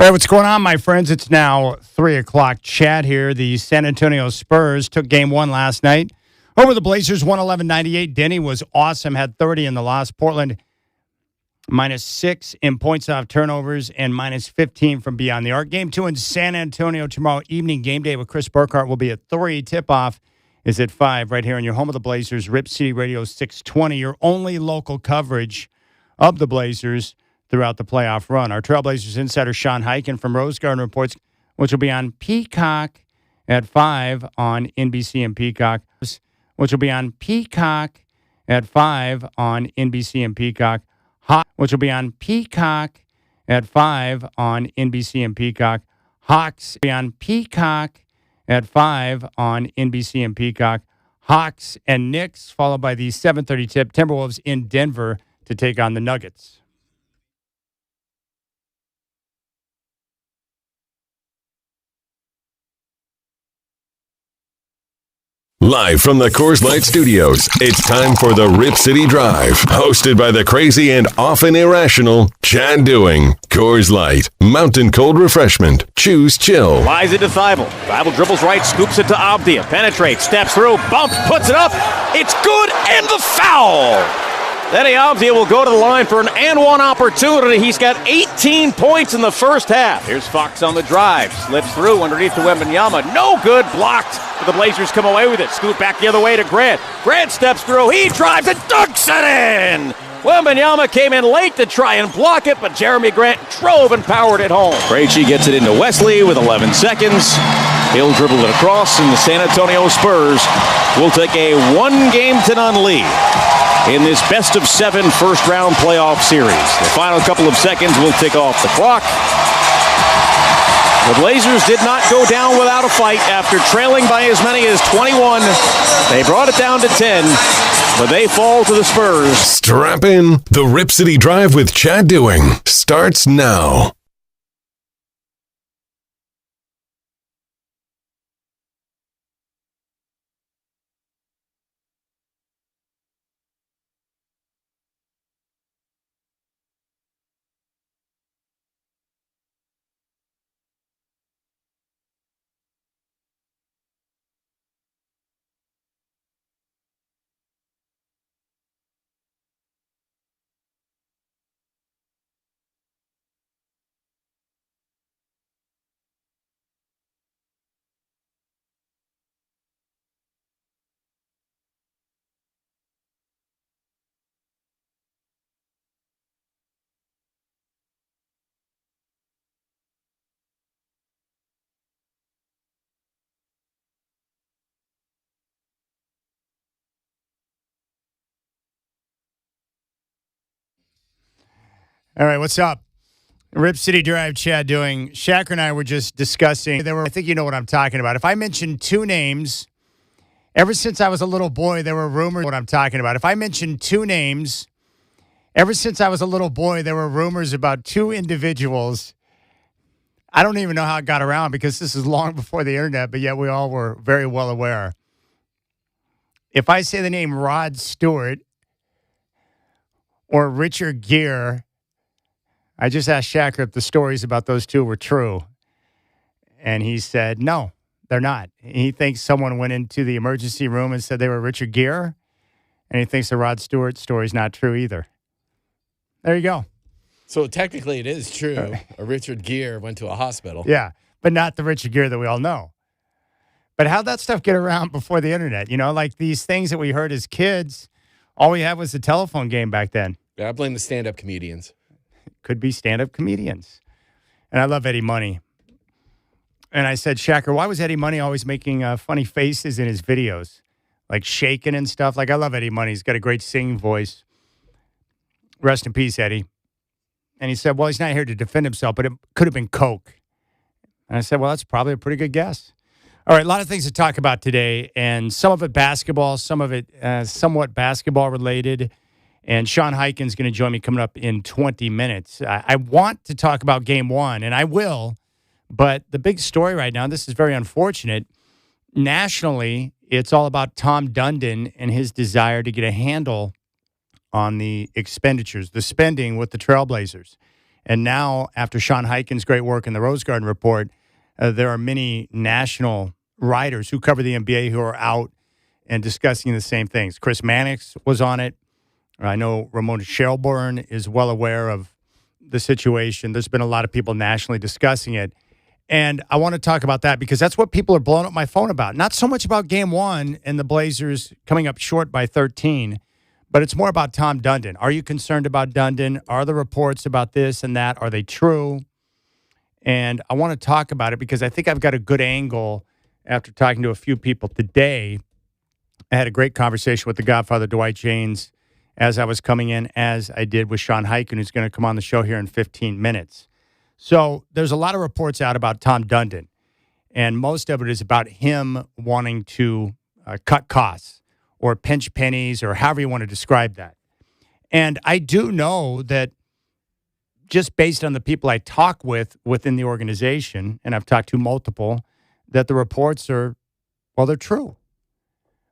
All right, what's going on, my friends? It's now 3 o'clock. Chad here. The San Antonio Spurs took game one last night over the Blazers, 111-98. Denny was awesome, had 30 in the loss. Portland, -6 in points off turnovers and -15 from beyond the arc. Game two in San Antonio tomorrow evening. Game day with Chris Burkhart will be at 3. Tip-off is at 5 right here in your home of the Blazers, Rip City Radio 620, your only local coverage of the Blazers throughout the playoff run. Our Trailblazers insider Sean Highkin from Rose Garden reports, which will be on Peacock at 5 on NBC and Peacock, which will be on Peacock at 5 on NBC and Peacock, which will be on Peacock at 5 on NBC and Peacock. Hawks be on Peacock at 5 on NBC and Peacock. Hawks and Knicks, followed by the 7:30 tip. Timberwolves in Denver to take on the Nuggets. Live from the Coors Light Studios, it's time for the Rip City Drive, hosted by the crazy and often irrational Chad Doing. Coors Light, mountain cold refreshment. Choose chill. Lies into Thibault. Thibault dribbles right, scoops it to Abdia, penetrates, steps through, bumps, puts it up. It's good, and the foul. Denny Abdia will go to the line for an and-one opportunity. He's got 18 points in the first half. Here's Fox on the drive. Slips through underneath to Wembanyama. No good, blocked. But the Blazers come away with it. Scoot back the other way to Grant. Grant steps through. He drives and dunks it in. Wembanyama came in late to try and block it, but Jeremy Grant drove and powered it home. Krejci gets it into Wesley with 11 seconds. He'll dribble it across, and the San Antonio Spurs will take a one-game-to-none lead in this best-of-7 first-round playoff series. The final couple of seconds will tick off the clock. The Blazers did not go down without a fight after trailing by as many as 21. They brought it down to 10, but they fall to the Spurs. Strap in. The Rip City Drive with Chad Doing starts now. All right, what's up? Rip City Drive, Chad Doing. Shaq and I were just discussing. I think you know what I'm talking about. If I mention two names, ever since I was a little boy, there were rumors. What I'm talking about. If I mention two names, ever since I was a little boy, there were rumors about two individuals. I don't even know how it got around because this is long before the internet, but yet we all were very well aware. If I say the name Rod Stewart or Richard Gere, I just asked Shaq if the stories about those two were true. And he said, no, they're not. He thinks someone went into the emergency room and said they were Richard Gere. And he thinks the Rod Stewart story's not true either. There you go. So technically it is true. A Richard Gere went to a hospital. Yeah, but not the Richard Gere that we all know. But how'd that stuff get around before the internet? You know, like these things that we heard as kids, all we had was the telephone game back then. Yeah, I blame the stand-up comedians. Could be stand-up comedians. And I love Eddie Money. And I said, Shacker, why was Eddie Money always making funny faces in his videos? Like shaking and stuff. Like, I love Eddie Money. He's got a great singing voice. Rest in peace, Eddie. And he said, well, he's not here to defend himself, but it could have been Coke. And I said, well, that's probably a pretty good guess. All right, a lot of things to talk about today, and some of it basketball, some of it somewhat basketball-related. And Sean Highkin's going to join me coming up in 20 minutes. I want to talk about game one, and I will, but the big story right now, this is very unfortunate, nationally, it's all about Tom Dundon and his desire to get a handle on the expenditures, the spending with the Trailblazers. And now, after Sean Hyken's great work in the Rose Garden Report, there are many national writers who cover the NBA who are out and discussing the same things. Chris Mannix was on it. I know Ramona Shelburne is well aware of the situation. There's been a lot of people nationally discussing it. And I want to talk about that because that's what people are blowing up my phone about. Not so much about Game 1 and the Blazers coming up short by 13, but it's more about Tom Dundon. Are you concerned about Dundon? Are the reports about this and that, are they true? And I want to talk about it because I think I've got a good angle after talking to a few people today. I had a great conversation with the Godfather, Dwight Jaynes, as I was coming in, as I did with Sean Hyken, who's going to come on the show here in 15 minutes. So there's a lot of reports out about Tom Dundon, and most of it is about him wanting to cut costs or pinch pennies or however you want to describe that. And I do know that just based on the people I talk with within the organization, and I've talked to multiple, that the reports are, well, they're true.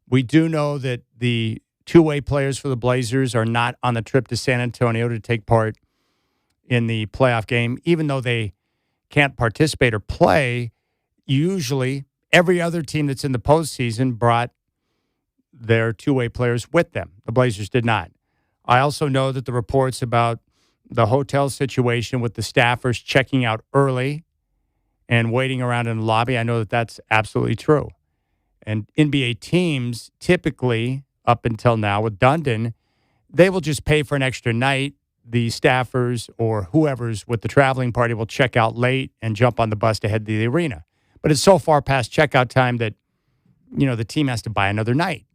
We do know that the two-way players for the Blazers are not on the trip to San Antonio to take part in the playoff game. Even though they can't participate or play, usually every other team that's in the postseason brought their two-way players with them. The Blazers did not. I also know that the reports about the hotel situation with the staffers checking out early and waiting around in the lobby, I know that that's absolutely true. And NBA teams typically, up until now with Dundon, they will just pay for an extra night. The staffers or whoever's with the traveling party will check out late and jump on the bus to head to the arena. But it's so far past checkout time that, the team has to buy another night.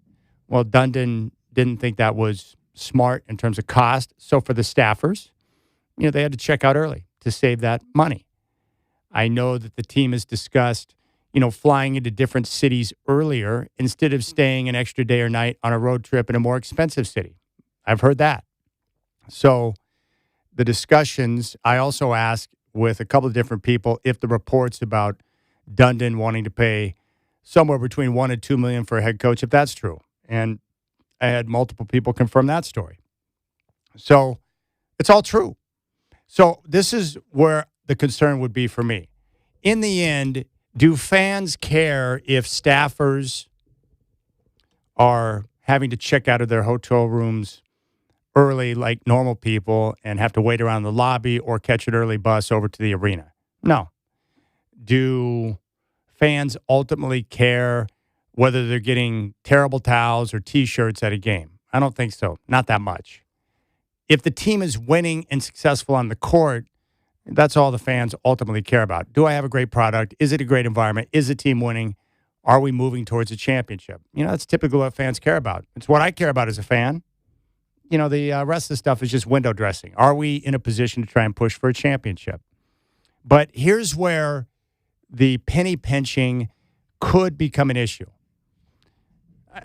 Well, Dundon didn't think that was smart in terms of cost. So for the staffers, they had to check out early to save that money. I know that the team has discussed, flying into different cities earlier instead of staying an extra day or night on a road trip in a more expensive city. I've heard that. So the discussions, I also asked with a couple of different people if the reports about Dundon wanting to pay somewhere between $1 and $2 million for a head coach, if that's true. And I had multiple people confirm that story. So it's all true. So this is where the concern would be for me. In the end, do fans care if staffers are having to check out of their hotel rooms early like normal people and have to wait around the lobby or catch an early bus over to the arena? No. Do fans ultimately care whether they're getting terrible towels or T-shirts at a game? I don't think so. Not that much. If the team is winning and successful on the court, that's all the fans ultimately care about. Do I have a great product? Is it a great environment? Is the team winning? Are we moving towards a championship? That's typically what fans care about. It's what I care about as a fan. The rest of the stuff is just window dressing. Are we in a position to try and push for a championship? But here's where the penny pinching could become an issue.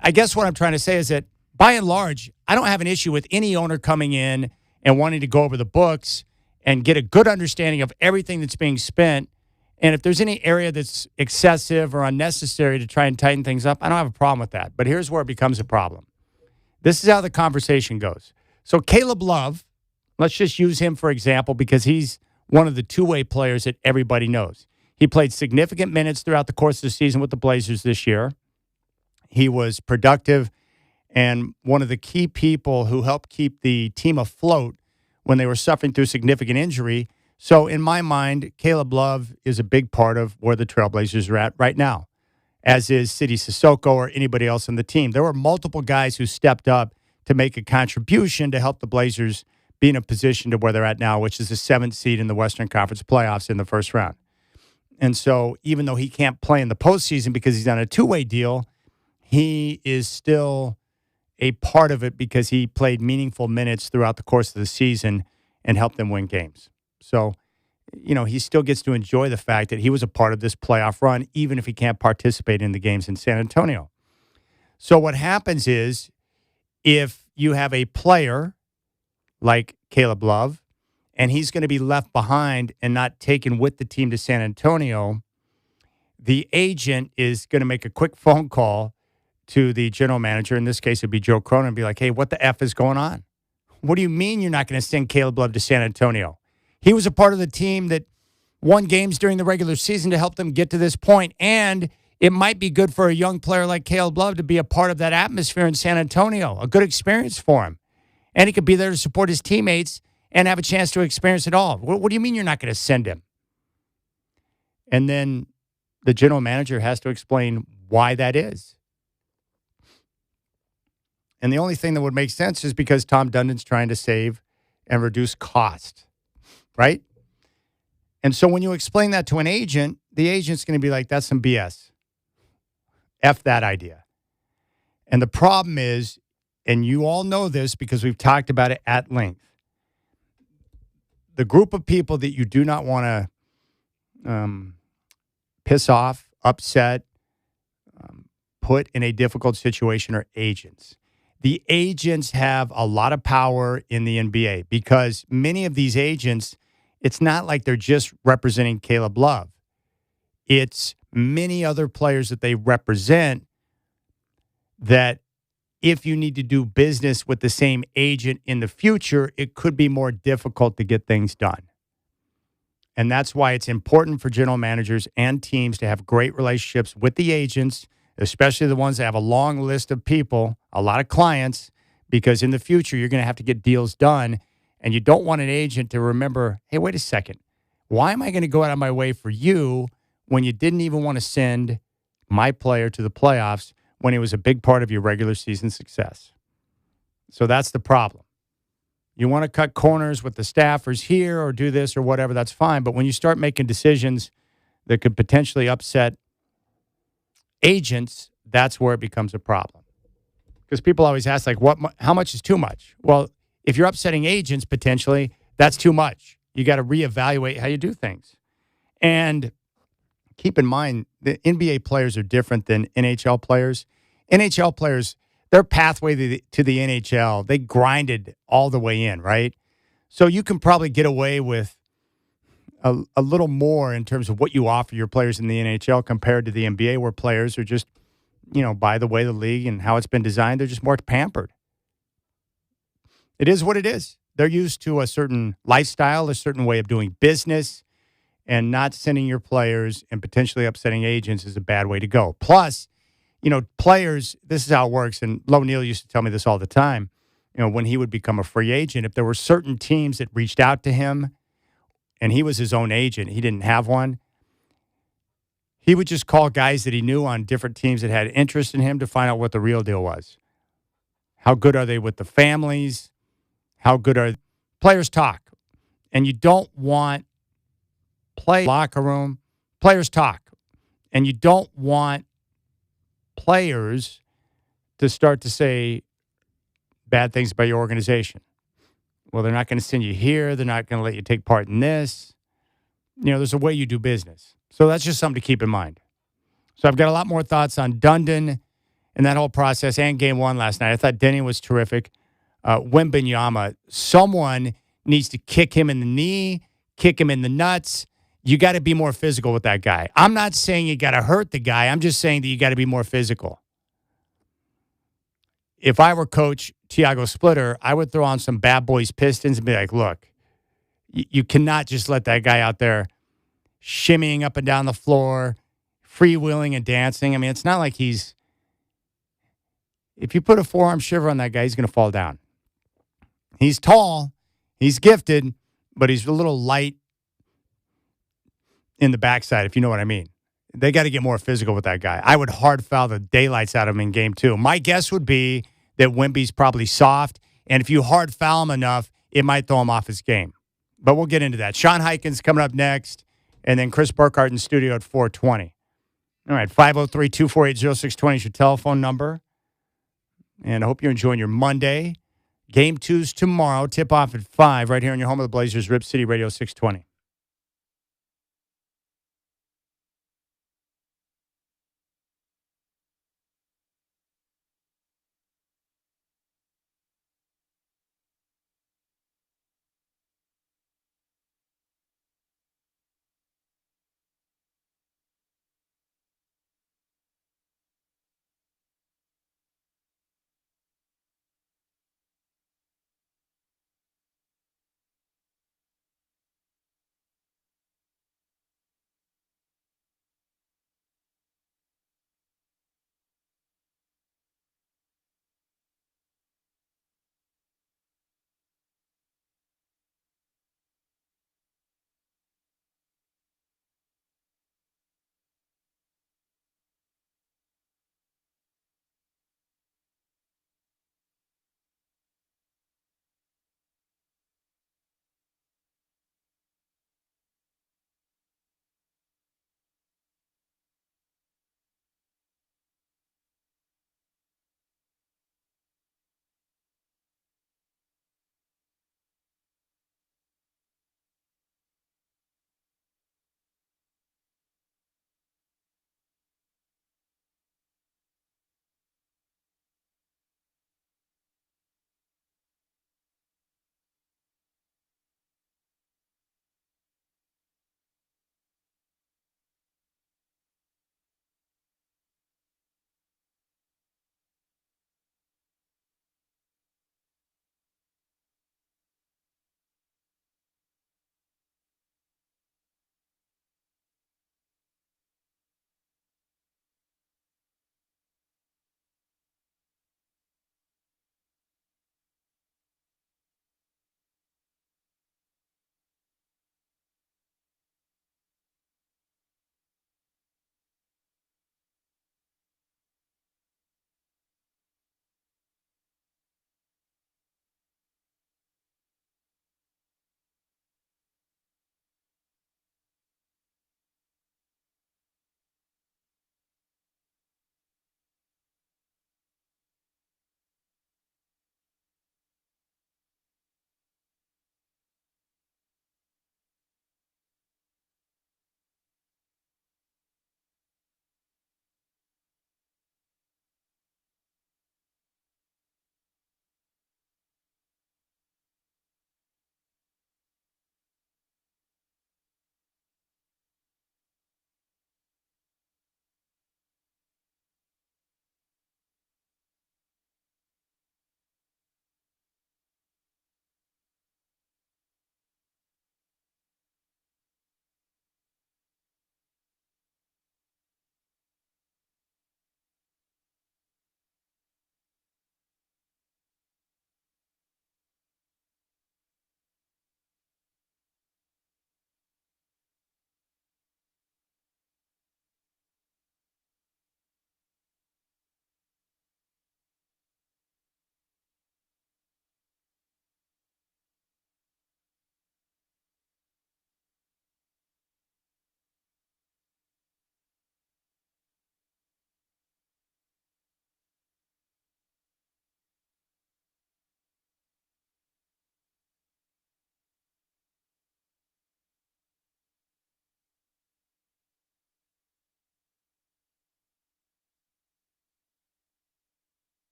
I guess what I'm trying to say is that, by and large, I don't have an issue with any owner coming in and wanting to go over the books and get a good understanding of everything that's being spent. And if there's any area that's excessive or unnecessary to try and tighten things up, I don't have a problem with that. But here's where it becomes a problem. This is how the conversation goes. So Caleb Love, let's just use him for example because he's one of the two-way players that everybody knows. He played significant minutes throughout the course of the season with the Blazers this year. He was productive and one of the key people who helped keep the team afloat when they were suffering through significant injury. So in my mind, Caleb Love is a big part of where the Trailblazers are at right now, as is Sidi Sissoko or anybody else on the team. There were multiple guys who stepped up to make a contribution to help the Blazers be in a position to where they're at now, which is the 7th seed in the Western Conference playoffs in the first round. And so even though he can't play in the postseason because he's on a two-way deal, he is still a part of it because he played meaningful minutes throughout the course of the season and helped them win games. So, he still gets to enjoy the fact that he was a part of this playoff run, even if he can't participate in the games in San Antonio. So what happens is if you have a player like Caleb Love, and he's going to be left behind and not taken with the team to San Antonio, the agent is going to make a quick phone call to the general manager, in this case it'd be Joe Cronin, and be like, hey, what the F is going on? What do you mean you're not going to send Caleb Love to San Antonio? He was a part of the team that won games during the regular season to help them get to this point. And it might be good for a young player like Caleb Love to be a part of that atmosphere in San Antonio, a good experience for him. And he could be there to support his teammates and have a chance to experience it all. What do you mean you're not going to send him? And then the general manager has to explain why that is. And the only thing that would make sense is because Tom Dundon's trying to save and reduce cost, right? And so when you explain that to an agent, the agent's going to be like, that's some BS. F that idea. And the problem is, and you all know this because we've talked about it at length, the group of people that you do not want to piss off, upset, put in a difficult situation are agents. The agents have a lot of power in the NBA because many of these agents, it's not like they're just representing Caleb Love. It's many other players that they represent that if you need to do business with the same agent in the future, it could be more difficult to get things done. And that's why it's important for general managers and teams to have great relationships with the agents, especially the ones that have a long list of people, a lot of clients, because in the future, you're going to have to get deals done. And you don't want an agent to remember, hey, wait a second. Why am I going to go out of my way for you when you didn't even want to send my player to the playoffs when he was a big part of your regular season success? So that's the problem. You want to cut corners with the staffers here or do this or whatever, that's fine. But when you start making decisions that could potentially upset agents, that's where it becomes a problem. Because people always ask, like, how much is too much? Well, if you're upsetting agents, potentially, that's too much. You got to reevaluate how you do things. And keep in mind, the NBA players are different than NHL players. NHL players, their pathway to the NHL, they grinded all the way in, right? So you can probably get away with a little more in terms of what you offer your players in the NHL compared to the NBA, where players are just, by the way the league and how it's been designed, they're just more pampered. It is what it is. They're used to a certain lifestyle, a certain way of doing business, and not sending your players and potentially upsetting agents is a bad way to go. Plus, players, this is how it works, and Lo Neal used to tell me this all the time, when he would become a free agent, if there were certain teams that reached out to him and he was his own agent, he didn't have one, he would just call guys that he knew on different teams that had interest in him to find out what the real deal was. How good are they with the families? How good are players talk? And you don't want locker room. Players talk. And you don't want players to start to say bad things about your organization. Well, they're not going to send you here. They're not going to let you take part in this. There's a way you do business. So that's just something to keep in mind. So I've got a lot more thoughts on Dundon and that whole process and game one last night. I thought Denny was terrific. Wembanyama, someone needs to kick him in the knee, kick him in the nuts. You got to be more physical with that guy. I'm not saying you got to hurt the guy. I'm just saying that you got to be more physical. If I were Coach Tiago Splitter, I would throw on some Bad Boys Pistons and be like, look, you cannot just let that guy out there shimmying up and down the floor, freewheeling and dancing. I mean, it's not like if you put a forearm shiver on that guy, he's going to fall down. He's tall, he's gifted, but he's a little light in the backside, if you know what I mean. They got to get more physical with that guy. I would hard foul the daylights out of him in game two. My guess would be that Wemby's probably soft, and if you hard foul him enough, it might throw him off his game. But we'll get into that. Sean Heikens coming up next, and then Chris Burkhardt in studio at 4:20. All right, 503-248-0620 is your telephone number. And I hope you're enjoying your Monday. Game two's tomorrow. Tip off at 5 right here on your home of the Blazers, Rip City Radio 620.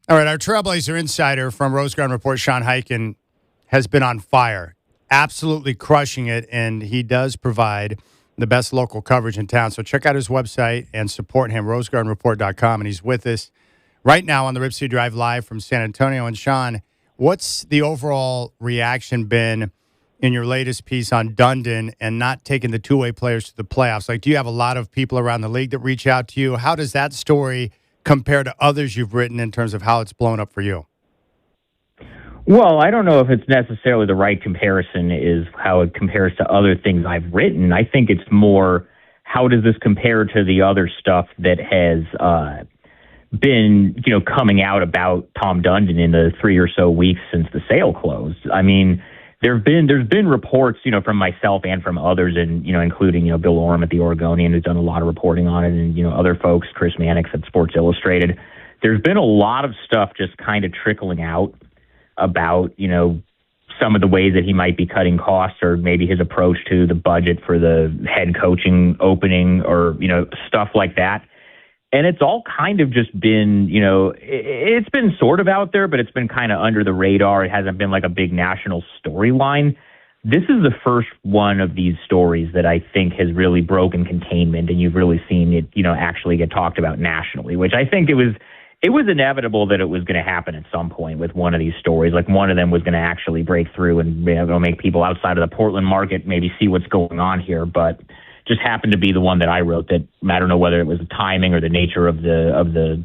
All right, our Trailblazer insider from Rose Garden Report, Sean Hyken, has been on fire, absolutely crushing it, and he does provide the best local coverage in town. So check out his website and support him, rosegardenreport.com, and he's with us right now on the Rip City Drive live from San Antonio. And Sean, what's the overall reaction been in your latest piece on Dundon and not taking the two-way players to the playoffs? Like, do you have a lot of people around the league that reach out to you? How does that story compare to others you've written in terms of how it's blown up for you? Well, I don't know if it's necessarily the right comparison is how it compares to other things I've written. I think it's more, how does this compare to the other stuff that has been, coming out about Tom Dundon in the 3 or so weeks since the sale closed? I mean, there's been reports, from myself and from others, and including Bill Orm at the Oregonian, who's done a lot of reporting on it, and other folks, Chris Mannix at Sports Illustrated. There's been a lot of stuff just kind of trickling out about some of the ways that he might be cutting costs, or maybe his approach to the budget for the head coaching opening, or stuff like that. And it's all kind of just been, it's been sort of out there, but it's been kind of under the radar. It hasn't been like a big national storyline. This is the first one of these stories that I think has really broken containment, and you've really seen it, actually get talked about nationally, which I think it was inevitable that it was going to happen at some point with one of these stories. Like, one of them was going to actually break through and make people outside of the Portland market maybe see what's going on here, but just happened to be the one that I wrote. That, I don't know whether it was the timing or the nature of the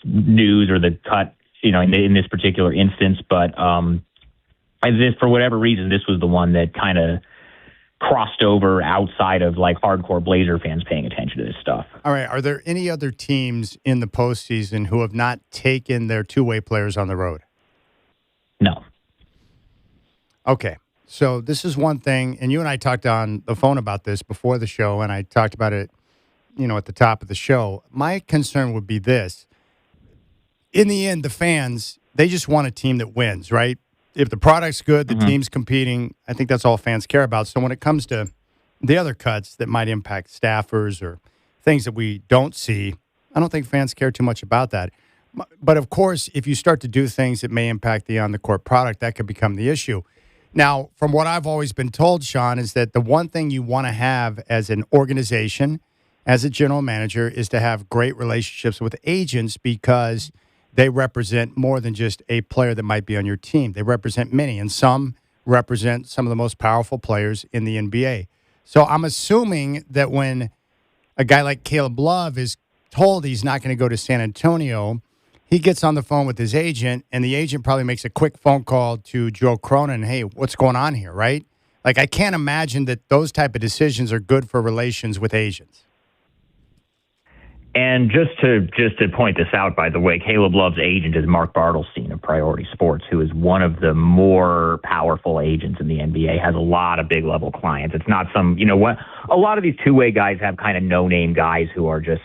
news or the cut, in this particular instance. But for whatever reason, this was the one that kind of crossed over outside of like hardcore Blazer fans paying attention to this stuff. All right. Are there any other teams in the postseason who have not taken their two-way players on the road? No. Okay. So this is one thing, and you and I talked on the phone about this before the show, and I talked about it, at the top of the show. My concern would be this. In the end, the fans, they just want a team that wins, right? If the product's good, the team's competing, I think that's all fans care about. So when it comes to the other cuts that might impact staffers or things that we don't see, I don't think fans care too much about that. But, of course, if you start to do things that may impact the on-the-court product, that could become the issue. Now, from what I've always been told, Sean, is that the one thing you want to have as an organization, as a general manager, is to have great relationships with agents, because they represent more than just a player that might be on your team. They represent many, and some represent some of the most powerful players in the NBA. So I'm assuming that when a guy like Caleb Love is told he's not going to go to San Antonio, he gets on the phone with his agent, and the agent probably makes a quick phone call to Joe Cronin. Hey, what's going on here, right? Like, I can't imagine that those type of decisions are good for relations with agents. And just to point this out, by the way, Caleb Love's agent is Mark Bartelstein of Priority Sports, who is one of the more powerful agents in the NBA, has a lot of big-level clients. It's not some, a lot of these two-way guys have kind of no-name guys who are just,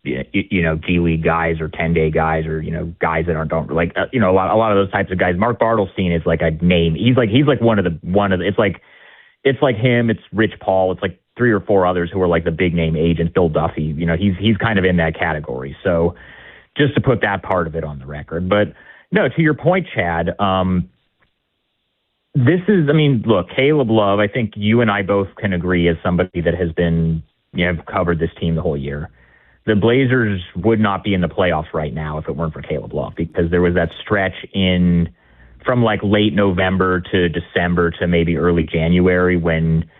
G-League guys or 10-day guys, or, guys that don't like, a lot of those types of guys. Mark Bartelstein is like a name. He's like one of the, it's like him, it's Rich Paul, it's like 3 or 4 others who are like the big name agents, Bill Duffy, he's kind of in that category. So just to put that part of it on the record. But no, to your point, Chad, look, Caleb Love, I think you and I both can agree, as somebody that has been, covered this team the whole year. The Blazers would not be in the playoffs right now if it weren't for Caleb Love, because there was that stretch from like late November to December to maybe early January when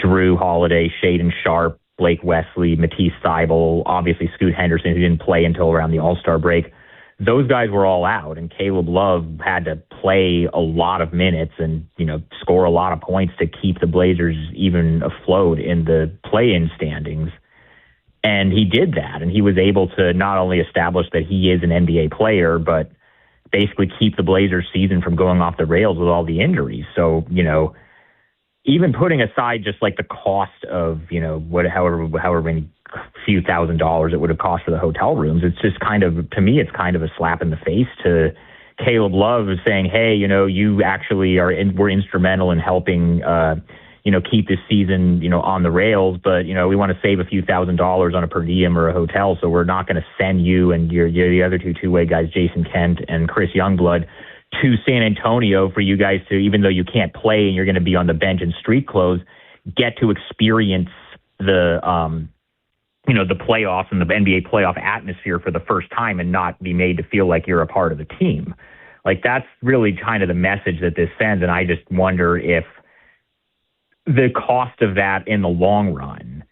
Drew Holiday, Shaedon Sharpe, Blake Wesley, Matisse Thybulle, obviously Scoot Henderson, who didn't play until around the All-Star break, those guys were all out, and Caleb Love had to play a lot of minutes and, score a lot of points to keep the Blazers even afloat in the play-in standings. And he did that, and he was able to not only establish that he is an NBA player, but basically keep the Blazers season from going off the rails with all the injuries. So, even putting aside just like the cost of, however many few $1,000s it would have cost for the hotel rooms, it's just to me, it's kind of a slap in the face to Caleb Love saying, hey, you actually we're instrumental in helping, keep this season, on the rails, but, we want to save a few $1,000s on a per diem or a hotel. So we're not going to send you and you're the other two-way guys, Jason Kent and Chris Youngblood, to San Antonio for you guys to, even though you can't play and you're going to be on the bench in street clothes, get to experience the playoffs and the NBA playoff atmosphere for the first time and not be made to feel like you're a part of the team. Like, that's really kind of the message that this sends. And I just wonder if the cost of that in the long run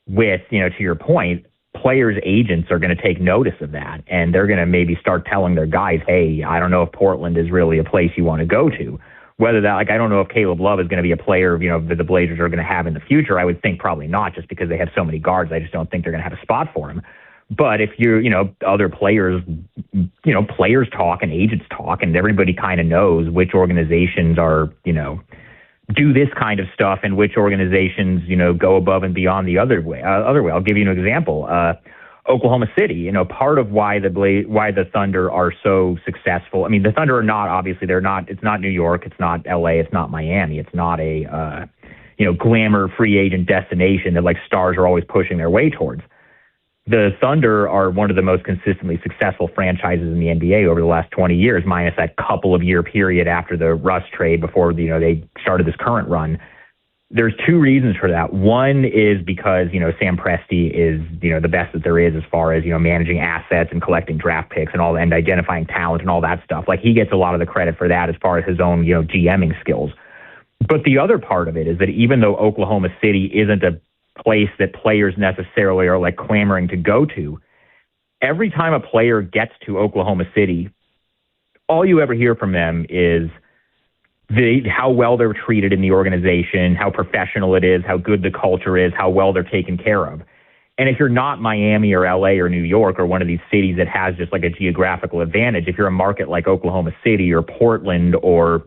with, to your point, players' agents are going to take notice of that. And they're going to maybe start telling their guys, hey, I don't know if Portland is really a place you want to go to. Whether that, I don't know if Caleb Love is going to be a player, that the Blazers are going to have in the future. I would think probably not, just because they have so many guards. I just don't think they're going to have a spot for him. But if you're, other players, players talk and agents talk, and everybody kind of knows which organizations are, do this kind of stuff and which organizations, go above and beyond the other way. I'll give you an example. Oklahoma City, part of why the Thunder are so successful. I mean, the Thunder are not, obviously, it's not New York, it's not LA, it's not Miami. It's not a, glamour free agent destination that like stars are always pushing their way towards. The Thunder are one of the most consistently successful franchises in the NBA over the last 20 years, minus that couple of year period after the Russ trade before, they started this current run. There's two reasons for that. One is because, Sam Presti is, the best that there is as far as, managing assets and collecting draft picks and identifying talent and all that stuff. Like, he gets a lot of the credit for that as far as his own, GMing skills. But the other part of it is that even though Oklahoma City isn't a place that players necessarily are like clamoring to go to, every time a player gets to Oklahoma City, all you ever hear from them is how well they're treated in the organization, how professional it is, how good the culture is, how well they're taken care of. And if you're not Miami or LA or New York or one of these cities that has just like a geographical advantage, if you're a market like Oklahoma City or Portland or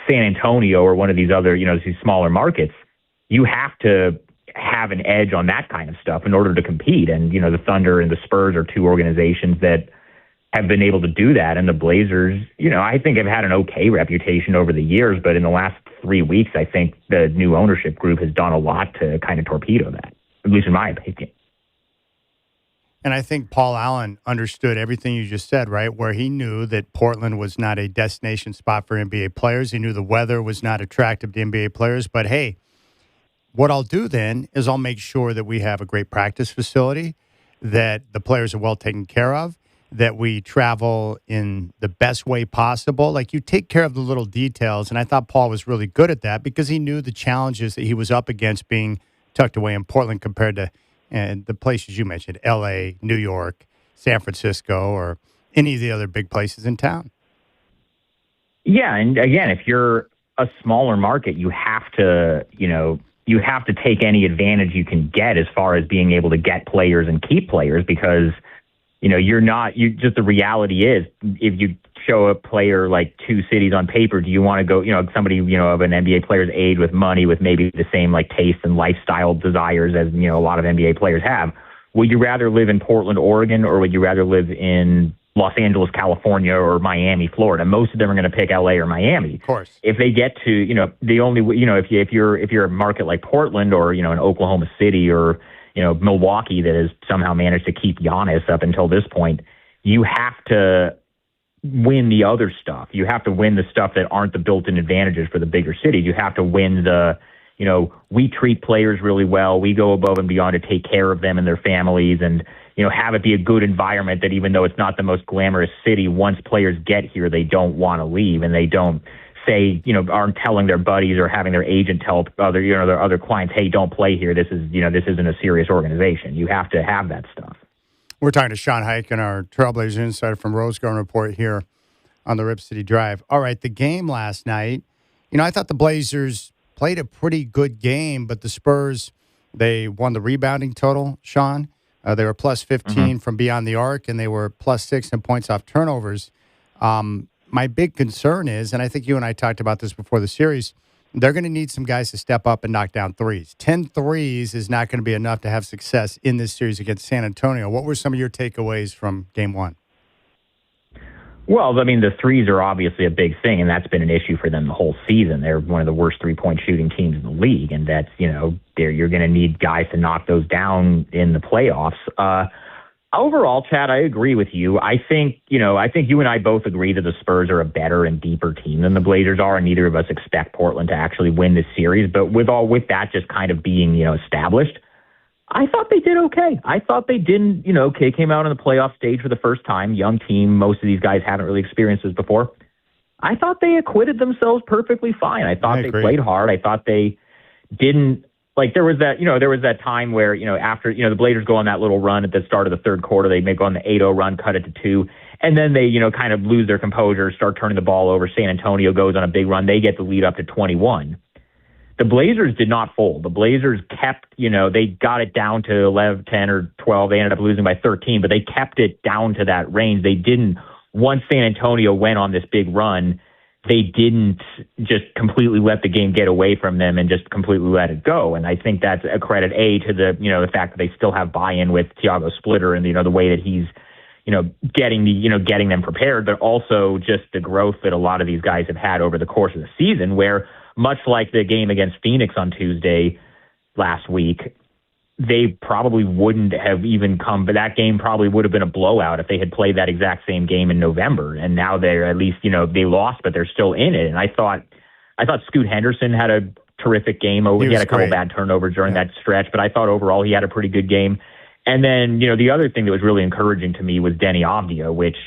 San Antonio or one of these other, these smaller markets, you have to have an edge on that kind of stuff in order to compete. And, the Thunder and the Spurs are two organizations that have been able to do that. And the Blazers, I think have had an okay reputation over the years, but in the last 3 weeks, I think the new ownership group has done a lot to kind of torpedo that, at least in my opinion. And I think Paul Allen understood everything you just said, right? Where he knew that Portland was not a destination spot for NBA players. He knew the weather was not attractive to NBA players. But hey, what I'll do then is I'll make sure that we have a great practice facility, that the players are well taken care of, that we travel in the best way possible. Like, you take care of the little details. And I thought Paul was really good at that because he knew the challenges that he was up against being tucked away in Portland compared to the places you mentioned, L.A., New York, San Francisco, or any of the other big places in town. Yeah, and again, if you're a smaller market, you have to, you have to take any advantage you can get as far as being able to get players and keep players because, just the reality is, if you show a player like two cities on paper, do you want to go, somebody, of an NBA player's age with money, with maybe the same like taste and lifestyle desires as, a lot of NBA players have? Would you rather live in Portland, Oregon, or would you rather live in Los Angeles, California, or Miami, Florida? Most of them are going to pick LA or Miami. Of course. If they get to, the only, if you're a market like Portland or, an Oklahoma City or, Milwaukee that has somehow managed to keep Giannis up until this point, you have to win the other stuff. You have to win the stuff that aren't the built-in advantages for the bigger cities. You have to win the, we treat players really well. We go above and beyond to take care of them and their families and, have it be a good environment that even though it's not the most glamorous city, once players get here, they don't want to leave and they don't say, aren't telling their buddies or having their agent tell other, their other clients, hey, don't play here. This is, this isn't a serious organization. You have to have that stuff. We're talking to Sean Highkin, our Trailblazer insider from Rose Garden Report here on the Rip City Drive. All right, the game last night, I thought the Blazers played a pretty good game, but the Spurs, they won the rebounding total, Sean. They were plus 15 from beyond the arc, and they were plus 6 in points off turnovers. My big concern is, and I think you and I talked about this before the series, they're going to need some guys to step up and knock down threes. 10 threes is not going to be enough to have success in this series against San Antonio. What were some of your takeaways from game one? Well, I mean, the threes are obviously a big thing, and that's been an issue for them the whole season. They're one of the worst three-point shooting teams in the league, and that's, you're going to need guys to knock those down in the playoffs. Overall, Chad, I agree with you. I think you and I both agree that the Spurs are a better and deeper team than the Blazers are, and neither of us expect Portland to actually win this series. But with that just kind of being, established, I thought they did okay. I thought they didn't, came out on the playoff stage for the first time. Young team. Most of these guys haven't really experienced this before. I thought they acquitted themselves perfectly fine. I thought they played hard. I thought they didn't, there was that time where, after, the Blazers go on that little run at the start of the third quarter, they make on the 8-0 run, cut it to 2, and then they, kind of lose their composure, start turning the ball over. San Antonio goes on a big run. They get the lead up to 21. The Blazers did not fold. The Blazers kept, they got it down to 11, 10, or 12. They ended up losing by 13, but they kept it down to that range. They didn't, once San Antonio went on this big run, they didn't just completely let the game get away from them and just completely let it go. And I think that's a credit, to the fact that they still have buy-in with Thiago Splitter and, the way that he's, getting them prepared, but also just the growth that a lot of these guys have had over the course of the season, where much like the game against Phoenix on Tuesday last week, they probably wouldn't have even come, but that game probably would have been a blowout if they had played that exact same game in November. And now they're at least, they lost, but they're still in it. And I thought Scoot Henderson had a terrific game. He had a couple bad turnovers during that stretch, but I thought overall he had a pretty good game. And then, the other thing that was really encouraging to me was Denny Avdia, which,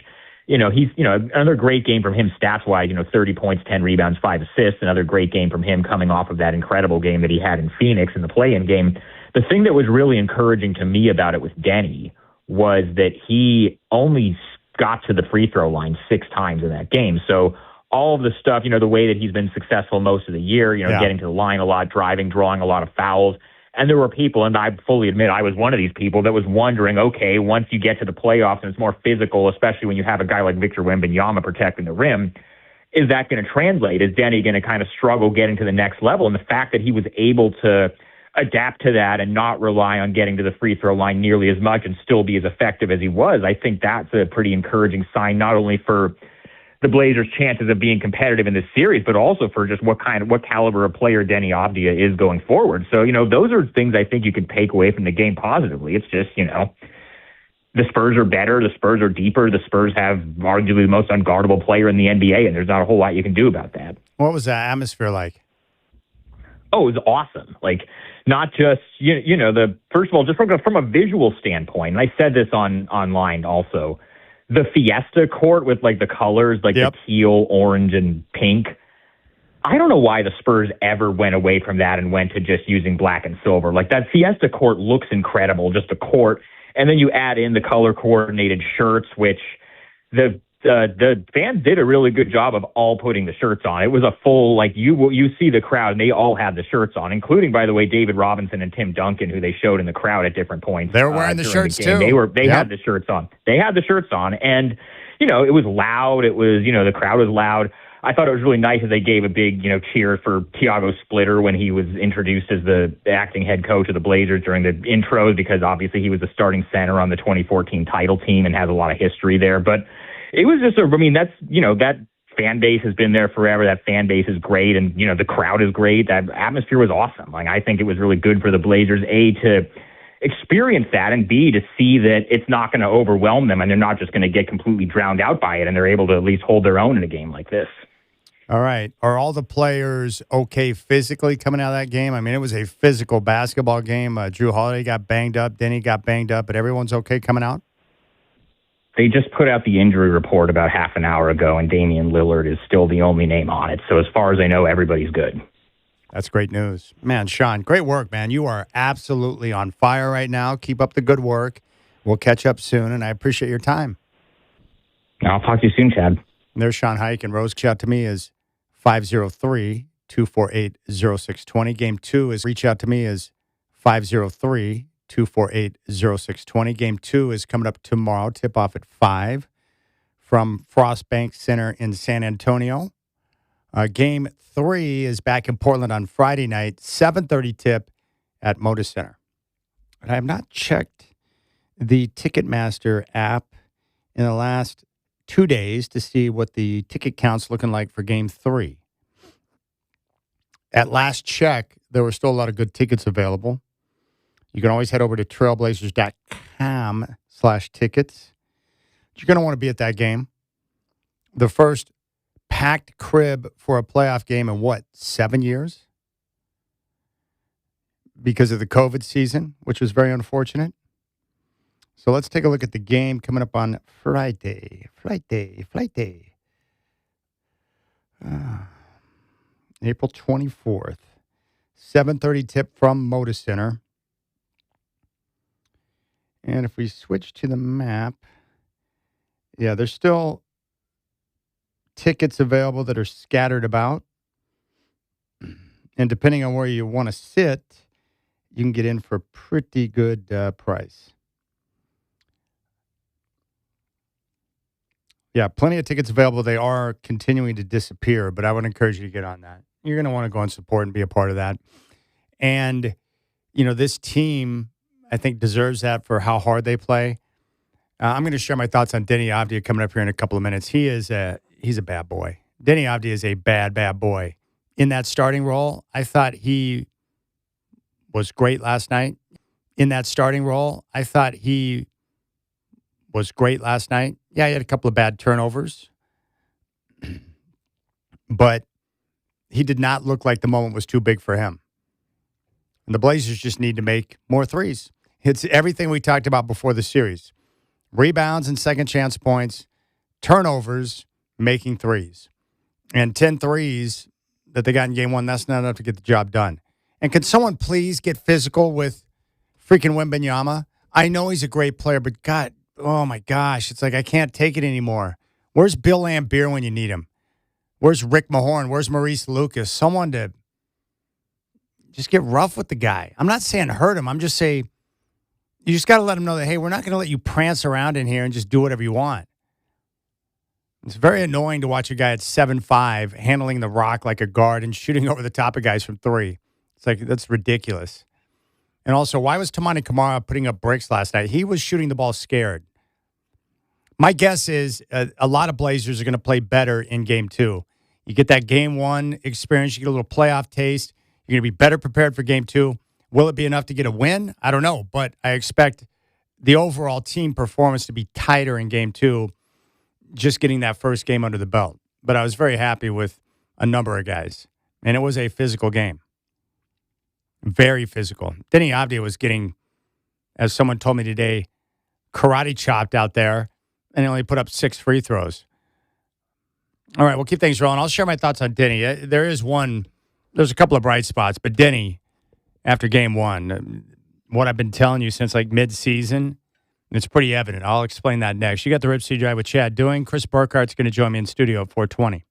he's, another great game from him stats-wise, 30 points, 10 rebounds, 5 assists, another great game from him coming off of that incredible game that he had in Phoenix in the play-in game. The thing that was really encouraging to me about it with Denny was that he only got to the free throw line 6 times in that game. So all of the stuff, the way that he's been successful most of the year, getting to the line a lot, driving, drawing a lot of fouls. And there were people, and I fully admit I was one of these people that was wondering, okay, once you get to the playoffs and it's more physical, especially when you have a guy like Victor Wembanyama protecting the rim, is that going to translate? Is Denny going to kind of struggle getting to the next level? And the fact that he was able to adapt to that and not rely on getting to the free throw line nearly as much and still be as effective as he was, I think that's a pretty encouraging sign, not only for the Blazers' chances of being competitive in this series, but also for just what caliber of player Denny Avdia is going forward. So, those are things I think you can take away from the game positively. It's just, the Spurs are better, the Spurs are deeper, the Spurs have arguably the most unguardable player in the NBA, and there's not a whole lot you can do about that. What was that atmosphere like? Oh, it was awesome. Not just, first of all, just from a visual standpoint, and I said this online also, the Fiesta court with the colors, the teal, orange, and pink. I don't know why the Spurs ever went away from that and went to just using black and silver. That Fiesta court looks incredible, just a court. And then you add in the color coordinated shirts, which the fans did a really good job of all putting the shirts on. It was a full, you see the crowd, and they all had the shirts on, including, by the way, David Robinson and Tim Duncan, who they showed in the crowd at different points. They were wearing the shirts, too. They had the shirts on. They had the shirts on, and, it was loud. It was, the crowd was loud. I thought it was really nice that they gave a big, cheer for Thiago Splitter when he was introduced as the acting head coach of the Blazers during the intros, because obviously he was the starting center on the 2014 title team and has a lot of history there. But it was just that fan base has been there forever. That fan base is great. And, the crowd is great. That atmosphere was awesome. I think it was really good for the Blazers, A, to experience that, and B, to see that it's not going to overwhelm them and they're not just going to get completely drowned out by it, and they're able to at least hold their own in a game like this. All right. Are all the players okay physically coming out of that game? I mean, it was a physical basketball game. Drew Holiday got banged up. Denny got banged up, but everyone's okay coming out? They just put out the injury report about half an hour ago, and Damian Lillard is still the only name on it. So as far as I know, everybody's good. That's great news. Man, Sean, great work, man. You are absolutely on fire right now. Keep up the good work. We'll catch up soon, and I appreciate your time. I'll talk to you soon, Chad. There's Sean Hike, and Rose Chat to me is 503-248-0620. Game 2 is reach out to me is 503-248-0620. Game 2 is coming up tomorrow. Tip off at 5 from Frost Bank Center in San Antonio. Game 3 is back in Portland on Friday night, 7:30 tip at Moda Center. And I have not checked the Ticketmaster app in the last 2 days to see what the ticket count's looking like for Game 3. At last check, there were still a lot of good tickets available. You can always head over to trailblazers.com/tickets. You're going to want to be at that game. The first packed crib for a playoff game in 7 years? Because of the COVID season, which was very unfortunate. So let's take a look at the game coming up on Friday. April 24th. 7:30 tip from Moda Center. And if we switch to the map, yeah, there's still tickets available that are scattered about. And depending on where you want to sit, you can get in for a pretty good price. Yeah, plenty of tickets available. They are continuing to disappear, but I would encourage you to get on that. You're going to want to go and support and be a part of that. And, this team, I think, deserves that for how hard they play. I'm going to share my thoughts on Denny Avdia coming up here in a couple of minutes. He's a bad boy. Denny Avdia is a bad, bad boy. In that starting role, I thought he was great last night. Yeah, he had a couple of bad turnovers, but he did not look like the moment was too big for him. And the Blazers just need to make more threes. It's everything we talked about before the series. Rebounds and second chance points, turnovers, making threes. And 10 threes that they got in game one, that's not enough to get the job done. And can someone please get physical with freaking Wembanyama? I know he's a great player, but God, oh my gosh, it's like I can't take it anymore. Where's Bill Laimbeer when you need him? Where's Rick Mahorn? Where's Maurice Lucas? Someone to just get rough with the guy. I'm not saying hurt him. I'm just saying you just got to let him know that, hey, we're not going to let you prance around in here and just do whatever you want. It's very annoying to watch a guy at 7'5" handling the rock like a guard and shooting over the top of guys from three. It's like, that's ridiculous. And also, why was Tamani Kamara putting up bricks last night? He was shooting the ball scared. My guess is a lot of Blazers are going to play better in game two. You get that game one experience. You get a little playoff taste. You're going to be better prepared for game two. Will it be enough to get a win? I don't know, but I expect the overall team performance to be tighter in game two, just getting that first game under the belt. But I was very happy with a number of guys, and it was a physical game. Very physical. Denny Avdia was getting, as someone told me today, karate chopped out there, and he only put up 6 free throws. All right, we'll keep things rolling. I'll share my thoughts on Denny. There's a couple of bright spots, but Denny, after game one, what I've been telling you since like mid-season, it's pretty evident. I'll explain that next. You got the Rip City Drive with Chad Doing. Chris Burkhart's going to join me in studio at 4:20.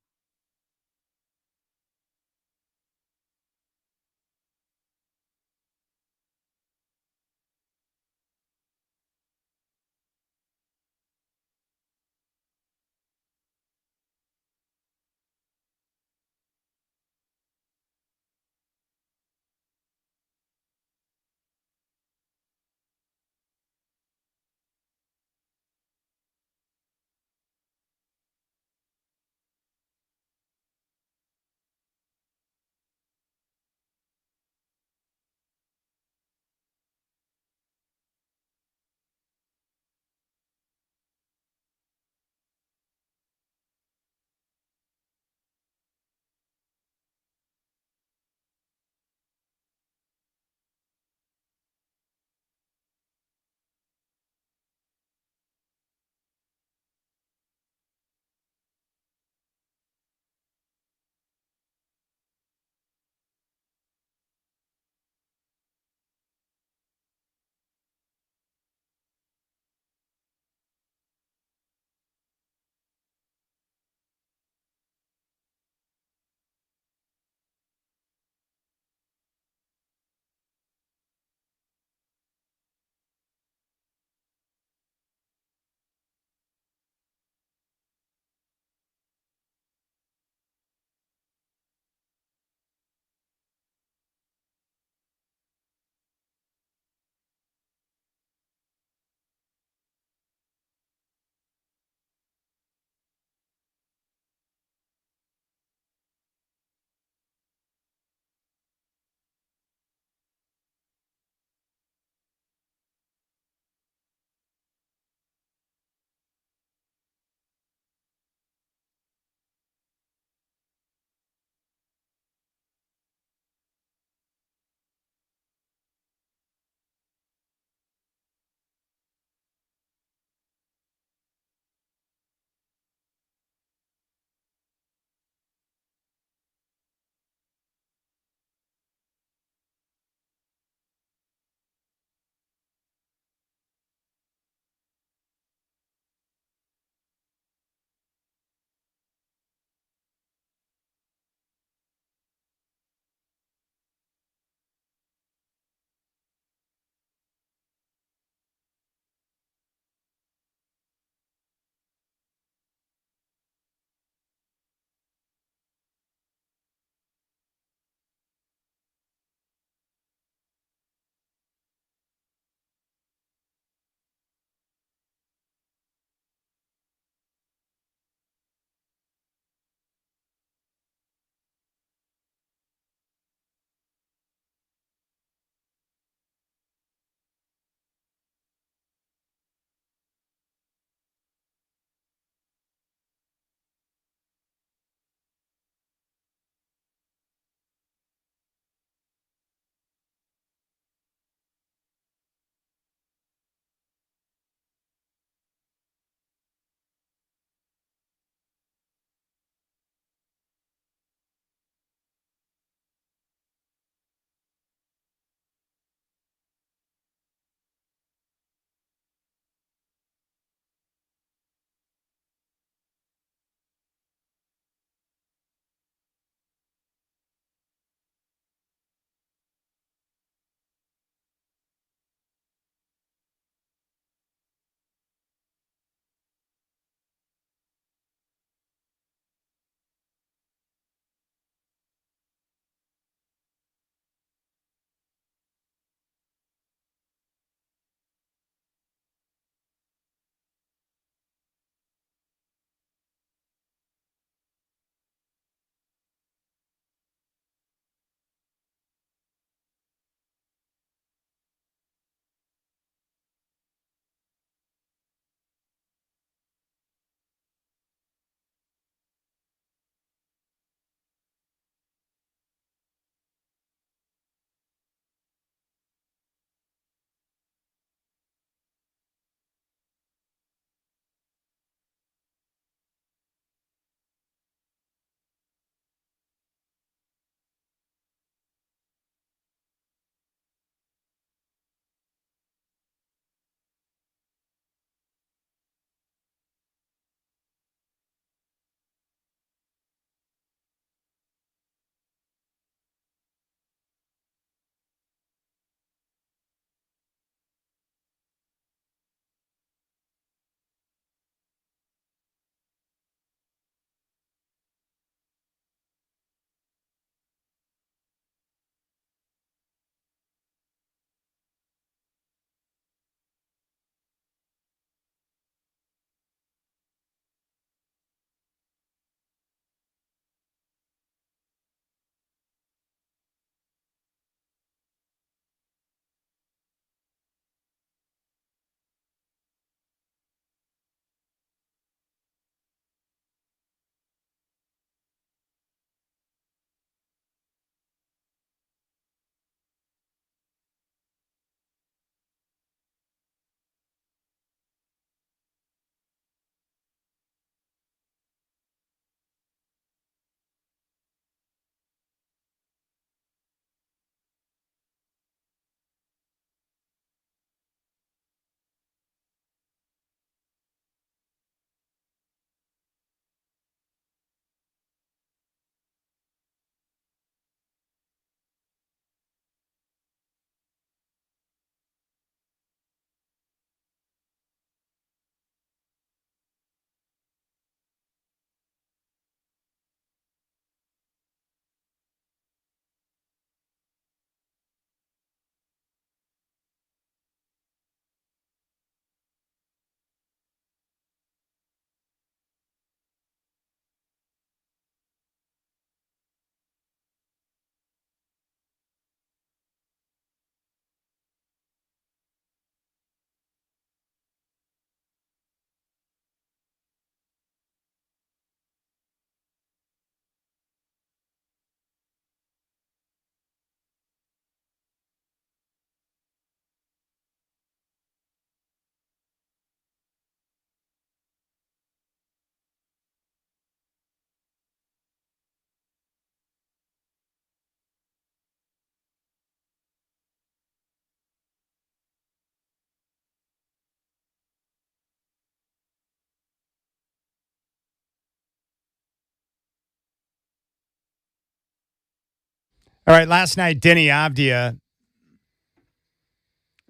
All right, last night, Denny Avdia,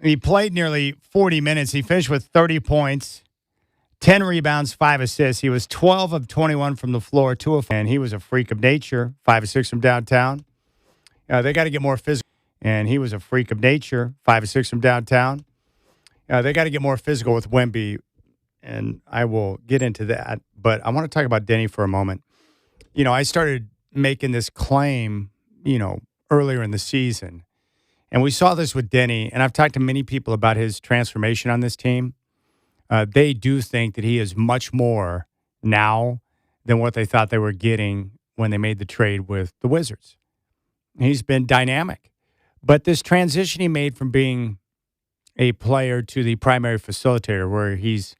he played nearly 40 minutes. He finished with 30 points, 10 rebounds, 5 assists. He was 12 of 21 from the floor, 2 of, and he was a freak of nature, 5 of 6 from downtown. They got to get more physical, and he was a freak of nature, 5 of 6 from downtown. They got to get more physical with Wemby, and I will get into that. But I want to talk about Denny for a moment. I started making this claim, earlier in the season. And we saw this with Denny, and I've talked to many people about his transformation on this team. They do think that he is much more now than what they thought they were getting when they made the trade with the Wizards. He's been dynamic. But this transition he made from being a player to the primary facilitator, where he's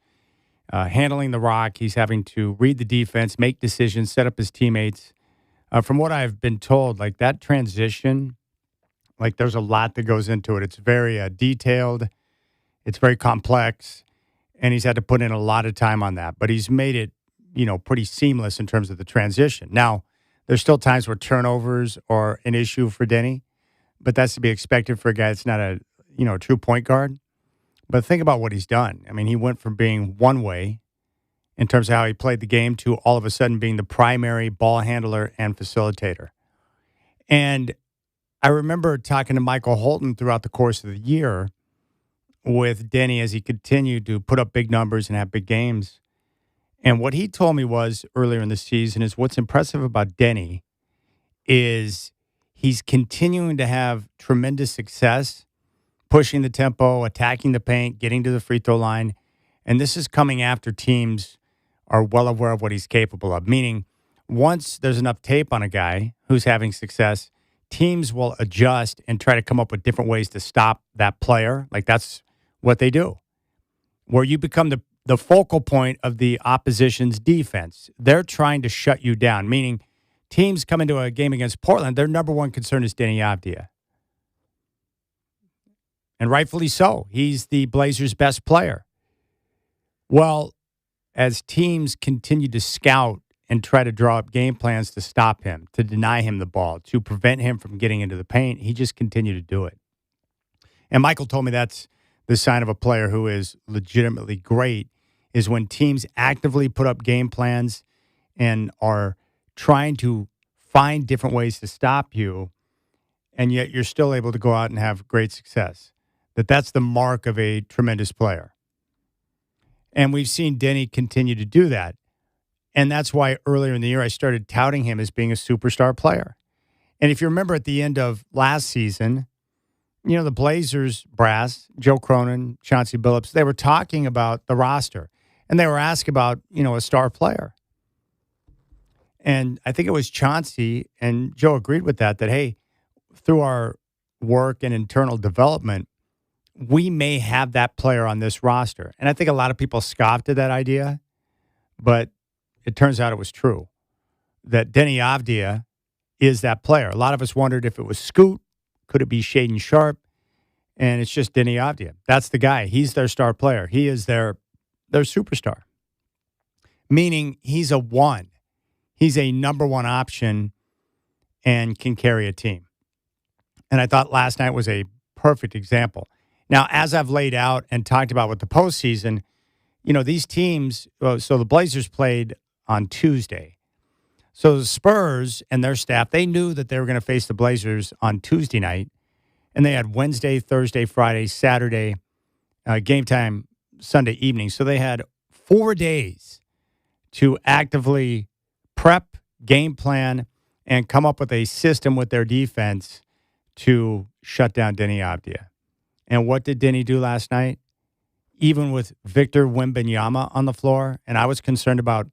handling the rock, he's having to read the defense, make decisions, set up his teammates. From what I've been told, that transition, there's a lot that goes into it. It's very detailed. It's very complex. And he's had to put in a lot of time on that. But he's made it, pretty seamless in terms of the transition. Now, there's still times where turnovers are an issue for Denny, but that's to be expected for a guy that's not a true point guard. But think about what he's done. I mean, he went from being one way in terms of how he played the game to all of a sudden being the primary ball handler and facilitator. And I remember talking to Michael Holton throughout the course of the year with Denny as he continued to put up big numbers and have big games. And what he told me was earlier in the season is what's impressive about Denny is he's continuing to have tremendous success, pushing the tempo, attacking the paint, getting to the free throw line. And this is coming after teams are well aware of what he's capable of, meaning once there's enough tape on a guy who's having success, teams will adjust and try to come up with different ways to stop that player. That's what they do. Where you become the focal point of the opposition's defense. They're trying to shut you down, meaning teams come into a game against Portland, their number one concern is Denny Avdia. And rightfully so. He's the Blazers' best player. Well, as teams continue to scout and try to draw up game plans to stop him, to deny him the ball, to prevent him from getting into the paint, he just continued to do it. And Michael told me that's the sign of a player who is legitimately great, is when teams actively put up game plans and are trying to find different ways to stop you, and yet you're still able to go out and have great success. That's the mark of a tremendous player. And we've seen Denny continue to do that. And that's why earlier in the year I started touting him as being a superstar player. And if you remember at the end of last season, the Blazers brass, Joe Cronin, Chauncey Billups, they were talking about the roster. And they were asked about, a star player. And I think it was Chauncey, and Joe agreed with that, hey, through our work and internal development, we may have that player on this roster. And I think a lot of people scoffed at that idea, but it turns out it was true, that Denny Avdia is that player. A lot of us wondered if it was Scoot, could it be Shaedon Sharpe? And it's just Denny Avdia. That's the guy. He's their star player. He is their superstar, meaning he's a one. He's a number one option and can carry a team. And I thought last night was a perfect example. Now, as I've laid out and talked about with the postseason, these teams, so the Blazers played on Tuesday. So the Spurs and their staff, they knew that they were going to face the Blazers on Tuesday night, and they had Wednesday, Thursday, Friday, Saturday, game time Sunday evening. So they had 4 days to actively prep, game plan, and come up with a system with their defense to shut down Denny Avdia. And what did Denny do last night? Even with Victor Wembanyama on the floor, and I was concerned about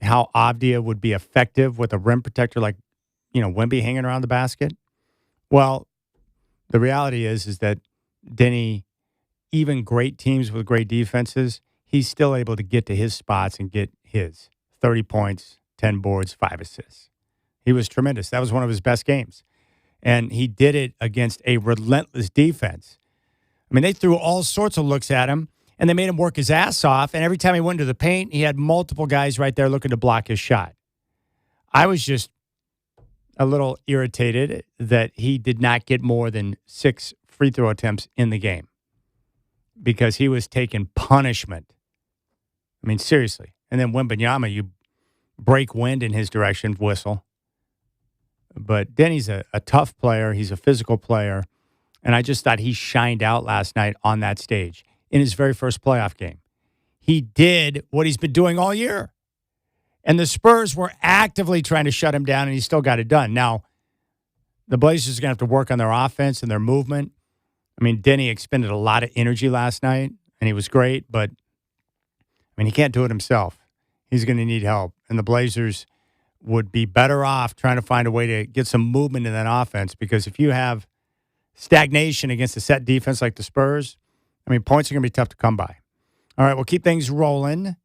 how Avdia would be effective with a rim protector like, Wemby hanging around the basket. Well, the reality is that Denny, even great teams with great defenses, he's still able to get to his spots and get his 30 points, 10 boards, 5 assists. He was tremendous. That was one of his best games. And he did it against a relentless defense. I mean, they threw all sorts of looks at him, and they made him work his ass off. And every time he went into the paint, he had multiple guys right there looking to block his shot. I was just a little irritated that he did not get more than 6 free throw attempts in the game because he was taking punishment. I mean, seriously. And then Wembanyama, you break wind in his direction, whistle. But Denny's a tough player. He's a physical player. And I just thought he shined out last night on that stage in his very first playoff game. He did what he's been doing all year. And the Spurs were actively trying to shut him down, and he still got it done. Now, the Blazers are going to have to work on their offense and their movement. I mean, Denny expended a lot of energy last night, and he was great. But, I mean, he can't do it himself. He's going to need help. And the Blazers would be better off trying to find a way to get some movement in that offense, because if you have stagnation against a set defense like the Spurs, I mean, points are going to be tough to come by. All right, we'll keep things rolling.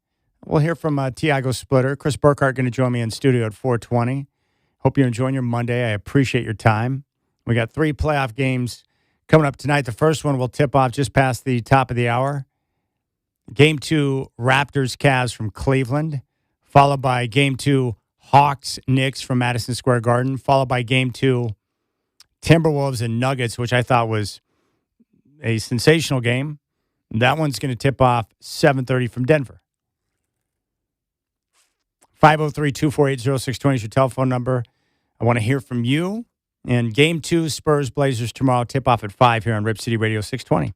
We'll hear from Tiago Splitter. Chris Burkhart going to join me in studio at 4:20. Hope you're enjoying your Monday. I appreciate your time. We got 3 playoff games coming up tonight. The first one will tip off just past the top of the hour. Game 2, Raptors-Cavs from Cleveland, followed by Game 2, Hawks-Knicks from Madison Square Garden, followed by Game 2, Timberwolves and Nuggets, which I thought was a sensational game. That one's going to tip off 7:30 from Denver. 503-248-0620 is your telephone number. I want to hear from you. And Game 2, Spurs-Blazers tomorrow, tip off at 5 here on Rip City Radio 620.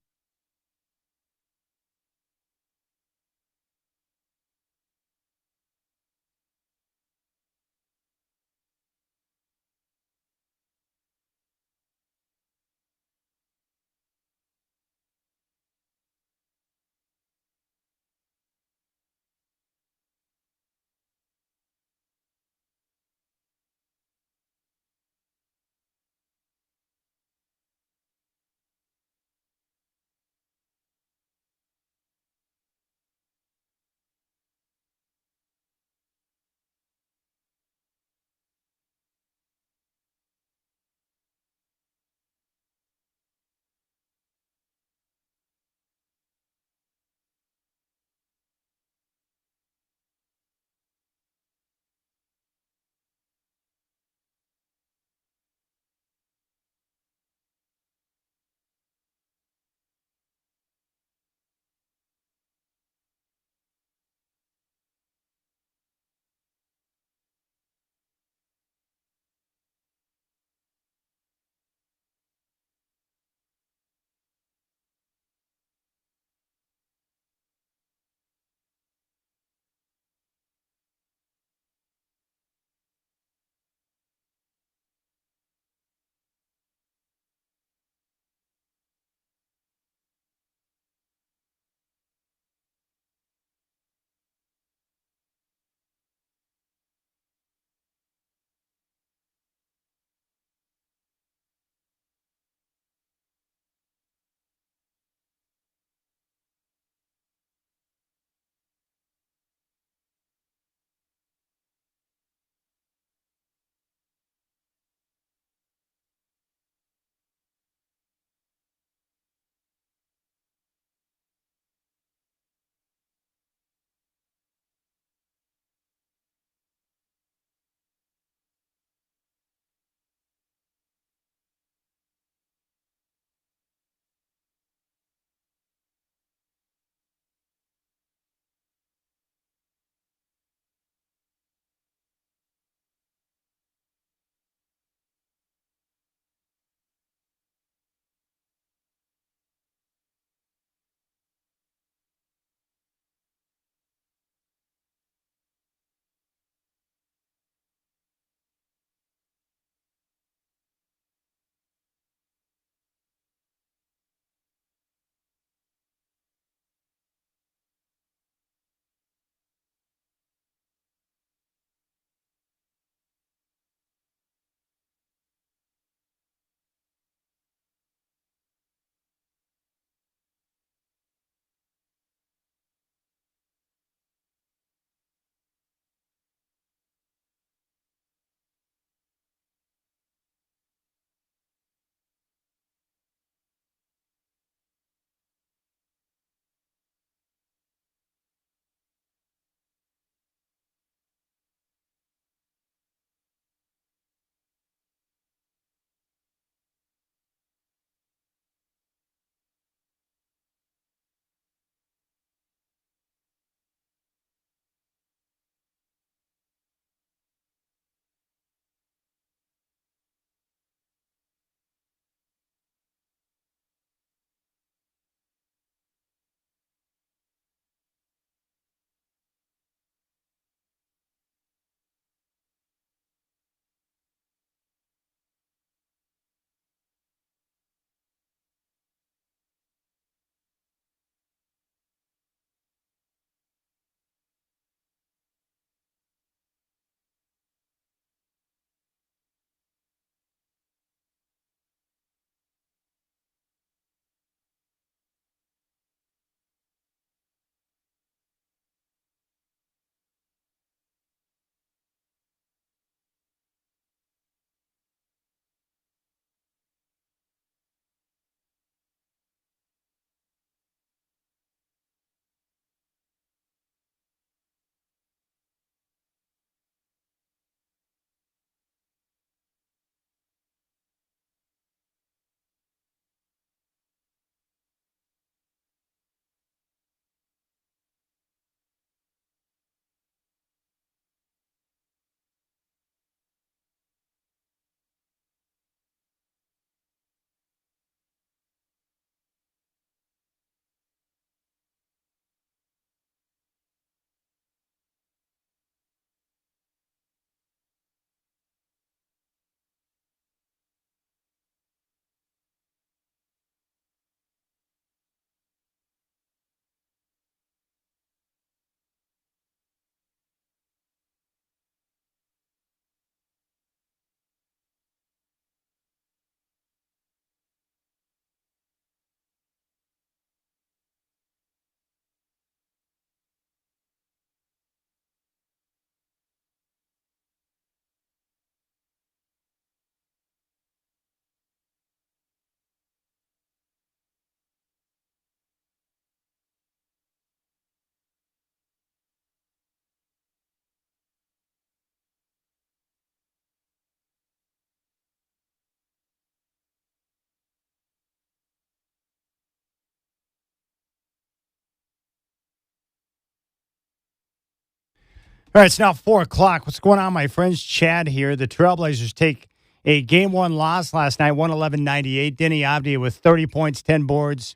All right, it's now 4 o'clock. What's going on, my friends? Chad here. The Trailblazers take a Game 1 loss last night, 111-98. Denny Avdia with 30 points, 10 boards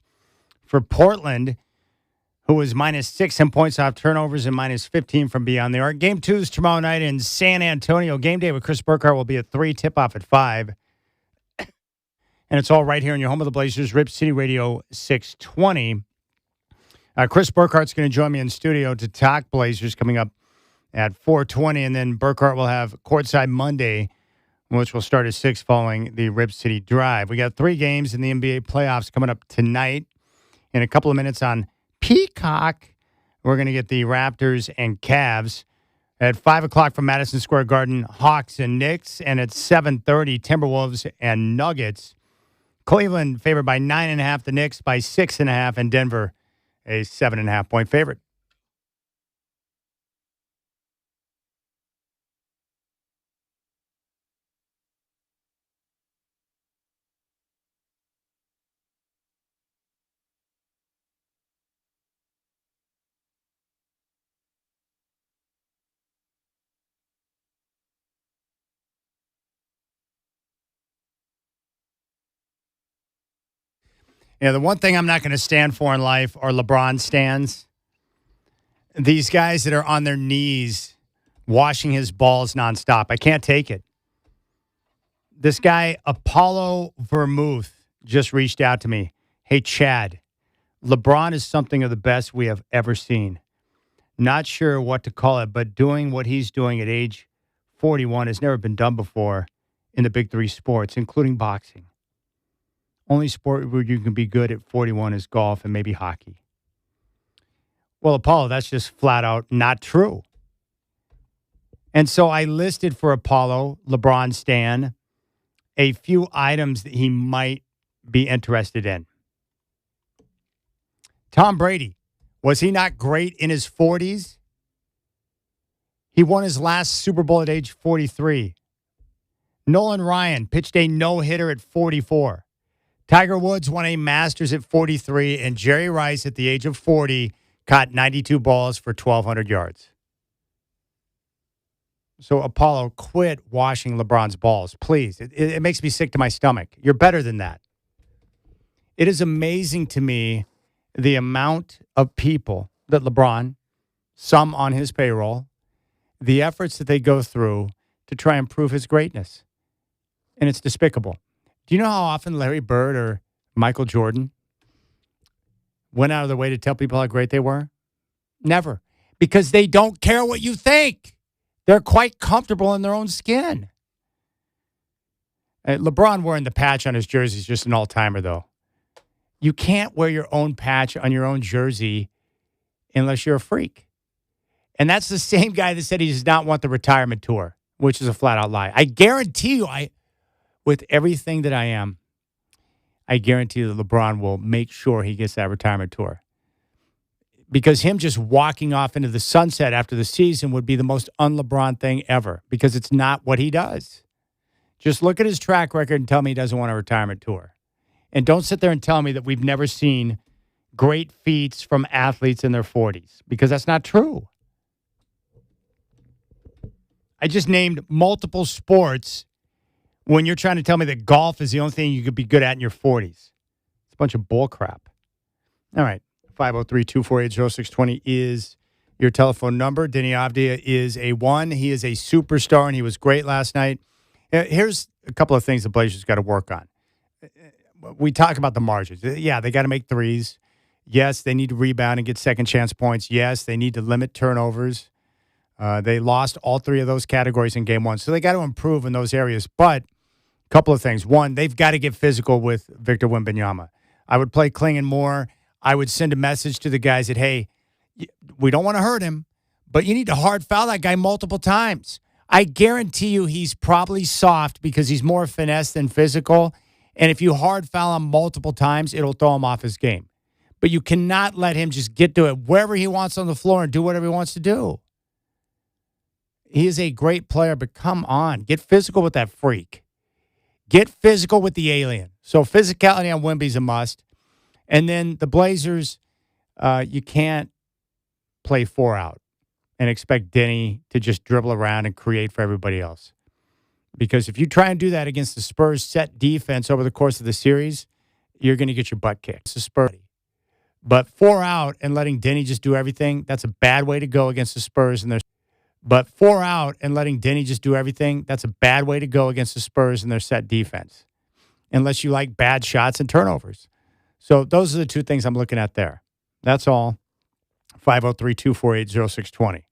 for Portland, who was -6 in points off turnovers and -15 from beyond the arc. Game 2 is tomorrow night in San Antonio. Game day with Chris Burkhardt will be at 3, tip-off at 5. And it's all right here in your home of the Blazers, Rip City Radio 620. Chris Burkhardt's going to join me in studio to talk Blazers coming up at 4:20, and then Burkhardt will have Courtside Monday, which will start at 6 following the Rip City Drive. We got 3 games in the NBA playoffs coming up tonight. In a couple of minutes on Peacock, we're going to get the Raptors and Cavs. At 5 o'clock from Madison Square Garden, Hawks and Knicks. And at 7:30, Timberwolves and Nuggets. Cleveland favored by 9.5, the Knicks by 6.5, and Denver a 7.5-point favorite. Yeah, the one thing I'm not going to stand for in life are LeBron stands. These guys that are on their knees washing his balls nonstop. I can't take it. This guy, Apollo Vermouth, just reached out to me. Hey, Chad, LeBron is something of the best we have ever seen. Not sure what to call it, but doing what he's doing at age 41 has never been done before in the big 3 sports, including boxing. Only sport where you can be good at 41 is golf and maybe hockey. Well, Apollo, that's just flat out not true. And so I listed for Apollo, LeBron Stan, a few items that he might be interested in. Tom Brady, was he not great in his 40s? He won his last Super Bowl at age 43. Nolan Ryan pitched a no-hitter at 44. Tiger Woods won a Masters at 43, and Jerry Rice at the age of 40 caught 92 balls for 1,200 yards. So, Apollo, quit washing LeBron's balls, please. It makes me sick to my stomach. You're better than that. It is amazing to me the amount of people that LeBron, some on his payroll, the efforts that they go through to try and prove his greatness. And it's despicable. Do you know how often Larry Bird or Michael Jordan went out of their way to tell people how great they were? Never. Because they don't care what you think. They're quite comfortable in their own skin. LeBron wearing the patch on his jersey is just an all-timer, though. You can't wear your own patch on your own jersey unless you're a freak. And that's the same guy that said he does not want the retirement tour, which is a flat-out lie. I guarantee you, with everything that I am, I guarantee that LeBron will make sure he gets that retirement tour. Because him just walking off into the sunset after the season would be the most un-LeBron thing ever, because it's not what he does. Just look at his track record and tell me he doesn't want a retirement tour. And don't sit there and tell me that we've never seen great feats from athletes in their 40s, because that's not true. I just named multiple sports when you're trying to tell me that golf is the only thing you could be good at in your 40s. It's a bunch of bull crap. All right. 503-248-0620 is your telephone number. Denny Avdia is a 1. He is a superstar, and he was great last night. Here's a couple of things the Blazers got to work on. We talk about the margins. Yeah, they got to make threes. Yes, they need to rebound and get second chance points. Yes, they need to limit turnovers. They lost all 3 of those categories in game 1, so they got to improve in those areas. But a couple of things. One, they've got to get physical with Victor Wembanyama. I would play Klingon more. I would send a message to the guys that, hey, we don't want to hurt him, but you need to hard foul that guy multiple times. I guarantee you he's probably soft because he's more finesse than physical. And if you hard foul him multiple times, it'll throw him off his game. But you cannot let him just get to it wherever he wants on the floor and do whatever he wants to do. He is a great player, but come on. Get physical with that freak. Get physical with the alien. So physicality on Wemby's a must. And then the Blazers, you can't play 4 out. and expect Denny to just dribble around and create for everybody else. Because if you try and do that against the Spurs' set defense over the course of the series, you're going to get your butt kicked. It's the Spurs. But 4 out and letting Denny just do everything, that's a bad way to go against the Spurs. But 4 out and letting Denny just do everything, that's a bad way to go against the Spurs and their set defense, unless you like bad shots and turnovers. So those are the two things I'm looking at there. That's all. 503-248-0620.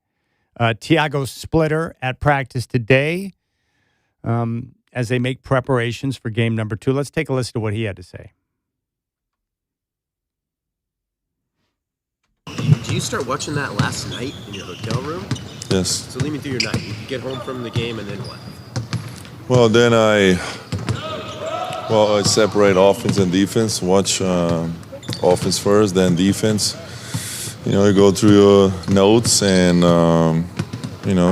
Tiago Splitter at practice today as they make preparations for game number 2. Let's take a listen to what he had to say. Do you start watching that last night in your hotel room? Yes. So lead me through your night. You get home from the game and then what? Well, then I separate offense and defense. Watch offense first, then defense. You go through your notes and,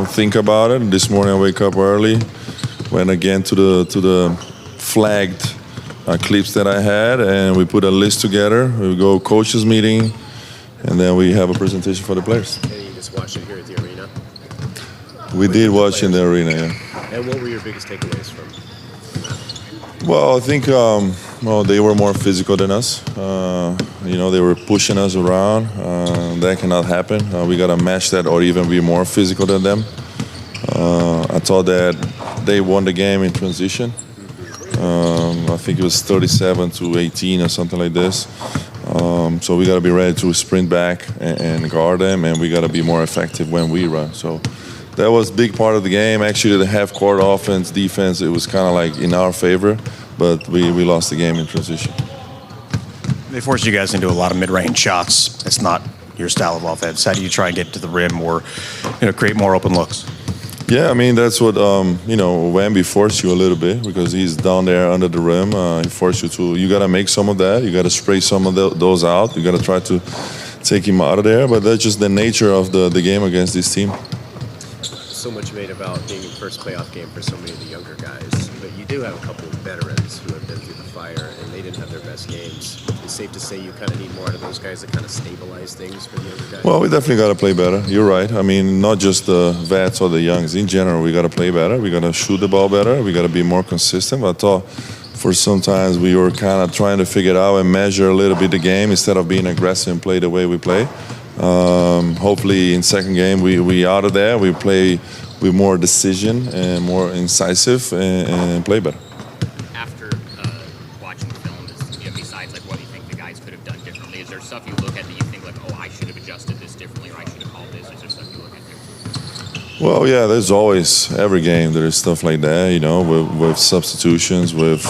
think about it. This morning I wake up early, went again to the flagged clips that I had, and we put a list together. We go coaches meeting, and then we have a presentation for the players. And you just watched it here at the arena? We did watch in the arena, yeah. And what were your biggest takeaways from that? Well, I think they were more physical than us. They were pushing us around. That cannot happen. We got to match that or even be more physical than them. I thought that they won the game in transition. I think it was 37-18 or something like this. So we got to be ready to sprint back and guard them, and we got to be more effective when we run. So that was a big part of the game. Actually, the half-court offense, defense, it was kind of like in our favor, but we lost the game in transition. They forced you guys into a lot of mid-range shots. It's not your style of offense. How do you try and get to the rim or create more open looks? Yeah, I mean, that's what, Wemby forced you a little bit because he's down there under the rim. He forced you got to make some of that. You got to spray some of those out. You got to try to take him out of there. But that's just the nature of the game against this team. So much made about being your first playoff game for so many of the younger guys. But you do have a couple of veterans who have been through the fire, and they didn't have their best games. It's safe to say you kind of need more out of those guys to kind of stabilize things for the younger guys? Well, we definitely got to play better. You're right. I mean, not just the vets or the youngs. In general, we got to play better. We got to shoot the ball better. We got to be more consistent. I thought for sometimes we were kind of trying to figure it out and measure a little bit the game instead of being aggressive and play the way we play. Hopefully in second game we out of there. We play with more decision and more incisive and play better. After watching the film, besides like what you think the guys could have done differently, is there stuff you look at that you think like, oh, I should have adjusted this differently, or I should have called this? Is there stuff you look at there? Well, yeah, there's always, every game there is stuff like that, with substitutions, with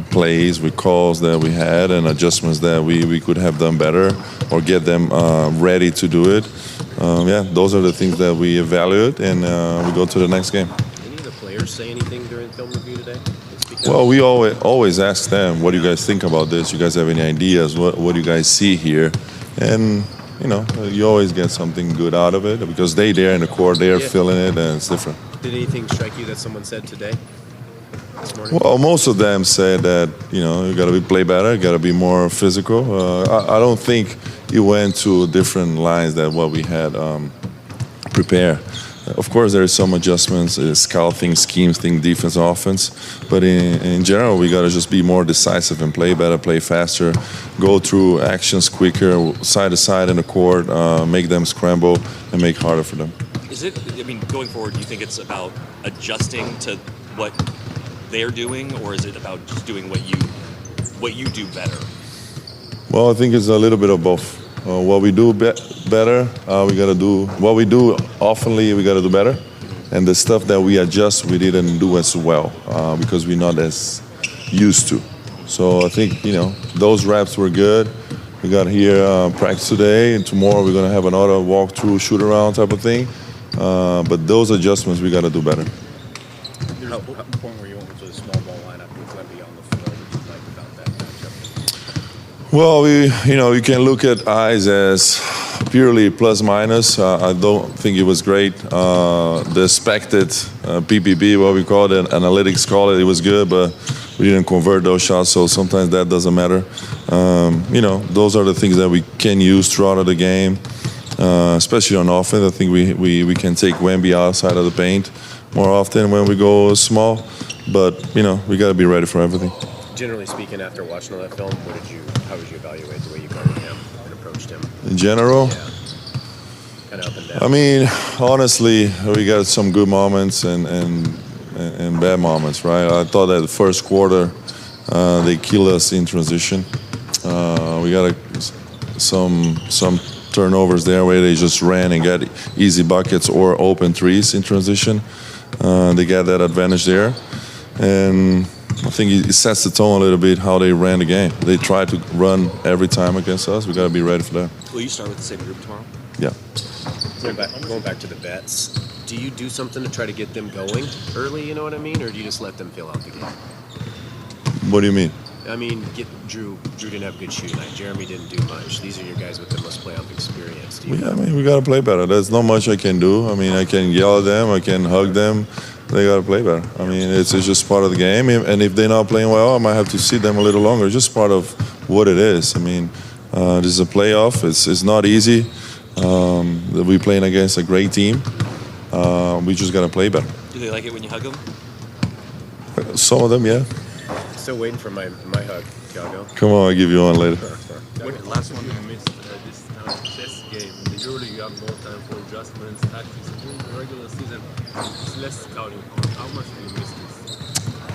plays, with calls that we had and adjustments that we could have done better or get them ready to do it. Those are the things that we evaluate and we go to the next game. Any of the players say anything during film review today? Well, we always ask them, what do you guys think about this? You guys have any ideas? What do you guys see here? And you always get something good out of it because they're in the court, they're feeling it, and it's different. Did anything strike you that someone said today, this morning? Well, most of them said that, you got to play better, you got to be more physical. I don't think it went to different lines than what we had prepared. Of course, there are some adjustments, scouting, schemes, defense, offense. But in general, we got to just be more decisive and play better, play faster, go through actions quicker, side to side in the court, make them scramble, and make it harder for them. Is it, going forward, do you think it's about adjusting to what they're doing, or is it about just doing what you do better? Well, I think it's a little bit of both. What we do better, we got to do. What we do oftenly, we got to do better. And the stuff that we adjust, we didn't do as well because we're not as used to. So I think, those reps were good. We got here practice today, and tomorrow we're going to have another walkthrough, shoot-around type of thing. But those adjustments, we got to do better. There's a point where you went to the small ball lineup with Wemby on the field. What did you like about that matchup? Well, you can look at eyes as purely plus minus. I don't think it was great. The expected PPB, what we call it, analytics call it was good, but we didn't convert those shots, so sometimes that doesn't matter. Those are the things that we can use throughout the game. especially on offense. I think we can take Wemby outside of the paint more often when we go small. But, we got to be ready for everything. Generally speaking, after watching all that film, how would you evaluate the way you guarded him and approached him? In general? Yeah. Kind of up and down. I mean, honestly, we got some good moments and bad moments, right? I thought that the first quarter, they killed us in transition. We got some turnovers there where they just ran and got easy buckets or open threes in transition. They got that advantage there. And I think it sets the tone a little bit how they ran the game. They tried to run every time against us. We got to be ready for that. Will you start with the same group tomorrow? Yeah. Going back to the vets, do you do something to try to get them going early, you know what I mean? Or do you just let them fill out the game? What do you mean? I mean, Drew didn't have a good shooting night. Jeremy didn't do much. These are your guys with the most playoff experience. We got to play better. There's not much I can do. I mean, I can yell at them. I can hug them. They got to play better. I mean, it's just part of the game. And if they're not playing well, I might have to sit them a little longer. It's just part of what it is. I mean, this is a playoff. It's not easy. We're playing against a great team. We just got to play better. Do they like it when you hug them? Some of them, yeah. Still waiting for my hug, Thiago. Come on, I'll give you one later. The last one you missed this chess game. In the EuroLeague, you have more time for adjustments, tactics. In the regular season, it's less scouting. How much do you miss this?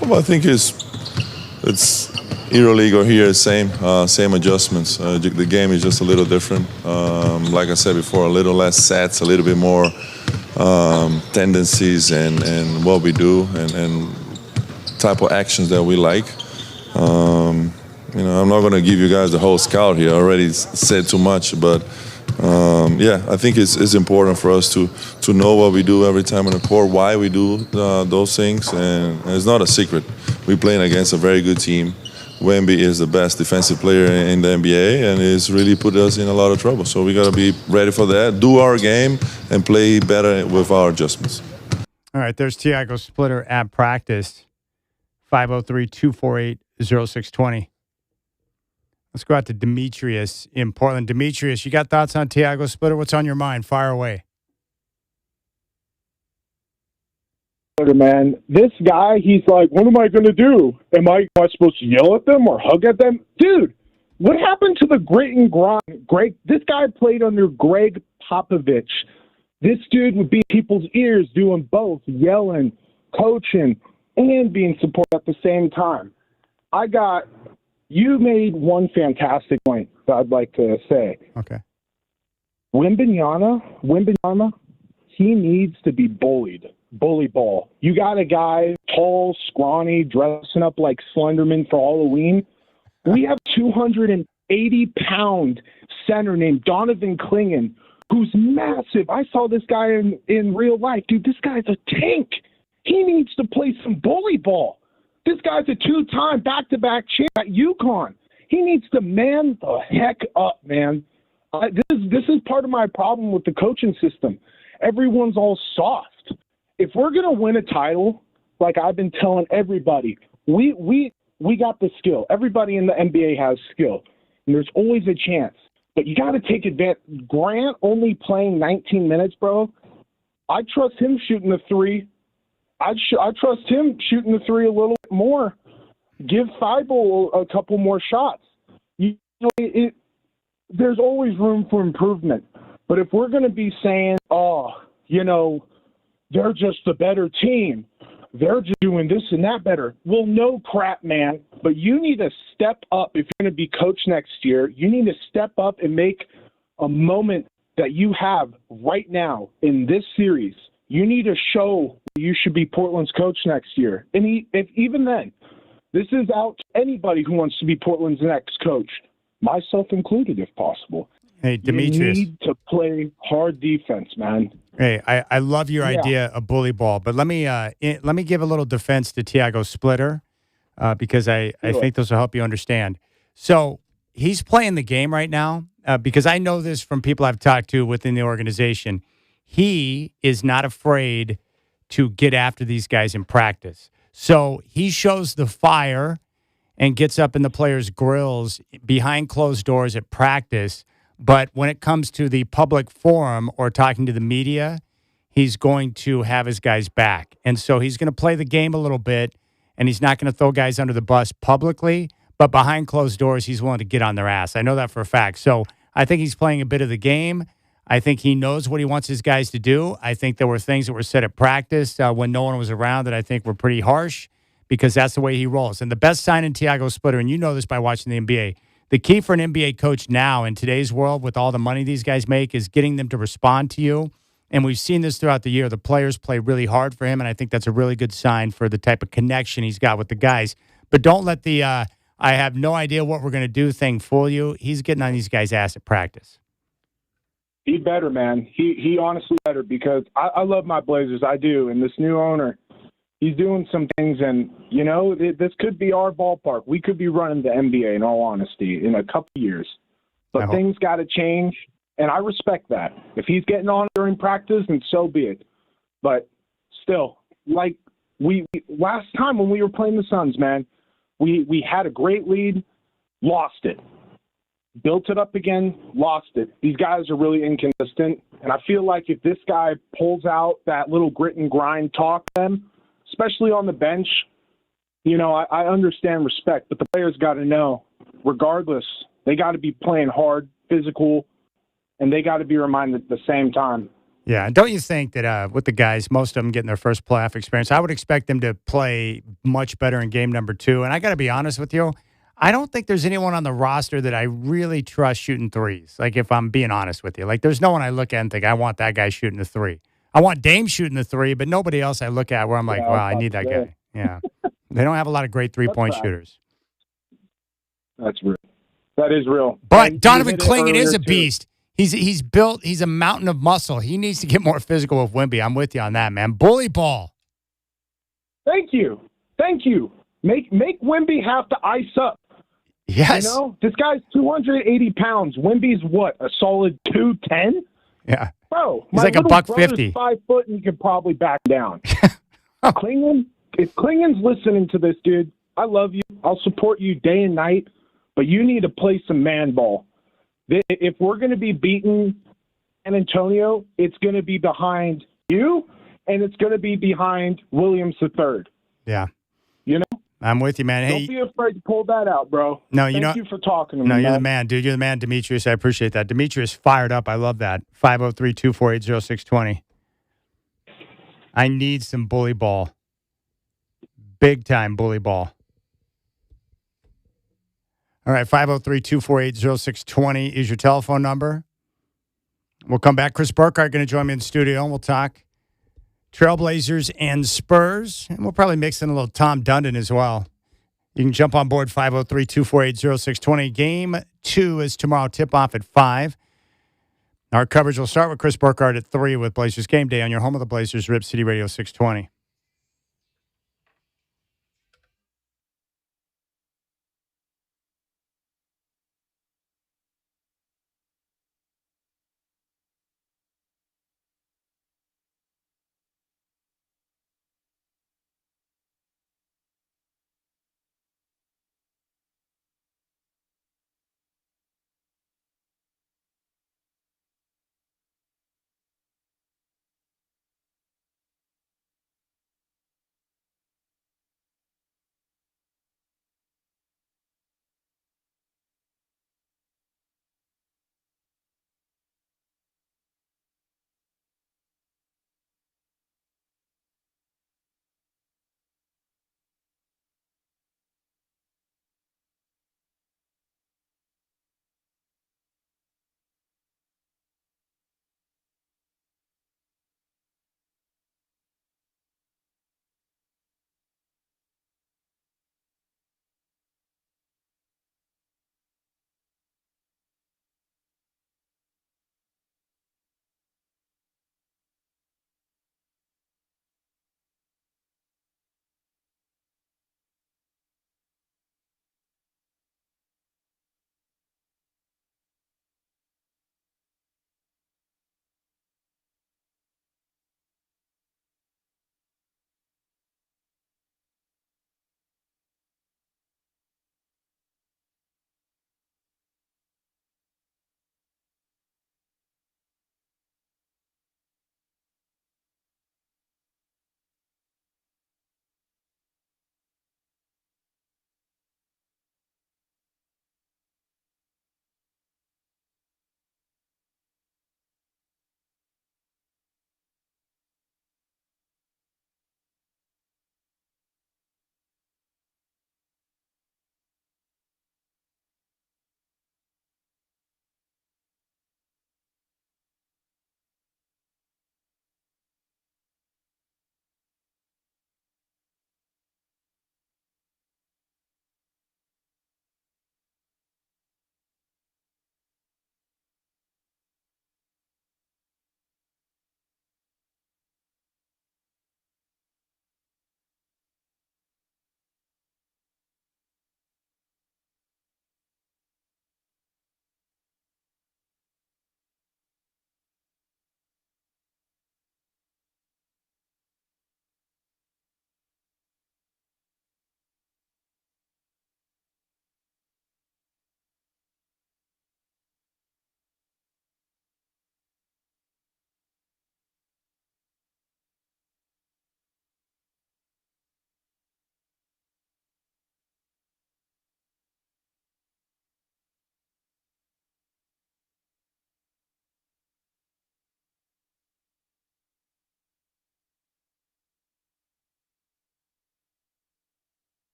Well, I think it's EuroLeague or here, same adjustments. The game is just a little different. Like I said before, a little less sets, a little bit more tendencies and what we do and type of actions that we like. I'm not going to give you guys the whole scout here. I already said too much, but I think it's important for us to know what we do every time on the court, why we do those things, and it's not a secret. We're playing against a very good team. Wemby is the best defensive player in the NBA, and it's really put us in a lot of trouble. So we got to be ready for that, do our game, and play better with our adjustments. All right, there's Thiago Splitter at practice. 503-248-0620. Let's go out to Demetrius in Portland. Demetrius, you got thoughts on Thiago Splitter? What's on your mind? Fire away. Man, this guy, he's like, what am I going to do? Am I supposed to yell at them or hug at them? Dude, what happened to the grit and grind? This guy played under Greg Popovich. This dude would be in people's ears doing both, yelling, coaching, and being supported at the same time. You made one fantastic point that I'd like to say. Okay. Wembanyama, he needs to be bullied. Bully ball. You got a guy, tall, scrawny, dressing up like Slenderman for Halloween. We have 280-pound center named Donovan Clingan, who's massive. I saw this guy in real life. Dude, this guy's a tank. He needs to play some bully ball. This guy's a two-time back-to-back champ at UConn. He needs to man the heck up, man. This is part of my problem with the coaching system. Everyone's all soft. If we're going to win a title, like I've been telling everybody, we got the skill. Everybody in the NBA has skill, and there's always a chance. But you got to take advantage. Grant only playing 19 minutes, bro. I trust him shooting the three. I trust him shooting the three a little bit more. Give Thibault a couple more shots. There's always room for improvement. But if we're going to be saying, they're just a better team, they're just doing this and that better. Well, no crap, man. But you need to step up if you're going to be coach next year. You need to step up and make a moment that you have right now in this series. You need to show you should be Portland's coach next year. And even then, this is out to anybody who wants to be Portland's next coach, myself included, if possible. Hey, Demetrius. You need to play hard defense, man. Hey, I love your idea of bully ball, but let me give a little defense to Thiago Splitter because I think this will help you understand. So he's playing the game right now because I know this from people I've talked to within the organization. He is not afraid to get after these guys in practice. So he shows the fire and gets up in the players' grills behind closed doors at practice But when it comes to the public forum or talking to the media, he's going to have his guys back. And so he's going to play the game a little bit, and he's not going to throw guys under the bus publicly, but behind closed doors, he's willing to get on their ass. I know that for a fact. So I think he's playing a bit of the game. I think he knows what he wants his guys to do. I think there were things that were said at practice when no one was around that I think were pretty harsh because that's the way he rolls. And the best sign in Tiago Splitter, and you know this by watching the NBA, the key for an NBA coach now in today's world with all the money these guys make is getting them to respond to you. And we've seen this throughout the year. The players play really hard for him, and I think that's a really good sign for the type of connection he's got with the guys. But don't let the I have no idea what we're going to do thing fool you. He's getting on these guys' ass at practice. He better, man. He honestly better because I love my Blazers. I do. And this new owner, he's doing some things. And, you know, this could be our ballpark. We could be running the NBA, in all honesty, in a couple of years. But things got to change. And I respect that. If he's getting on during practice, then so be it. But still, like we last time when we were playing the Suns, man, we had a great lead, lost it. Built it up again, lost it. These guys are really inconsistent. And I feel like if this guy pulls out that little grit and grind talk to them, especially on the bench, you know, I understand respect, but the players got to know, regardless, they got to be playing hard, physical, and they got to be reminded at the same time. Yeah, and don't you think that with the guys, most of them getting their first playoff experience, I would expect them to play much better in game number 2. And I got to be honest with you, I don't think there's anyone on the roster that I really trust shooting threes. Like, if I'm being honest with you. Like, there's no one I look at and think, I want that guy shooting the 3. I want Dame shooting the 3, but nobody else I look at where I'm like, wow, I need that guy. Yeah. They don't have a lot of great three-point shooters. That's real. That is real. But And Donovan you hit it Clingan is earlier, a too. beast. He's built. He's a mountain of muscle. He needs to get more physical with Wemby. I'm with you on that, man. Bully ball. Thank you. Make Wemby have to ice up. Yes. You know, this guy's 280 pounds. Wemby's what, a solid 210? Yeah. Bro, He's my like a little buck brother's 50. 5 foot and he could probably back down. Klingan, if Klingan's listening to this, dude, I love you. I'll support you day and night, but you need to play some man ball. If we're going to be beating San Antonio, it's going to be behind you, and it's going to be behind Williams III. Yeah. You know? I'm with you, man. Hey, Don't be afraid to pull that out, bro. No, Thank you for talking to me. No, you're man. the man, dude. You're the man, Demetrius. I appreciate that. Demetrius fired up. I love that. 503-248-0620. I need some bully ball. Big time bully ball. All right, 503-248-0620 is your telephone number. We'll come back. Chris Burkhardt going to join me in the studio, and we'll talk Trailblazers and Spurs. And we'll probably mix in a little Tom Dundon as well. You can jump on board 503-248-0620. Game 2 is tomorrow, tip-off at 5. Our coverage will start with Chris Burkhardt at 3 with Blazers Game Day on your home of the Blazers, Rip City Radio 620.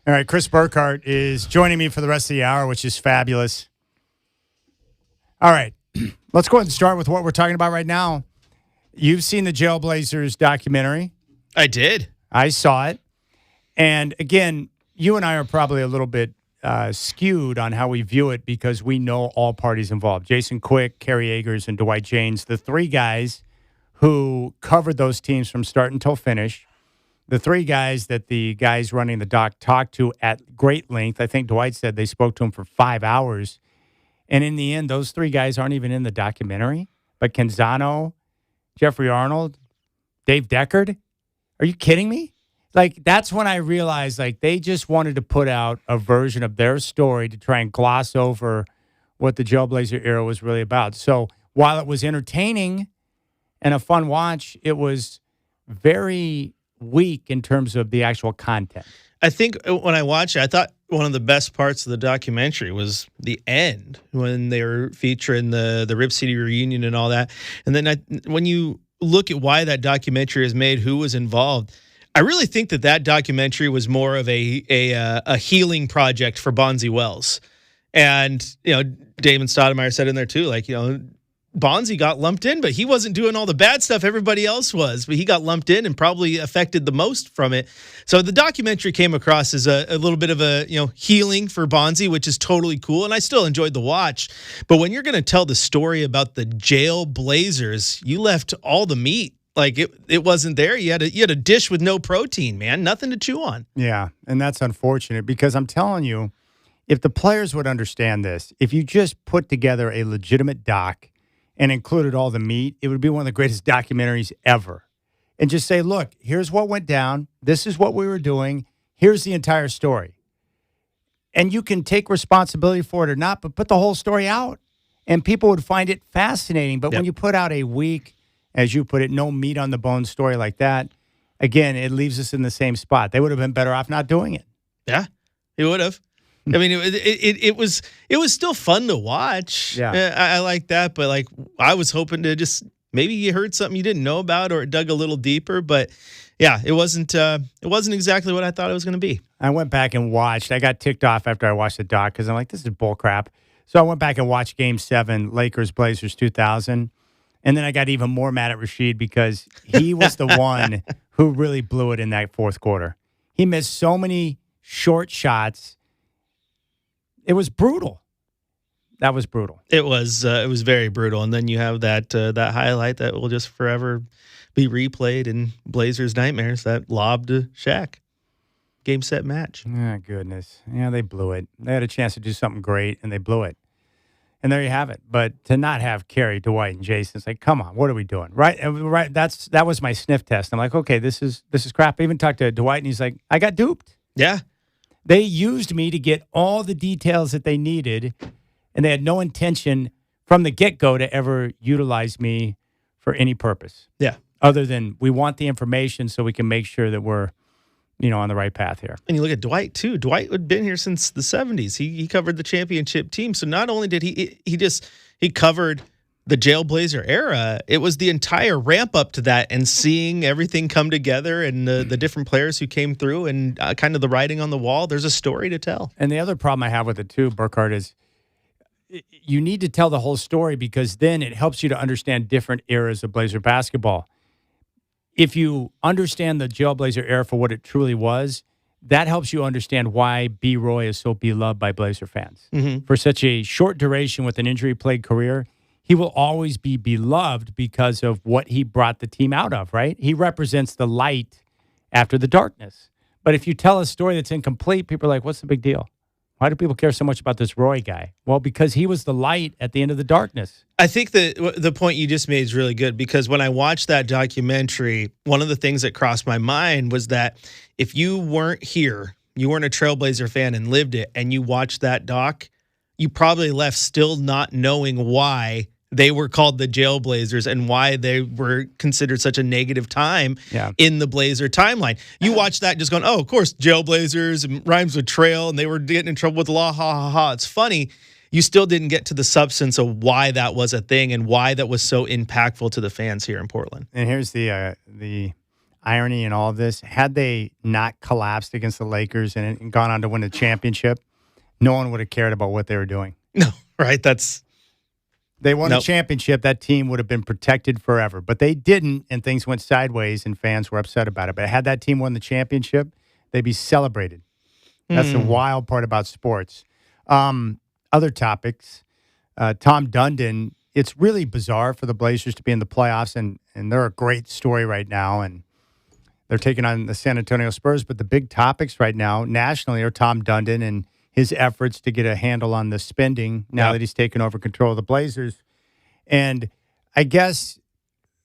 All right, Chris Burkhart is joining me for the rest of the hour, which is fabulous. All right, let's go ahead and start with what we're talking about right now. You've seen the Jailblazers documentary. I did. I saw it. And again, you and I are probably a little bit skewed on how we view it because we know all parties involved. Jason Quick, Kerry Agers, and Dwight James, the three guys who covered those teams from start until finish. The three guys that the guys running the doc talked to at great length. I think Dwight said they spoke to him for 5 hours. And in the end, those three guys aren't even in the documentary. But Canzano, Jeffrey Arnold, Dave Deckard, are you kidding me? Like, that's when I realized, like, they just wanted to put out a version of their story to try and gloss over what the Jailblazer era was really about. So while it was entertaining and a fun watch, it was very weak in terms of the actual content. I think when I watched it, I thought one of the best parts of the documentary was the end when they were featuring the Rip City reunion and all that. And then when you look at why that documentary is made, who was involved, I really think that documentary was more of a healing project for Bonzi Wells. And, Damon Stoudemire said in there too, like, Bonzi got lumped in, but he wasn't doing all the bad stuff everybody else was. But he got lumped in and probably affected the most from it. So the documentary came across as a little bit of a healing for Bonzi, which is totally cool. And I still enjoyed the watch. But when you're going to tell the story about the Jailblazers, you left all the meat. Like it wasn't there. You had a dish with no protein, man. Nothing to chew on. Yeah, and that's unfortunate because I'm telling you, if the players would understand this, if you just put together a legitimate doc and included all the meat, it would be one of the greatest documentaries ever. And just say, look, here's what went down. This is what we were doing. Here's the entire story. And you can take responsibility for it or not, but put the whole story out. And people would find it fascinating. But when you put out a weak, as you put it, no meat on the bone story like that, again, it leaves us in the same spot. They would have been better off not doing it. Yeah, it would have. I mean, it was still fun to watch. Yeah, I like that, but like I was hoping to just maybe you heard something you didn't know about or it dug a little deeper. But yeah, it wasn't exactly what I thought it was going to be. I went back and watched. I got ticked off after I watched the doc because I'm like, this is bull crap. So I went back and watched Game 7, Lakers Blazers 2000, and then I got even more mad at Rashid because he was the one who really blew it in that fourth quarter. He missed so many short shots. It was brutal. That was brutal. It was very brutal. And then you have that highlight that will just forever be replayed in Blazers nightmares, that lob to Shaq. Game, set, match. Oh, goodness. Yeah, they blew it. They had a chance to do something great, and they blew it. And there you have it. But to not have Kerry, Dwight, and Jason, it's like, come on, what are we doing? Right? That was my sniff test. I'm like, okay, this is crap. I even talked to Dwight, and he's like, I got duped. Yeah. They used me to get all the details that they needed, and they had no intention from the get-go to ever utilize me for any purpose. Yeah. Other than we want the information so we can make sure that we're, on the right path here. And you look at Dwight, too. Dwight had been here since the 70s. He covered the championship team. So not only did he covered the Jailblazer era, it was the entire ramp up to that and seeing everything come together and the different players who came through and kind of the writing on the wall. There's a story to tell. And the other problem I have with it too, Burkhart, is you need to tell the whole story because then it helps you to understand different eras of Blazer basketball. If you understand the Jailblazer era for what it truly was, that helps you understand why B. Roy is so beloved by Blazer fans. Mm-hmm. For such a short duration with an injury-plagued career, he will always be beloved because of what he brought the team out of, right? He represents the light after the darkness. But if you tell a story that's incomplete, people are like, what's the big deal? Why do people care so much about this Roy guy? Well, because he was the light at the end of the darkness. I think that the point you just made is really good because when I watched that documentary, one of the things that crossed my mind was that if you weren't here, you weren't a Trailblazer fan and lived it, and you watched that doc, you probably left still not knowing why they were called the Jailblazers and why they were considered such a negative time in the Blazer timeline. You watch that just going, oh, of course, Jailblazers and rhymes with trail, and they were getting in trouble with the law, ha, ha, ha. It's funny. You still didn't get to the substance of why that was a thing and why that was so impactful to the fans here in Portland. And here's the irony in all of this? Had they not collapsed against the Lakers and gone on to win a championship, no one would have cared about what they were doing. No, right? They won a championship. That team would have been protected forever. But they didn't, and things went sideways, and fans were upset about it. But had that team won the championship, they'd be celebrated. That's the wild part about sports. Other topics, Tom Dundon, it's really bizarre for the Blazers to be in the playoffs, and they're a great story right now, and they're taking on the San Antonio Spurs. But the big topics right now nationally are Tom Dundon and his efforts to get a handle on the spending now that he's taken over control of the Blazers. And I guess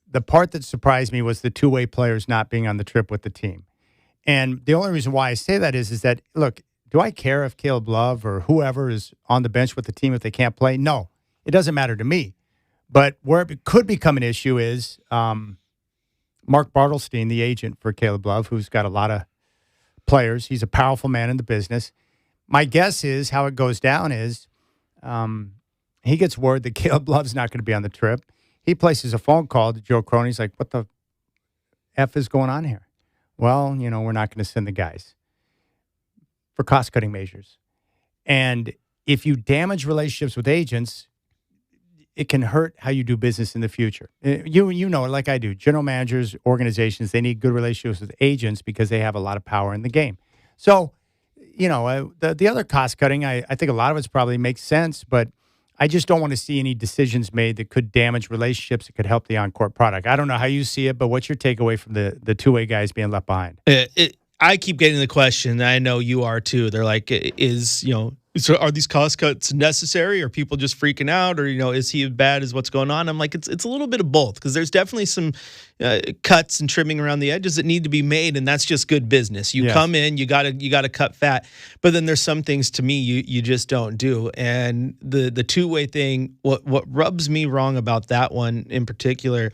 the part that surprised me was the two-way players not being on the trip with the team. And the only reason why I say that is that, look, do I care if Caleb Love or whoever is on the bench with the team if they can't play? No, it doesn't matter to me. But where it could become an issue is Mark Bartelstein, the agent for Caleb Love, who's got a lot of players. He's a powerful man in the business. My guess is how it goes down is he gets word that Caleb Love's not going to be on the trip. He places a phone call to Joe Cronin. He's like, what the F is going on here? Well, we're not going to send the guys for cost-cutting measures. And if you damage relationships with agents, it can hurt how you do business in the future. You know it like I do. General managers, organizations, they need good relationships with agents because they have a lot of power in the game. So, the other cost cutting, I think a lot of it's probably makes sense, but I just don't want to see any decisions made that could damage relationships that could help the on-court product. I don't know how you see it, but what's your takeaway from the two-way guys being left behind? I keep getting the question. I know you are too. They're like, so are these cost cuts necessary? Are people just freaking out? Or, is he as bad as what's going on? I'm like, it's a little bit of both because there's definitely some cuts and trimming around the edges that need to be made, and that's just good business. You come in, you gotta cut fat, but then there's some things to me you just don't do. And the two-way thing, what rubs me wrong about that one in particular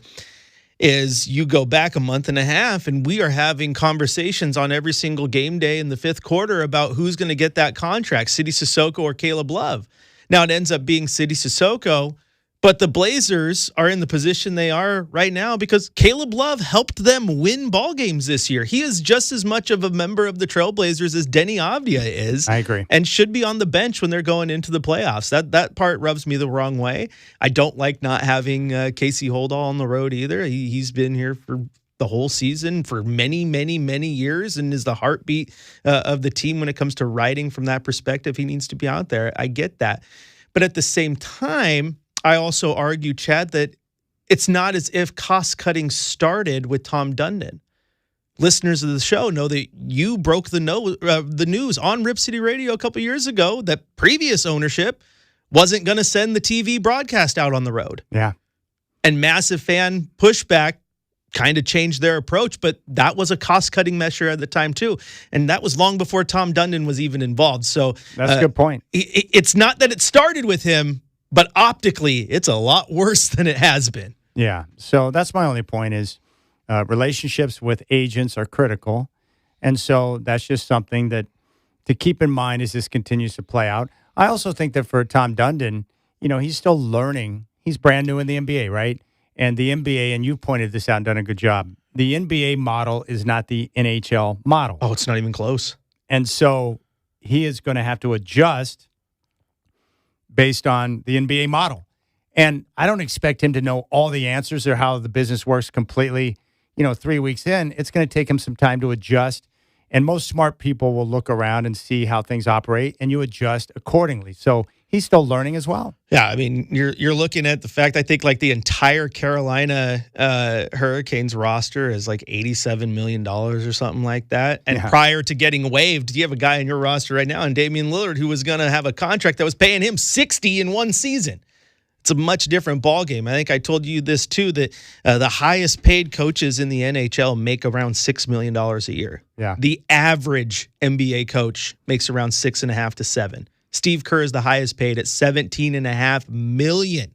is you go back a month and a half and we are having conversations on every single game day in the fifth quarter about who's going to get that contract, Sidy Cissoko or Caleb Love. Now it ends up being Sidy Cissoko, but the Blazers are in the position they are right now because Caleb Love helped them win ball games this year. He is just as much of a member of the Trailblazers as Denny Avdia is. I agree. And should be on the bench when they're going into the playoffs. That part rubs me the wrong way. I don't like not having Casey Holdall on the road either. He's been here for the whole season for many, many, many years and is the heartbeat of the team when it comes to writing from that perspective. He needs to be out there. I get that. But at the same time, I also argue, Chad, that it's not as if cost-cutting started with Tom Dundon. Listeners of the show know that you broke the news on Rip City Radio a couple years ago that previous ownership wasn't going to send the TV broadcast out on the road. Yeah. And massive fan pushback kind of changed their approach, but that was a cost-cutting measure at the time too. And that was long before Tom Dundon was even involved. So that's a good point. It's not that it started with him, but optically, it's a lot worse than it has been. Yeah. So that's my only point is relationships with agents are critical. And so that's just something that to keep in mind as this continues to play out. I also think that for Tom Dundon, he's still learning. He's brand new in the NBA, right? And the NBA, and you pointed this out and done a good job, the NBA model is not the NHL model. Oh, it's not even close. And so he is going to have to adjust based on the NBA model. And I don't expect him to know all the answers or how the business works completely. 3 weeks in, it's going to take him some time to adjust. And most smart people will look around and see how things operate, and you adjust accordingly. So he's still learning as well. Yeah, I mean, you're looking at the fact, I think, like the entire Carolina Hurricanes roster is like $87 million or something like that. And prior to getting waived, you have a guy on your roster right now, and Damian Lillard, who was going to have a contract that was paying him $60 in one season. It's a much different ballgame. I think I told you this too, that the highest paid coaches in the NHL make around $6 million a year. Yeah. The average NBA coach makes around $6.5 to $7 million. Steve Kerr is the highest paid at $17.5 million.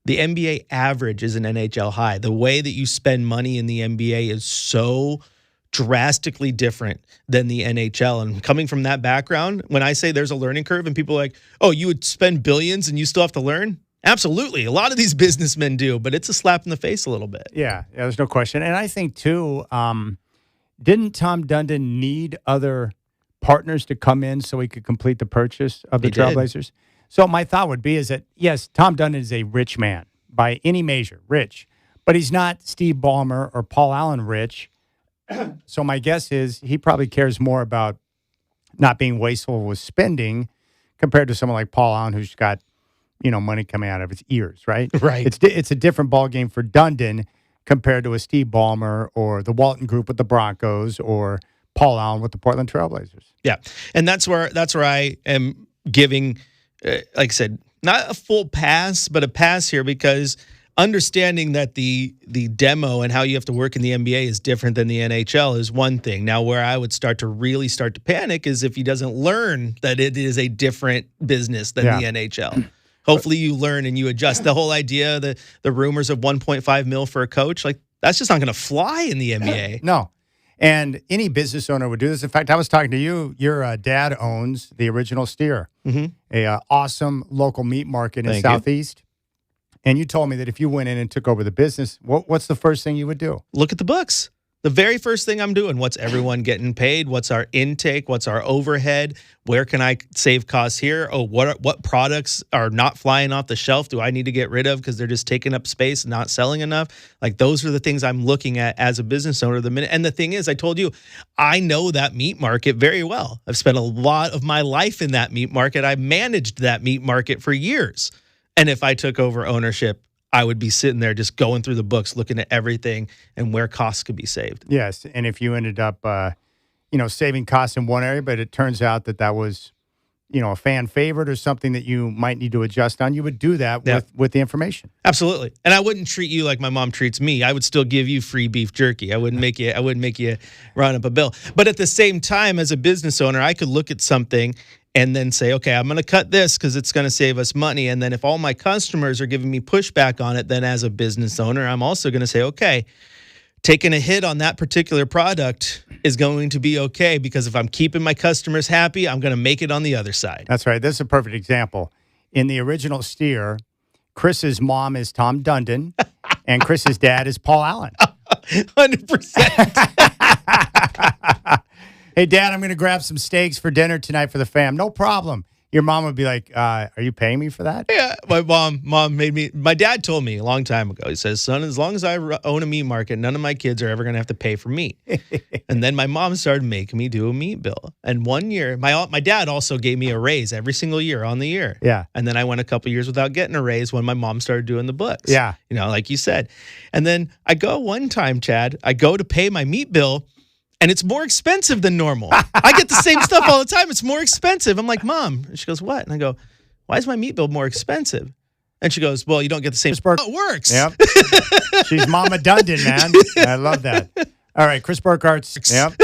The NBA average is an NHL high. The way that you spend money in the NBA is so drastically different than the NHL. And coming from that background, when I say there's a learning curve and people are like, oh, you would spend billions and you still have to learn? Absolutely. A lot of these businessmen do, but it's a slap in the face a little bit. Yeah, there's no question. And I think, too, didn't Tom Dundon need other partners to come in so he could complete the purchase of the He did. Trailblazers? So my thought would be is that, yes, Tom Dundon is a rich man by any measure, rich. But he's not Steve Ballmer or Paul Allen rich. So my guess is he probably cares more about not being wasteful with spending compared to someone like Paul Allen who's got, money coming out of his ears, right? Right. It's a different ballgame for Dundon compared to a Steve Ballmer or the Walton Group with the Broncos or Paul Allen with the Portland Trailblazers. Yeah, and that's where I am giving, like I said, not a full pass, but a pass here because understanding that the demo and how you have to work in the NBA is different than the NHL is one thing. Now, where I would start to panic is if he doesn't learn that it is a different business than the NHL. Hopefully you learn and you adjust. The whole idea, the rumors of 1.5 mil for a coach, like that's just not going to fly in the NBA. No. And any business owner would do this. In fact, I was talking to you. Your dad owns the Original Steer, a awesome local meat market in Southeast. And you told me that if you went in and took over the business, what's the first thing you would do? Look at the books. The very first thing I'm doing, what's everyone getting paid? What's our intake? What's our overhead? Where can I save costs here? Oh, what products are not flying off the shelf? Do I need to get rid of because they're just taking up space and not selling enough? Like those are the things I'm looking at as a business owner the minute. And the thing is, I told you, I know that meat market very well. I've spent a lot of my life in that meat market. I managed that meat market for years. And if I took over ownership, I would be sitting there just going through the books, looking at everything and where costs could be saved. Yes, and if you ended up, saving costs in one area, but it turns out that was, a fan favorite or something that you might need to adjust on, you would do that with the information. Absolutely, and I wouldn't treat you like my mom treats me. I would still give you free beef jerky. I wouldn't make you run up a bill. But at the same time, as a business owner, I could look at something and then say, okay, I'm going to cut this because it's going to save us money. And then if all my customers are giving me pushback on it, then as a business owner, I'm also going to say, okay, taking a hit on that particular product is going to be okay because if I'm keeping my customers happy, I'm going to make it on the other side. That's right. This is a perfect example. In the Original Steer, Chris's mom is Tom Dundon, and Chris's dad is Paul Allen. 100%. Hey, Dad, I'm going to grab some steaks for dinner tonight for the fam. No problem. Your mom would be like, are you paying me for that? Yeah, my mom made me. My dad told me a long time ago. He says, son, as long as I own a meat market, none of my kids are ever going to have to pay for meat. And then my mom started making me do a meat bill. And one year, my dad also gave me a raise every single year on the year. Yeah. And then I went a couple years without getting a raise when my mom started doing the books. Yeah. Like you said. And then I go one time, Chad, I go to pay my meat bill. And it's more expensive than normal. I get the same stuff all the time. It's more expensive. I'm like, Mom. And she goes, what? And I go, why is my meat bill more expensive? And she goes, well, you don't get the same. Oh, it works. Yep. She's Mama Dundon, man. I love that. All right, Chris Burkhart's. Yep.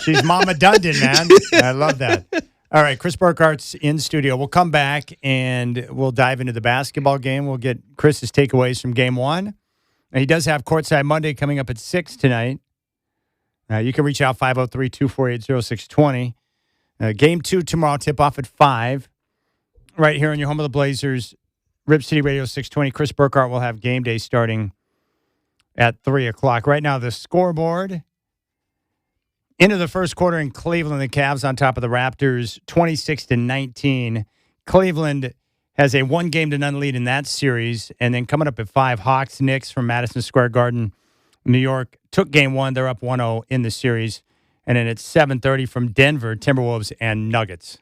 She's Mama Dundon, man. I love that. All right, Chris Burkhart's in studio. We'll come back and we'll dive into the basketball game. We'll get Chris's takeaways from game one. And he does have Courtside Monday coming up at 6 tonight. You can reach out 503-248-0620. Game 2 tomorrow, tip-off at 5. Right here on your home of the Blazers, Rip City Radio 620. Chris Burkhart will have game day starting at 3 o'clock. Right now, the scoreboard. Into the first quarter in Cleveland, the Cavs on top of the Raptors, 26-19. Cleveland has a 1-game-to-none lead in that series. And then coming up at 5, Hawks, Knicks from Madison Square Garden. New York took game 1. They're up 1-0 in the series. And then it's 7:30 from Denver, Timberwolves and Nuggets.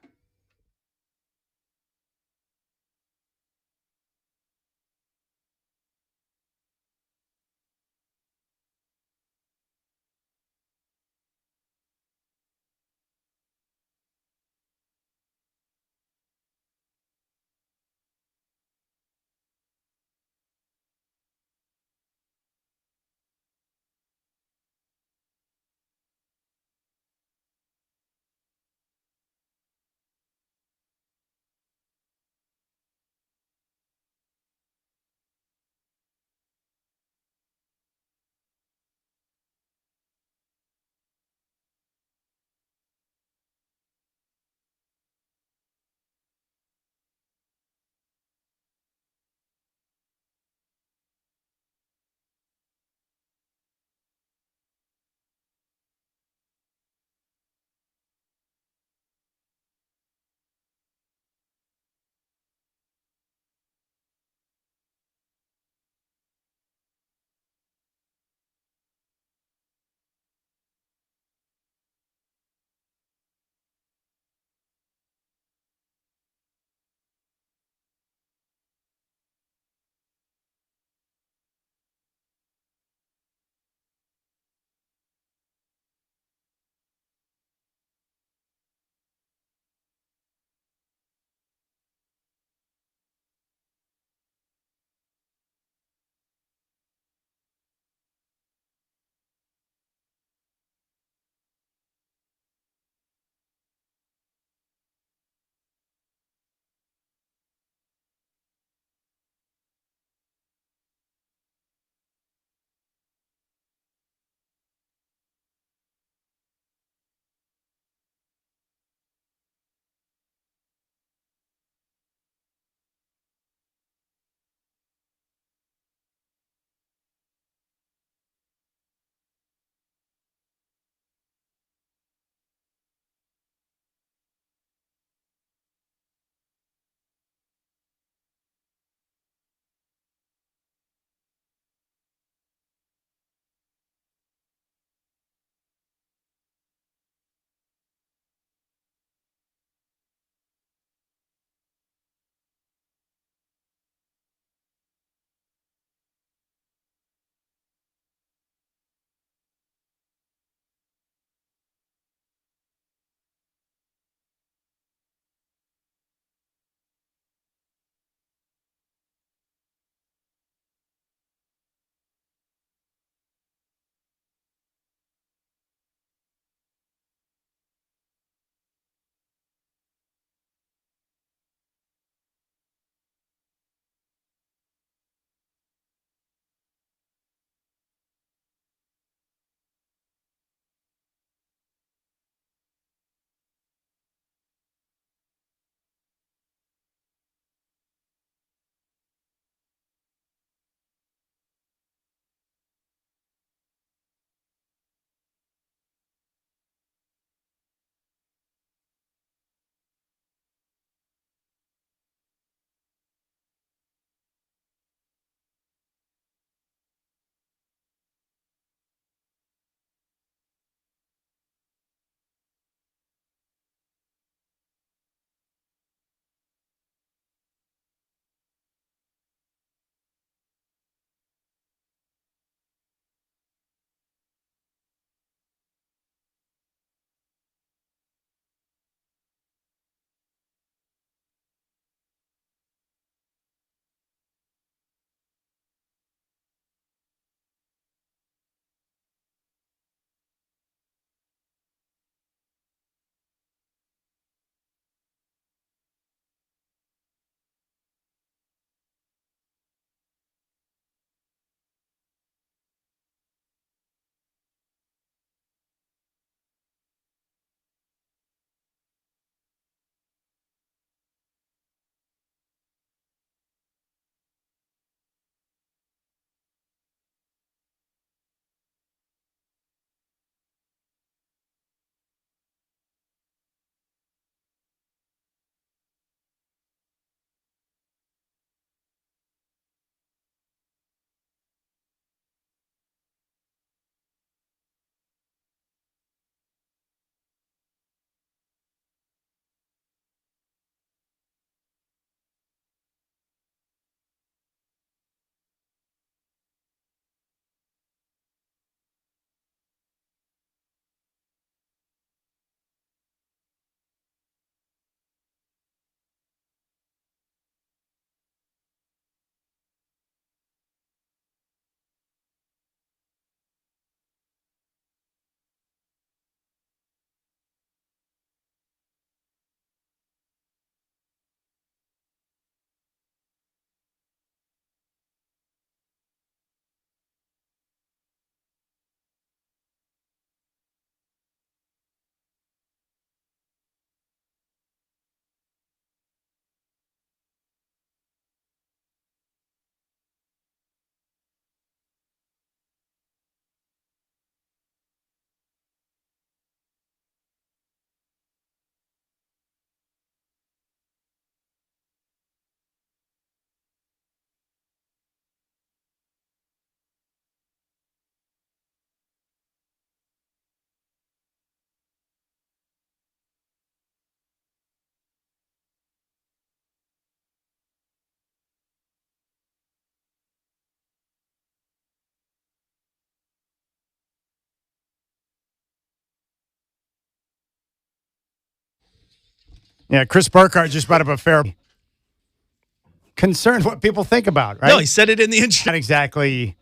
Yeah, Chris Burkhardt just brought up a fair concerned what people think about, right? No, he said it in the Not exactly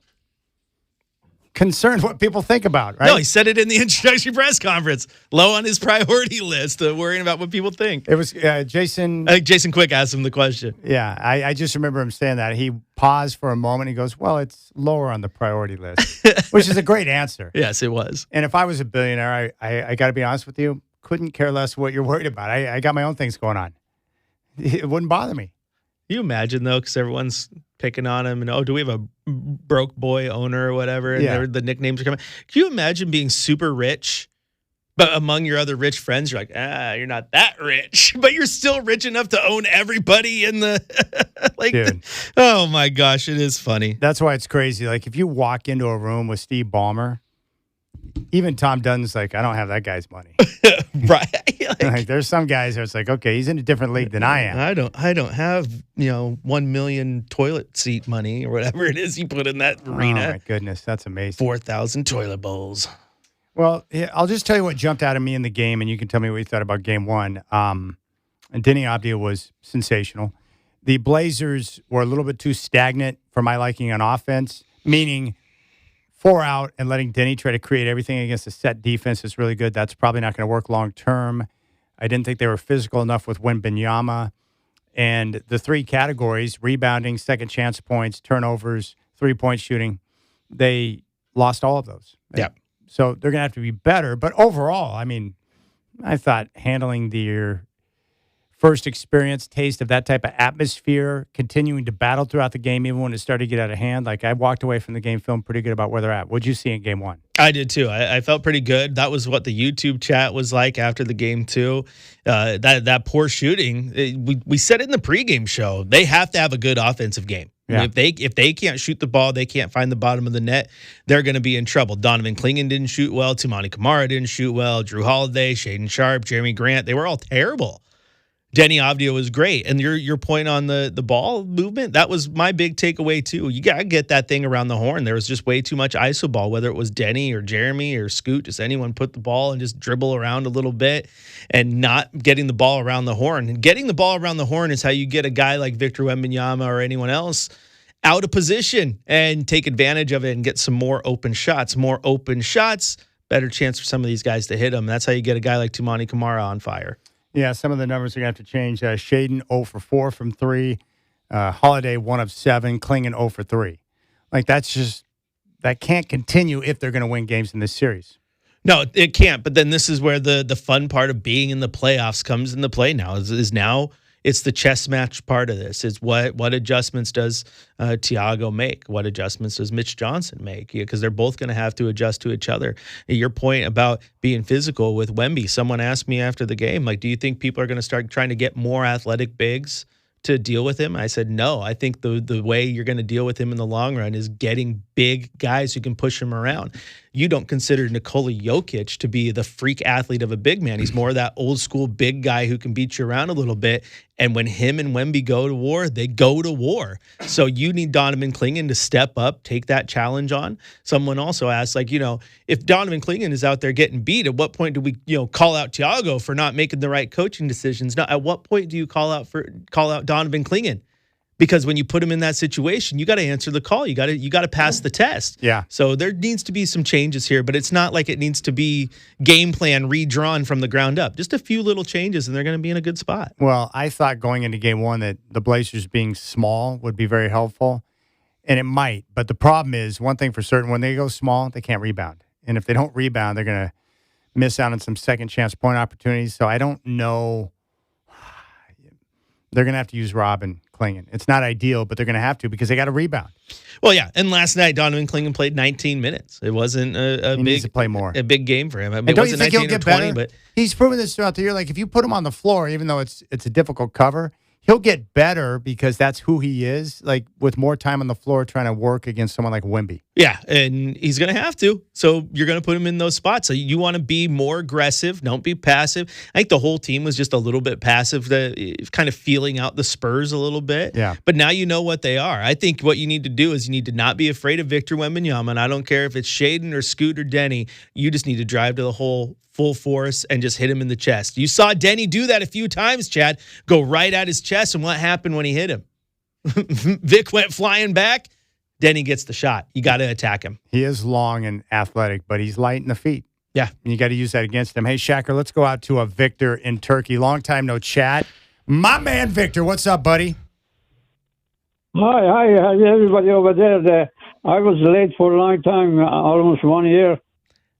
concerned what people think about, right? No, he said it in the introductory press conference. Low on his priority list, worrying about what people think. It was Jason. I think Jason Quick asked him the question. Yeah, I just remember him saying that. He paused for a moment. He goes, well, it's lower on the priority list, which is a great answer. Yes, it was. And if I was a billionaire, I got to be honest with you, couldn't care less what you're worried about. I got my own things going on. It wouldn't bother me. You imagine, though, because everyone's picking on him. And, do we have a broke boy owner or whatever? And the nicknames are coming. Can you imagine being super rich, but among your other rich friends, you're like, you're not that rich, but you're still rich enough to own everybody in the Dude. Oh, my gosh, it is funny. That's why it's crazy. Like, if you walk into a room with Steve Ballmer, even Tom Dunn's like, I don't have that guy's money. Right. Like, there's some guys where it's like, okay, he's in a different league than I am. I don't have, 1 million toilet seat money or whatever it is you put in that arena. Oh my goodness, that's amazing. 4,000 toilet bowls. Well, I'll just tell you what jumped out at me in the game, and you can tell me what you thought about game one. And Denny Abdia was sensational. The Blazers were a little bit too stagnant for my liking on offense, meaning 4 out and letting Denny try to create everything against a set defense is really good. That's probably not going to work long term. I didn't think they were physical enough with Wembanyama. And the 3 categories, rebounding, second chance points, turnovers, 3-point shooting, they lost all of those. Yeah. So they're going to have to be better. But overall, I mean, I thought handling their first experience, taste of that type of atmosphere, continuing to battle throughout the game, even when it started to get out of hand. Like, I walked away from the game feeling pretty good about where they're at. What'd you see in game one? I did too. I felt pretty good. That was what the YouTube chat was like after the game too. That poor shooting. We said it in the pregame show. They have to have a good offensive game. Yeah. If they can't shoot the ball, they can't find the bottom of the net, they're going to be in trouble. Donovan Clingan didn't shoot well. Tumani Kamara didn't shoot well. Drew Holiday, Shaden Sharp, Jeremy Grant, they were all terrible. Denny Avdia was great. And your point on the ball movement, that was my big takeaway too. You got to get that thing around the horn. There was just way too much iso ball, whether it was Denny or Jeremy or Scoot, just anyone put the ball and just dribble around a little bit and not getting the ball around the horn. And getting the ball around the horn is how you get a guy like Victor Wembanyama or anyone else out of position and take advantage of it and get some more open shots. More open shots, better chance for some of these guys to hit them. That's how you get a guy like Tumani Kamara on fire. Yeah, some of the numbers are going to have to change. Shaden 0 for 4 from 3. Holiday 1 of 7. Clingan 0 for 3. Like, that can't continue if they're going to win games in this series. No, it can't. But then this is where the fun part of being in the playoffs comes into play now. Is now it's the chess match part of this. Is what adjustments does Tiago make? What adjustments does Mitch Johnson make? Because they're both going to have to adjust to each other. Your point about being physical with Wemby. Someone asked me after the game, like, do you think people are going to start trying to get more athletic bigs to deal with him? I said, no. I think the way you're going to deal with him in the long run is getting big guys who can push him around. You don't consider Nikola Jokic to be the freak athlete of a big man. He's more that old school big guy who can beat you around a little bit. And when him and Wemby go to war, they go to war. So you need Donovan Clingan to step up, take that challenge on. Someone also asked, like, if Donovan Clingan is out there getting beat, at what point do we, call out Tiago for not making the right coaching decisions? Now, at what point do you call out Donovan Clingan? Because when you put him in that situation, you got to answer the call. You got to pass the test. Yeah. So there needs to be some changes here, but it's not like it needs to be game plan redrawn from the ground up. Just a few little changes, and they're going to be in a good spot. Well, I thought going into game one that the Blazers being small would be very helpful, and it might. But the problem is, one thing for certain, when they go small, they can't rebound. And if they don't rebound, they're going to miss out on some second chance point opportunities. So I don't know. They're going to have to use Rob and Clingan. It's not ideal, but they're going to have to because they got to rebound. Well, yeah. And last night, Donovan Clingan played 19 minutes. It wasn't he needs to play more. A big game for him. I mean, and it don't you wasn't think 19 he'll get 20, better? But he's proven this throughout the year. Like, if you put him on the floor, even though it's a difficult cover, he'll get better because that's who he is. Like, with more time on the floor trying to work against someone like Wemby. Yeah, and he's going to have to. So you're going to put him in those spots. So you want to be more aggressive. Don't be passive. I think the whole team was just a little bit passive, kind of feeling out the Spurs a little bit. Yeah. But now you know what they are. I think what you need to do is you need to not be afraid of Victor Wembanyama. And I don't care if it's Shaden or Scoot or Denny. You just need to drive to the hole full force and just hit him in the chest. You saw Denny do that a few times, Chad. Go right at his chest. And what happened when he hit him? Vic went flying back. Denny gets the shot. You got to attack him. He is long and athletic, but he's light in the feet. Yeah. And you got to use that against him. Hey, Shacker, let's go out to a Victor in Turkey. Long time no chat. My man, Victor, what's up, buddy? Hi, everybody over there. I was late for a long time, almost 1 year.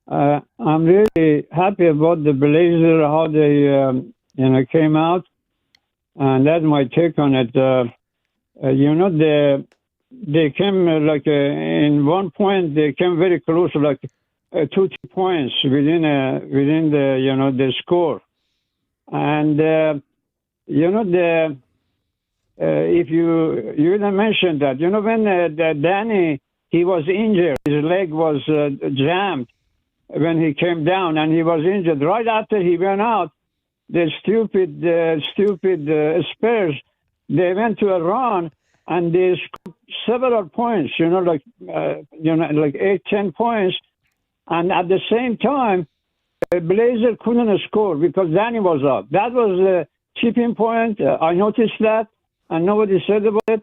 I'm really happy about the Blazers, how they came out, and that's my take on it. They came in 1 point. They came very close, like 2 points within the score, and if you didn't mention that, when Danny, he was injured, his leg was jammed when he came down, and he was injured right after he went out. The stupid Spurs, they went to a run and they scored several points, like 8-10 points, and at the same time, Blazer couldn't score because Danny was out. That was a tipping point. I noticed that, and nobody said about it.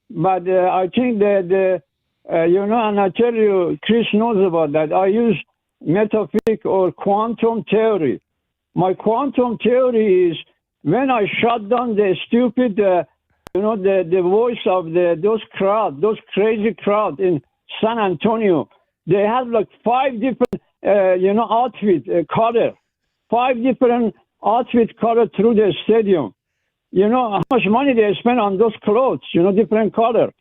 But I think that and I tell you, Chris knows about that. I use metaphysics or quantum theory. My quantum theory is when I shut down the stupid, the voice of those crazy crowd in San Antonio. They have like 5 different, outfit color, 5 different outfit color through the stadium. You know how much money they spend on those clothes, different color.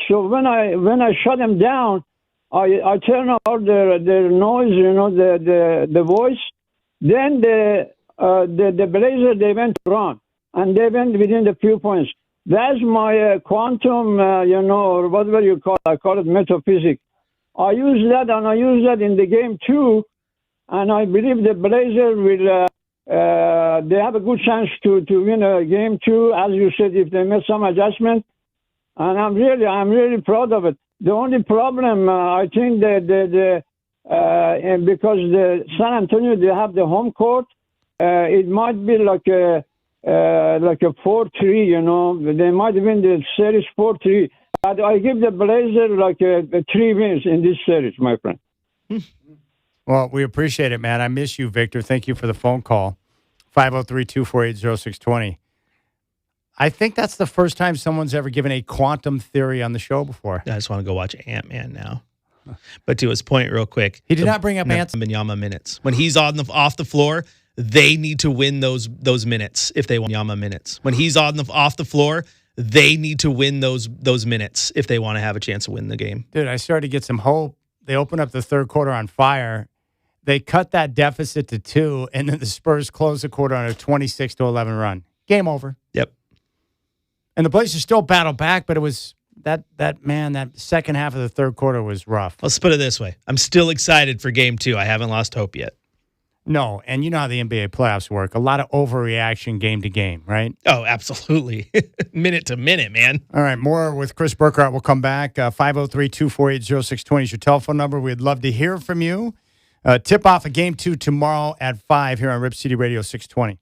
So when I shut them down, I turn off their noise, the voice. Then the Blazers, they went to run, and they went within the few points. That's my quantum, or whatever you call it. I call it metaphysics. I use that, and I use that in the game too. And I believe the Blazers will. They have a good chance to win a game too, as you said, if they make some adjustment. And I'm really proud of it. The only problem, I think that because the San Antonio, they have the home court, it might be like a 4-3, They might win the series 4-3. But I give the Blazers like a 3 wins in this series, my friend. Well, we appreciate it, man. I miss you, Victor. Thank you for the phone call. 503-248-0620. I think that's the first time someone's ever given a quantum theory on the show before. I just want to go watch Ant-Man now. But to his point, real quick. He did not bring up Wembanyama minutes. When he's off the floor, they need to win those minutes if they want Yama minutes. When he's off the floor, they need to win those minutes if they want to have a chance to win the game. Dude, I started to get some hope. They opened up the third quarter on fire. They cut that deficit to 2, and then the Spurs closed the quarter on a 26-11 run. Game over. Yep. And the Blazers still battled back, but it was that second half of the third quarter was rough. Let's put it this way. I'm still excited for game 2. I haven't lost hope yet. No, and you know how the NBA playoffs work. A lot of overreaction game to game, right? Oh, absolutely. Minute to minute, man. All right, more with Chris Burkhardt. We'll come back. 503-248-0620 is your telephone number. We'd love to hear from you. Tip off of game 2 tomorrow at 5 here on Rip City Radio 620.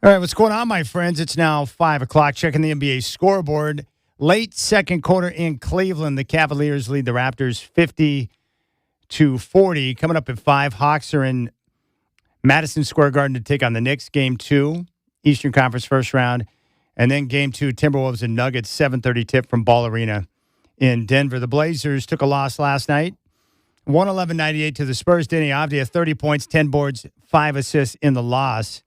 All right, what's going on, my friends? It's now 5 o'clock. Checking the NBA scoreboard. Late second quarter in Cleveland. The Cavaliers lead the Raptors 50-40. Coming up at 5, Hawks are in Madison Square Garden to take on the Knicks. Game 2, Eastern Conference first round. And then Game 2, Timberwolves and Nuggets, 7:30 tip from Ball Arena in Denver. The Blazers took a loss last night. 111-98 to the Spurs. Denny Avdia, 30 points, 10 boards, 5 assists in the loss.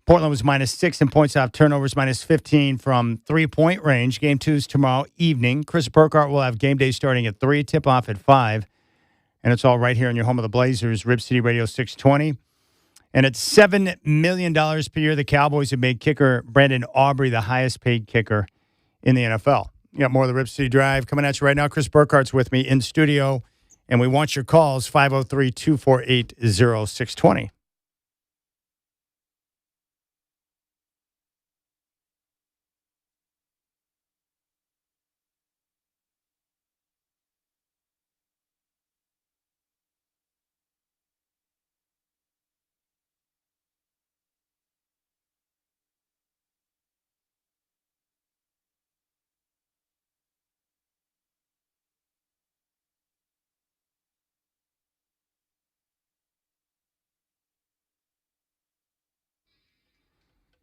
Portland was -6 in points off turnovers, -15 from three-point range. Game 2 is tomorrow evening. Chris Burkhardt will have game day starting at 3, tip-off at 5. And it's all right here in your home of the Blazers, Rip City Radio 620. And at $7 million per year, the Cowboys have made kicker Brandon Aubrey the highest-paid kicker in the NFL. You got more of the Rip City Drive coming at you right now. Chris Burkhardt's with me in studio, and we want your calls, 503-248-0620.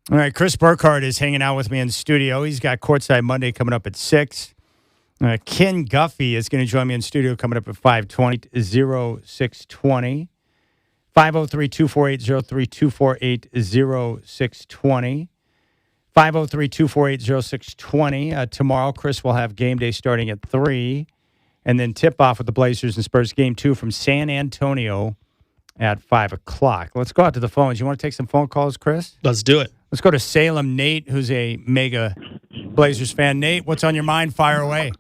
All right, Chris Burkhardt is hanging out with me in the studio. He's got Courtside Monday coming up at 6. Ken Guffey is going to join me in studio coming up at 520-0620. 503-248-0620. 503-248-0620. Tomorrow, Chris will have game day starting at 3. And then tip-off with the Blazers and Spurs Game 2 from San Antonio at 5 o'clock. Let's go out to the phones. You want to take some phone calls, Chris? Let's do it. Let's go to Salem. Nate, who's a mega Blazers fan. Nate, what's on your mind? Fire away.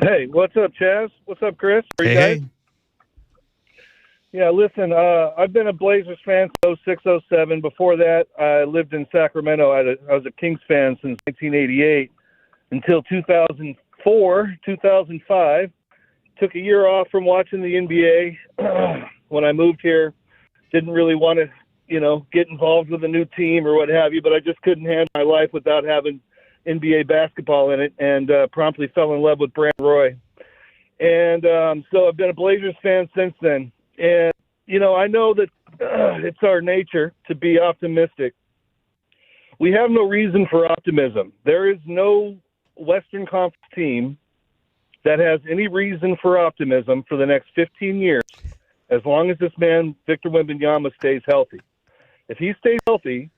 Hey, what's up, Chaz? What's up, Chris? How are you guys? Yeah, listen, I've been a Blazers fan since 06, 07. Before that, I lived in Sacramento. I was a Kings fan since 1988 until 2004, 2005. Took a year off from watching the NBA. When I moved here, didn't really want to, get involved with a new team or what have you, but I just couldn't handle my life without having NBA basketball in it, and promptly fell in love with Brand Roy. And so I've been a Blazers fan since then. And, I know that it's our nature to be optimistic. We have no reason for optimism. There is no Western Conference team that has any reason for optimism for the next 15 years, as long as this man, Victor Wembanyama, stays healthy. If he stays healthy,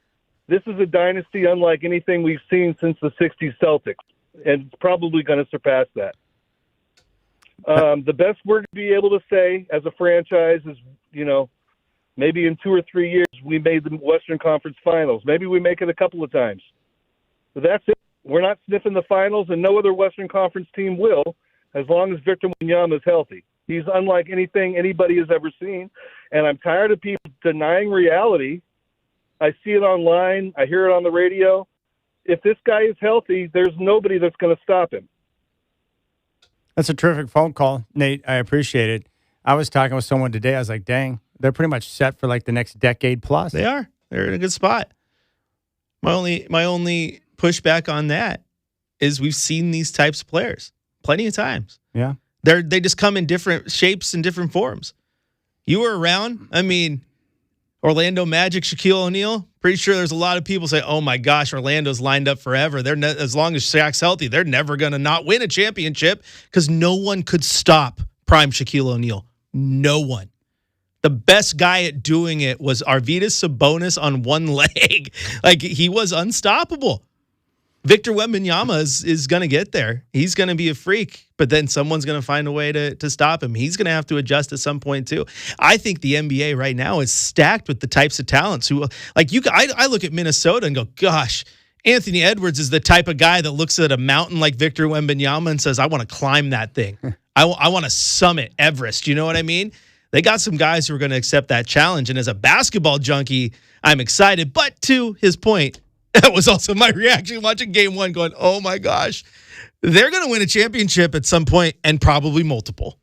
this is a dynasty unlike anything we've seen since the 60s Celtics, and it's probably going to surpass that. The best we're going to be able to say as a franchise is, maybe in 2 or 3 years we made the Western Conference Finals. Maybe we make it a couple of times. But that's it. We're not sniffing the finals, and no other Western Conference team will, as long as Victor Wembanyama is healthy. He's unlike anything anybody has ever seen, and I'm tired of people denying reality. I see it online. I hear it on the radio. If this guy is healthy, there's nobody that's going to stop him. That's a terrific phone call, Nate. I appreciate it. I was talking with someone today. I was like, dang, they're pretty much set for like the next decade plus. They are. They're in a good spot. My only pushback on that is we've seen these types of players plenty of times. Yeah. They just come in different shapes and different forms. You were around. I mean, Orlando Magic, Shaquille O'Neal. Pretty sure there's a lot of people say, "Oh my gosh, Orlando's lined up forever." As long as Shaq's healthy, they're never going to not win a championship because no one could stop prime Shaquille O'Neal. No one. The best guy at doing it was Arvydas Sabonis on one leg. Like, he was unstoppable. Victor Wembanyama is going to get there. He's going to be a freak, but then someone's going to find a way to stop him. He's going to have to adjust at some point too. I think the NBA right now is stacked with the types of talents who, like you. I look at Minnesota and go, gosh, Anthony Edwards is the type of guy that looks at a mountain like Victor Wembanyama and says, I want to climb that thing. I want to summit Everest. You know what I mean? They got some guys who are going to accept that challenge. And as a basketball junkie, I'm excited. But to his point, that was also my reaction watching game one going, oh my gosh, they're going to win a championship at some point and probably multiple.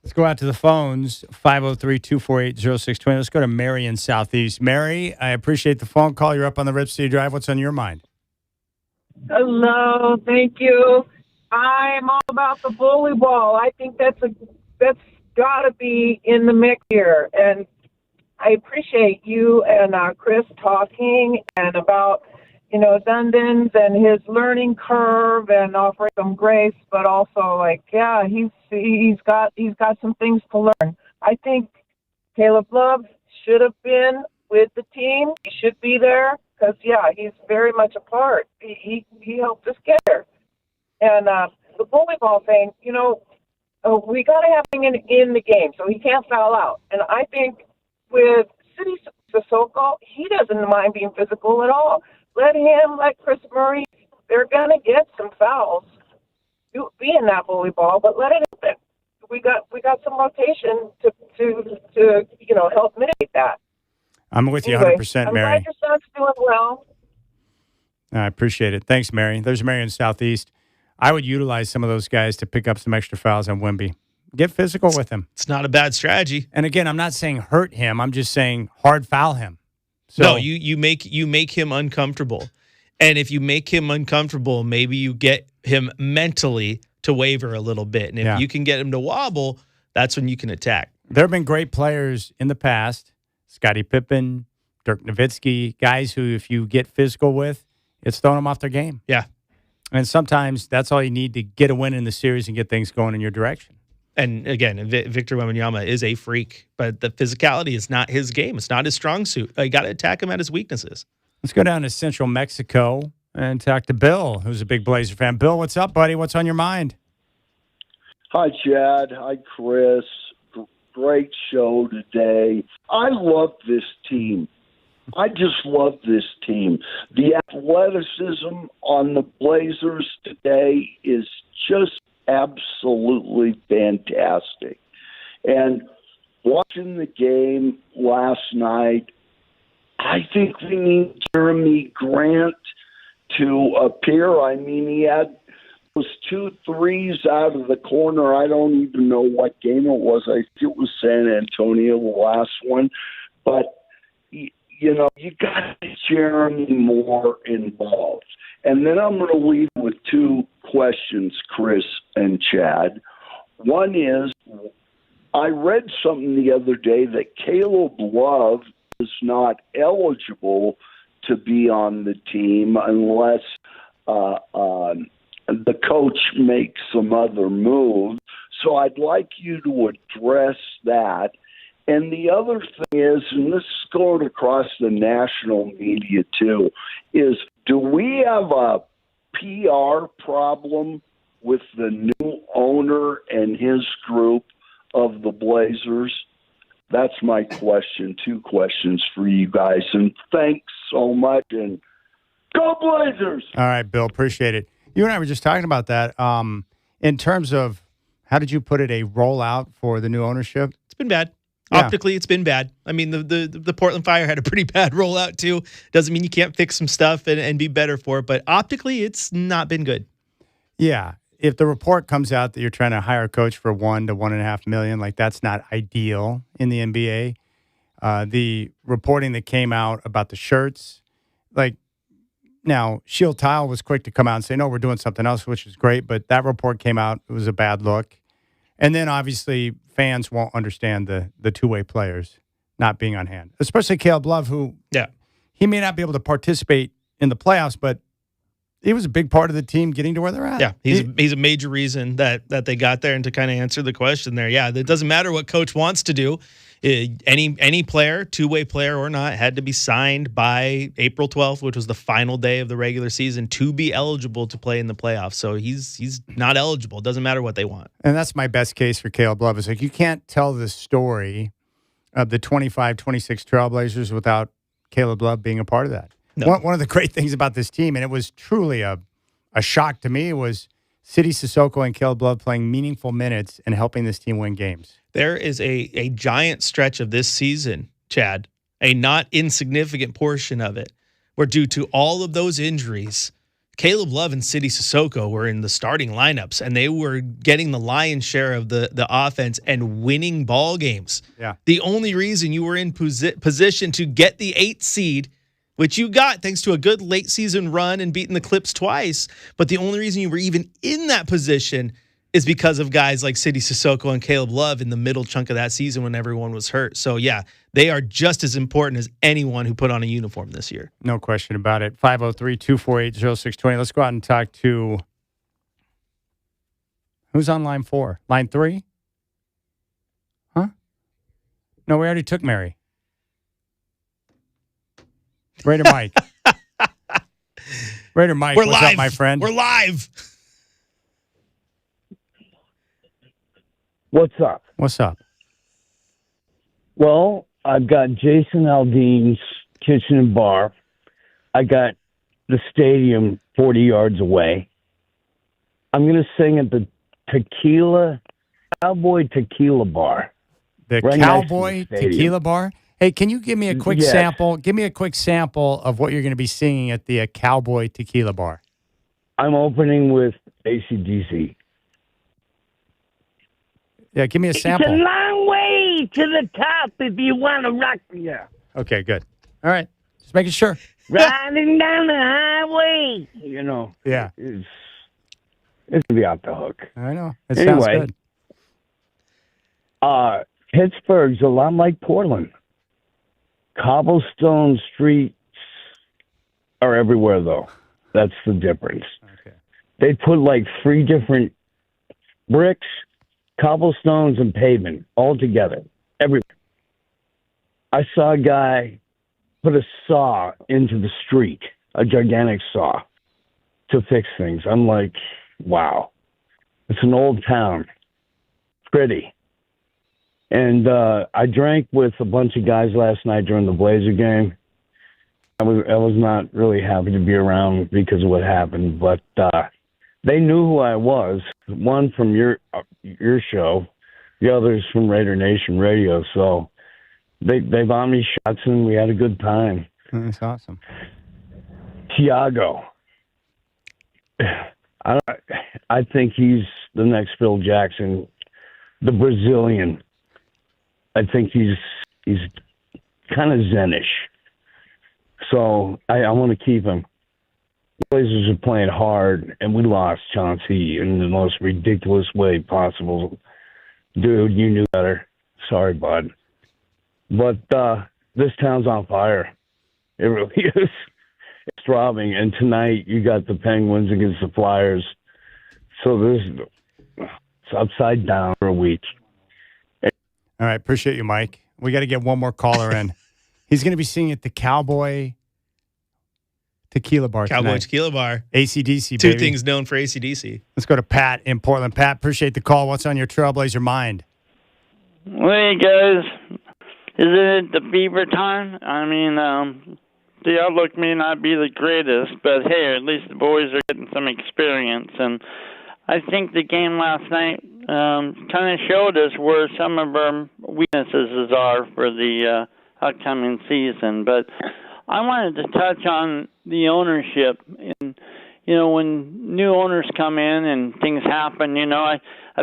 Let's go out to the phones, 503-248-0620. Let's go to Mary in Southeast. Mary, I appreciate the phone call. You're up on the Rip City Drive. What's on your mind? Hello, thank you. I'm all about the bully ball. I think that's got to be in the mix here. And I appreciate you and Chris talking and about, Dundon's and his learning curve and offering some grace, but also he's got some things to learn. I think Caleb Love should have been with the team. He should be there because he's very much a part. He helped us get there. And the bully ball thing, we got to have him in the game so he can't foul out. And I think with City Sissoko, he doesn't mind being physical at all. Let Chris Murray, they're going to get some fouls. Be in that bully ball, but let it happen. We got some rotation to help mitigate that. I'm with you anyway, 100%, I'm Mary. glad your son's doing well. I appreciate it. Thanks, Mary. There's Mary in Southeast. I would utilize some of those guys to pick up some extra fouls on Wemby. Get physical with him. It's not a bad strategy. And again, I'm not saying hurt him. I'm just saying hard foul him. So, no, you make him uncomfortable. And if you make him uncomfortable, maybe you get him mentally to waver a little bit. And if you can get him to wobble, that's when you can attack. There have been great players in the past, Scottie Pippen, Dirk Nowitzki, guys who if you get physical with, it's throwing them off their game. Yeah. And sometimes that's all you need to get a win in the series and get things going in your direction. And again, Victor Wembanyama is a freak, but the physicality is not his game. It's not his strong suit. You got to attack him at his weaknesses. Let's go down to central Mexico and talk to Bill, who's a big Blazer fan. Bill, what's up, buddy? What's on your mind? Hi, Chad. Hi, Chris. Great show today. I love this team. I just love this team. The athleticism on the Blazers today is just absolutely fantastic. And watching the game last night, I think we need Jeremy Grant to appear. I mean, he had those 2 threes out of the corner. I don't even know what game it was. I think it was San Antonio, the last one. But, you got to get Jeremy more involved. And then I'm going to leave with 2 questions, Chris and Chad. One is, I read something the other day that Caleb Love is not eligible to be on the team unless the coach makes some other move. So I'd like you to address that. And the other thing is, and this is going across the national media too, is do we have a PR problem with the new owner and his group of the Blazers? That's my question. 2 questions for you guys. And thanks so much. And go Blazers! All right, Bill, appreciate it. You and I were just talking about that. In terms of, how did you put it, a rollout for the new ownership? It's been bad. Optically, it's been bad. I mean, the Portland Fire had a pretty bad rollout, too. Doesn't mean you can't fix some stuff and be better for it, but optically, it's not been good. Yeah. If the report comes out that you're trying to hire a coach for $1 to $1.5 million, that's not ideal in the NBA. The reporting that came out about the shirts, now, Shield Tile was quick to come out and say, no, we're doing something else, which is great, but that report came out. It was a bad look. And then, obviously, fans won't understand the two-way players not being on hand, especially Caleb Love, who he may not be able to participate in the playoffs, but he was a big part of the team getting to where they're at. Yeah, he's a major reason that they got there. And to kind of answer the question there, it doesn't matter what coach wants to do. Any player, two-way player or not, had to be signed by April 12th, which was the final day of the regular season, to be eligible to play in the playoffs. So he's not eligible. It doesn't matter what they want. And that's my best case for Caleb Love. Is you can't tell the story of the 25-26 Trailblazers without Caleb Love being a part of that. No. One of the great things about this team, and it was truly a shock to me, was City Sissoko and Caleb Love playing meaningful minutes and helping this team win games. There is a giant stretch of this season, Chad, a not insignificant portion of it, where due to all of those injuries, Caleb Love and Sidney Sissoko were in the starting lineups, and they were getting the lion's share of the offense and winning ball games. Yeah. The only reason you were in position to get the 8th seed, which you got thanks to a good late season run and beating the Clips twice, but the only reason you were even in that position is because of guys like Sidney Sissoko and Caleb Love in the middle chunk of that season when everyone was hurt. So, yeah, they are just as important as anyone who put on a uniform this year. No question about it. 503-248-0620. Let's go out and talk to who's on line 4? Line 3? Huh? No, we already took Mary. Raider Mike. Raider Mike, We're what's live, up, my friend? We're live. What's up? What's up? Well, I've got Jason Aldean's Kitchen and Bar. I got the stadium 40 yards away. I'm going to sing at the Cowboy Tequila Bar. The right next to Cowboy the stadium. Tequila Bar? Hey, can you give me a quick Yes. sample? Give me a quick sample of what you're going to be singing at the Cowboy Tequila Bar. I'm opening with AC/DC. Yeah, give me a It's sample. a long way to the top if you want to rock. Yeah. Okay, good. All right. Just making sure. Riding down the highway. You know. Yeah. It's going to be off the hook. I know. It sounds good. Pittsburgh's a lot like Portland. Cobblestone streets are everywhere, though. That's the difference. Okay. They put like 3 different bricks, cobblestones, and pavement all together. Everywhere. I saw a guy put a saw into the street, a gigantic saw, to fix things. I'm like, wow. It's an old town. Pretty. And I drank with a bunch of guys last night during the Blazer game. I was not really happy to be around because of what happened, but they knew who I was. One from your show, the others from Raider Nation Radio. So they bought me shots and we had a good time. That's awesome. Thiago, I think he's the next Phil Jackson, the Brazilian. I think he's kind of Zenish. So I want to keep him. The Blazers are playing hard, and we lost Chauncey in the most ridiculous way possible. Dude, you knew better. Sorry, bud. But this town's on fire. It really is. It's throbbing. And tonight you got the Penguins against the Flyers. So it's upside down for a week. All right. Appreciate you, Mike. We got to get one more caller in. He's going to be singing at the Cowboy Tequila Bar Cowboy tonight. Tequila Bar. AC/DC, Two baby. things known for AC/DC. Let's go to Pat in Portland. Pat, appreciate the call. What's on your Trailblazer mind? Hey, guys. Isn't it the fever time? I mean, the outlook may not be the greatest, but hey, at least the boys are getting some experience. And I think the game last night kind of showed us where some of our weaknesses are for the upcoming season. But I wanted to touch on the ownership. And, you know, when new owners come in and things happen, you know, I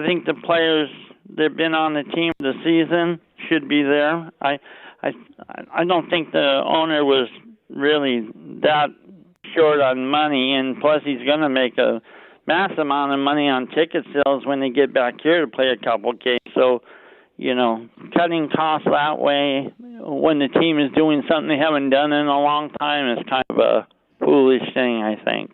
think the players that have been on the team this season should be there. I don't think the owner was really that short on money, and plus he's going to make a massive amount of money on ticket sales when they get back here to play a couple games. So, you know, cutting costs that way when the team is doing something they haven't done in a long time is kind of a foolish thing, I think.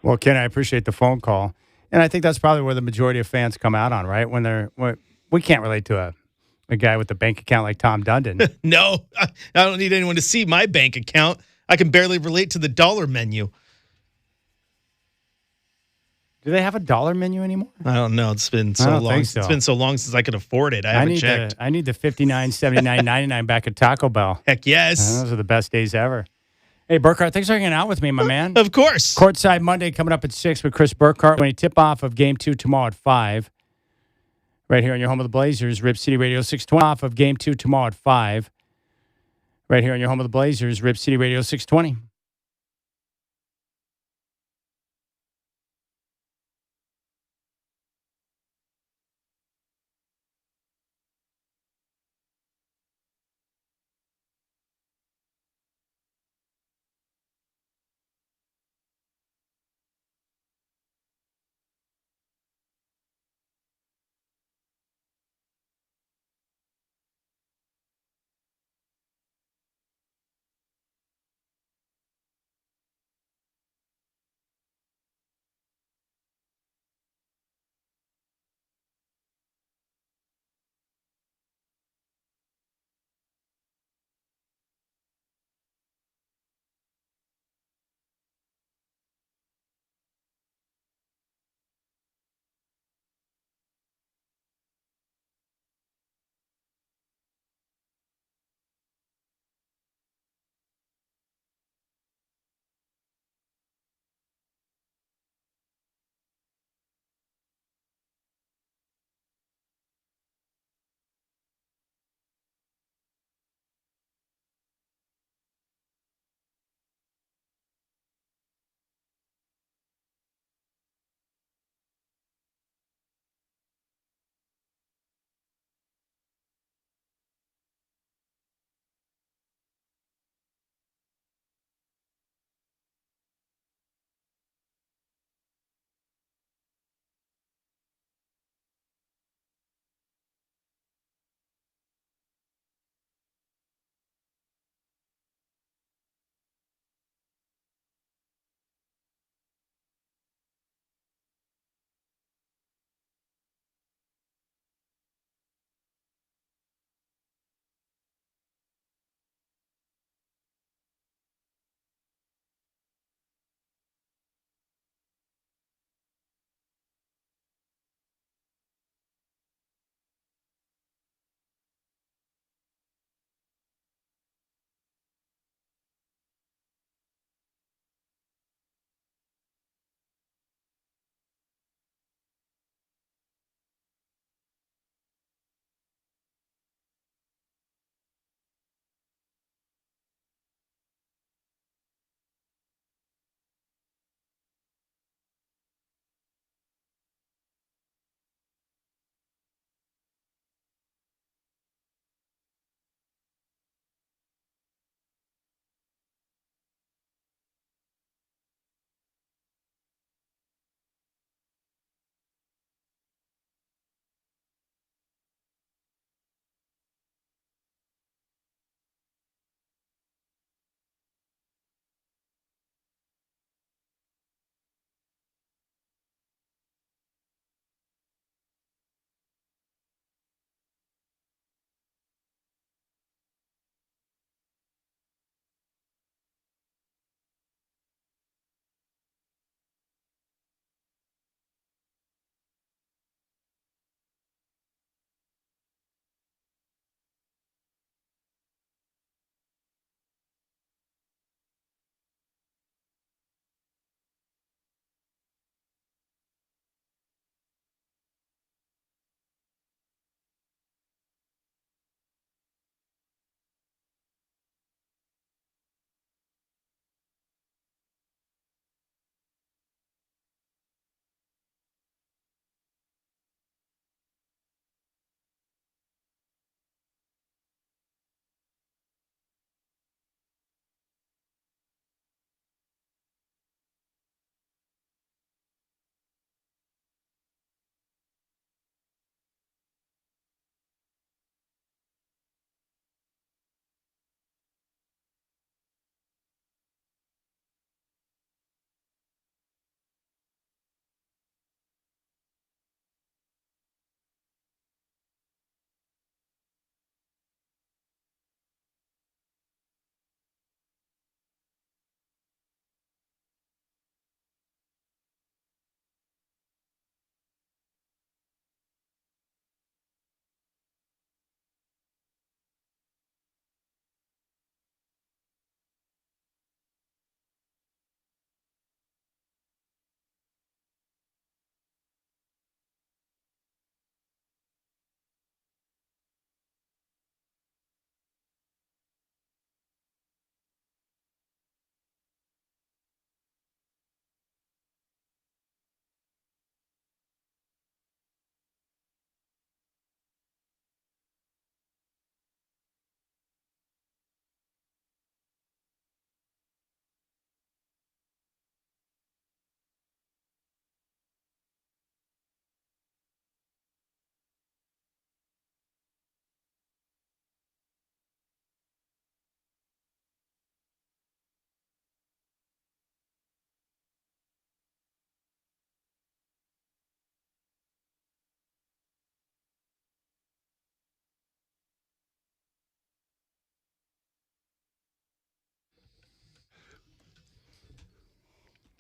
Well, Ken, I appreciate the phone call. And I think that's probably where the majority of fans come out on, right? We can't relate to a guy with a bank account like Tom Dundon. No, I don't need anyone to see my bank account. I can barely relate to the dollar menu. Do they have a dollar menu anymore? I don't know. It's been so long. It's been so long since I could afford it. I haven't checked. I need the $59.79.99 back at Taco Bell. Heck yes. Those are the best days ever. Hey, Burkhart, thanks for hanging out with me, my man. Of course. Courtside Monday coming up at 6 with Chris Burkhart. When you tip off of Game 2 tomorrow at 5. Right here on your home of the Blazers, Rip City Radio 620. Off of Game 2 tomorrow at 5. Right here on your home of the Blazers, Rip City Radio 620.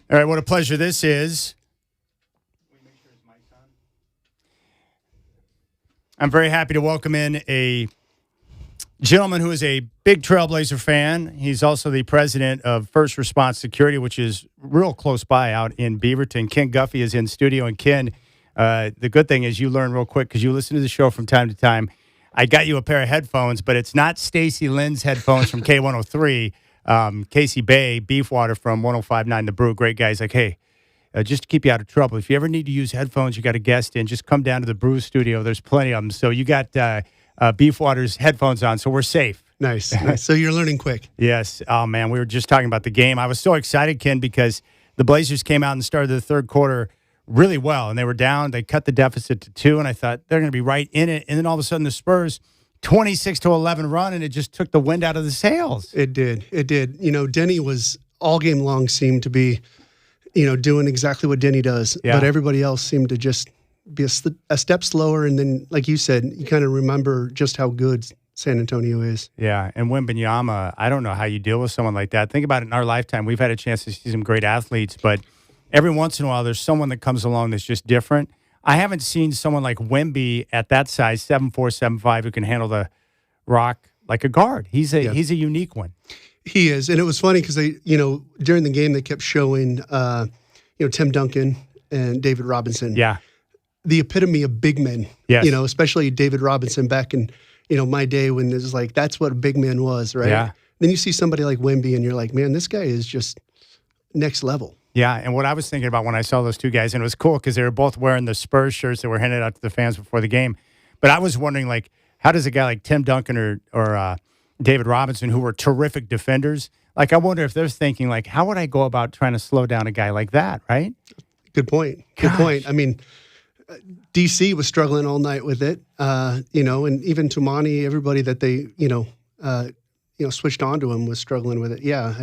All right, what a pleasure this is. I'm very happy to welcome in a gentleman who is a big Trailblazer fan. He's also the president of First Response Security, which is real close by out in Beaverton. Ken Guffey is in studio. And Ken, the good thing is you learn real quick because you listen to the show from time to time. I got you a pair of headphones, but it's not Stacy Lynn's headphones from K103. Casey Bay, Beefwater from 105.9 The Brew. Great guy. He's like, hey, just to keep you out of trouble, if you ever need to use headphones, you got a guest in, just come down to the Brew studio. There's plenty of them. So you got Beefwater's headphones on, so we're safe. Nice. Nice. So you're learning quick. Yes. Oh, man, we were just talking about the game. I was so excited, Ken, because the Blazers came out and started the third quarter really well, and they were down. They cut the deficit to 2, and I thought they're going to be right in it. And then all of a sudden the Spurs 26-11 run, and it just took the wind out of the sails. It did. It did. You know, Denny was all game long seemed to be, you know, doing exactly what Denny does. Yeah. But everybody else seemed to just be a step slower. And then, like you said, you kind of remember just how good San Antonio is. Yeah, and Wembanyama, I don't know how you deal with someone like that. Think about it in our lifetime. We've had a chance to see some great athletes, but every once in a while there's someone that comes along that's just different. I haven't seen someone like Wemby at that size, 7'4", 7'5", who can handle the rock like a guard. He's a unique one. He is, and it was funny because they, you know, during the game they kept showing, Tim Duncan and David Robinson. Yeah, the epitome of big men. Yes. You know, especially David Robinson back in, you know, my day when it was like that's what a big man was, right? Yeah. Then you see somebody like Wemby, and you're like, man, this guy is just next level. Yeah, and what I was thinking about when I saw those two guys, and it was cool because they were both wearing the Spurs shirts that were handed out to the fans before the game. But I was wondering, like, how does a guy like Tim Duncan or David Robinson, who were terrific defenders, like, I wonder if they're thinking, like, how would I go about trying to slow down a guy like that, right? Good point. Good point. I mean, DC was struggling all night with it, you know, and even Tumani, everybody that they, switched on to him was struggling with it. Yeah,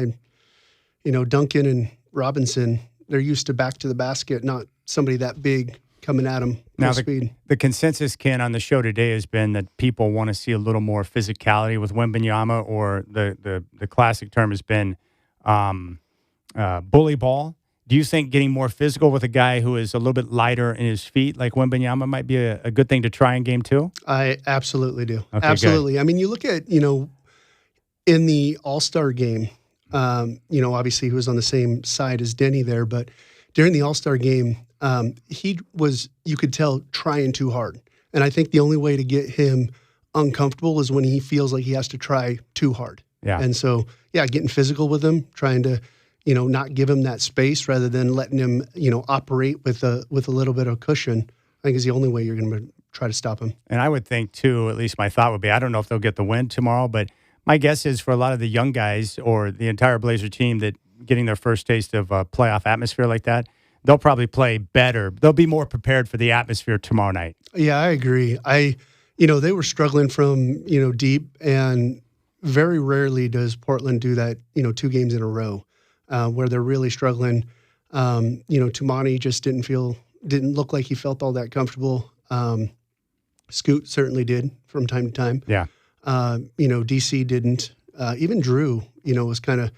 Duncan and Robinson, they're used to back to the basket, not somebody that big coming at them. Now, speed. The consensus, Ken, on the show today has been that people want to see a little more physicality with Wembanyama, or the classic term has been bully ball. Do you think getting more physical with a guy who is a little bit lighter in his feet, like Wembanyama, might be a good thing to try in game 2? I absolutely do. Okay, absolutely. good. I mean, you look at, in the All-Star game, obviously he was on the same side as Denny there, but during the All-Star game, he was, you could tell, trying too hard. And I think the only way to get him uncomfortable is when he feels like he has to try too hard. Yeah. And so, getting physical with him, trying to, not give him that space rather than letting him, operate with a little bit of cushion, I think is the only way you're going to try to stop him. And I would think, too, at least my thought would be, I don't know if they'll get the win tomorrow, but my guess is for a lot of the young guys or the entire Blazer team that getting their first taste of a playoff atmosphere like that, they'll probably play better. They'll be more prepared for the atmosphere tomorrow night. Yeah, I agree. They were struggling from, deep, and very rarely does Portland do that, 2 games in a row where they're really struggling. Tumani just didn't look like he felt all that comfortable. Scoot certainly did from time to time. Yeah. DC didn't. Even Drew, was kind of a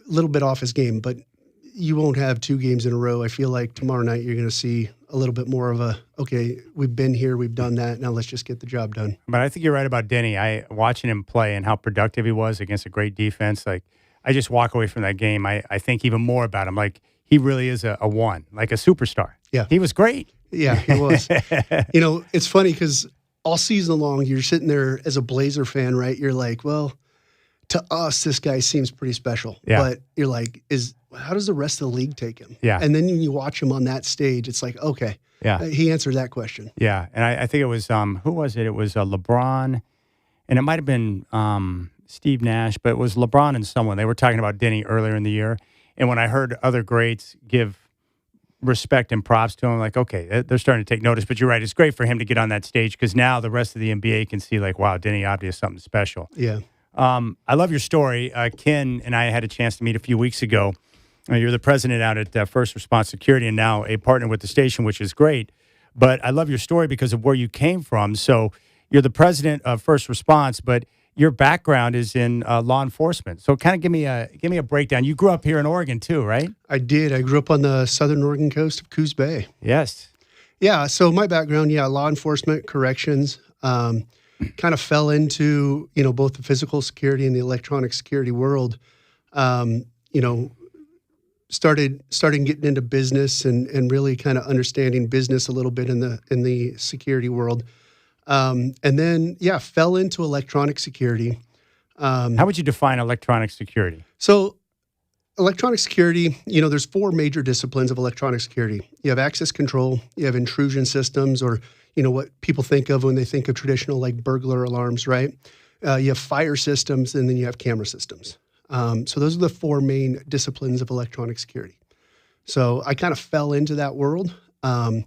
little bit off his game, but you won't have 2 games in a row. I feel like tomorrow night you're going to see a little bit more of okay, we've been here, we've done that, now let's just get the job done. But I think you're right about Denny. Watching him play and how productive he was against a great defense, like, I just walk away from that game. I think even more about him. Like, he really is a one, like a superstar. Yeah. He was great. Yeah, he was. It's funny because all season long, you're sitting there as a Blazer fan, right? You're like, well, to us, this guy seems pretty special. Yeah. But you're like, how does the rest of the league take him? Yeah. And then when you watch him on that stage, it's like, okay, Yeah. He answered that question. Yeah. And I think it was, who was it? It was LeBron, and it might have been Steve Nash, but it was LeBron and someone. They were talking about Denny earlier in the year. And when I heard other greats give respect and props to him, like, okay, they're starting to take notice. But you're right. It's great for him to get on that stage because now the rest of the NBA can see, like, wow, Denny obviously is something special. Yeah. I love your story. Ken and I had a chance to meet a few weeks ago. You're the president out at First Response Security and now a partner with the station, which is great. But I love your story because of where you came from. So you're the president of First Response, but your background is in law enforcement. So kind of give me a breakdown. You grew up here in Oregon too, right? I did. I grew up on the southern Oregon coast of Coos Bay. Yes. Yeah. So my background, law enforcement, corrections, kind of fell into, both the physical security and the electronic security world. Started getting into business and really kind of understanding business a little bit in the security world. And then, fell into electronic security. How would you define electronic security? So electronic security, there's 4 major disciplines of electronic security. You have access control, you have intrusion systems, or, what people think of when they think of traditional like burglar alarms, right? You have fire systems, and then you have camera systems. So those are the 4 main disciplines of electronic security. So I kind of fell into that world. And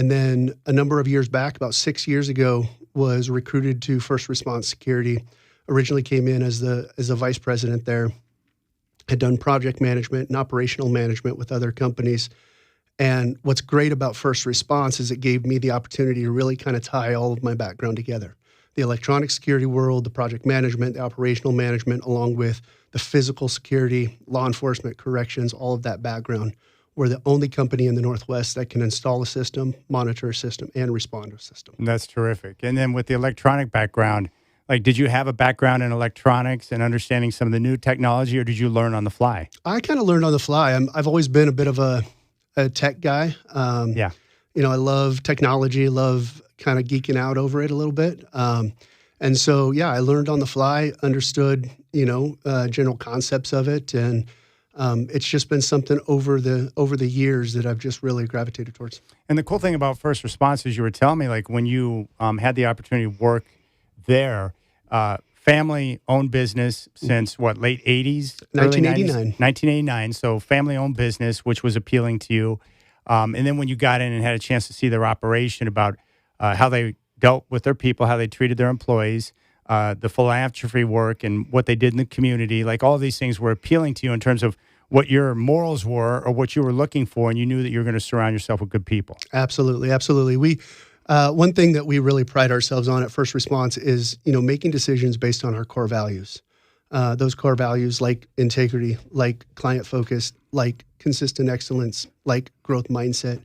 then a number of years back, about 6 years ago, was recruited to First Response Security. Originally came in as a vice president there. Had done project management and operational management with other companies. And what's great about First Response is it gave me the opportunity to really kind of tie all of my background together. The electronic security world, the project management, the operational management, along with the physical security, law enforcement, corrections, all of that background. We're the only company in the Northwest that can install a system, monitor a system, and respond to a system. That's terrific. And then with the electronic background, like, did you have a background in electronics and understanding some of the new technology, or did you learn on the fly? I kind of learned on the fly. I've always been a bit of a tech guy. I love technology, love kind of geeking out over it a little bit. And so, I learned on the fly, understood, general concepts of it. And it's just been something over the years that I've just really gravitated towards. And the cool thing about First Response is you were telling me, like, when you had the opportunity to work there, family-owned business since, late 80s? 1989. 1989, so family-owned business, which was appealing to you. And then when you got in and had a chance to see their operation about how they dealt with their people, how they treated their employees, the philanthropy work and what they did in the community, like all of these things were appealing to you in terms of what your morals were or what you were looking for, and you knew that you were going to surround yourself with good people. Absolutely, absolutely. We one thing that we really pride ourselves on at First Response is, making decisions based on our core values. Those core values like integrity, like client focus, like consistent excellence, like growth mindset.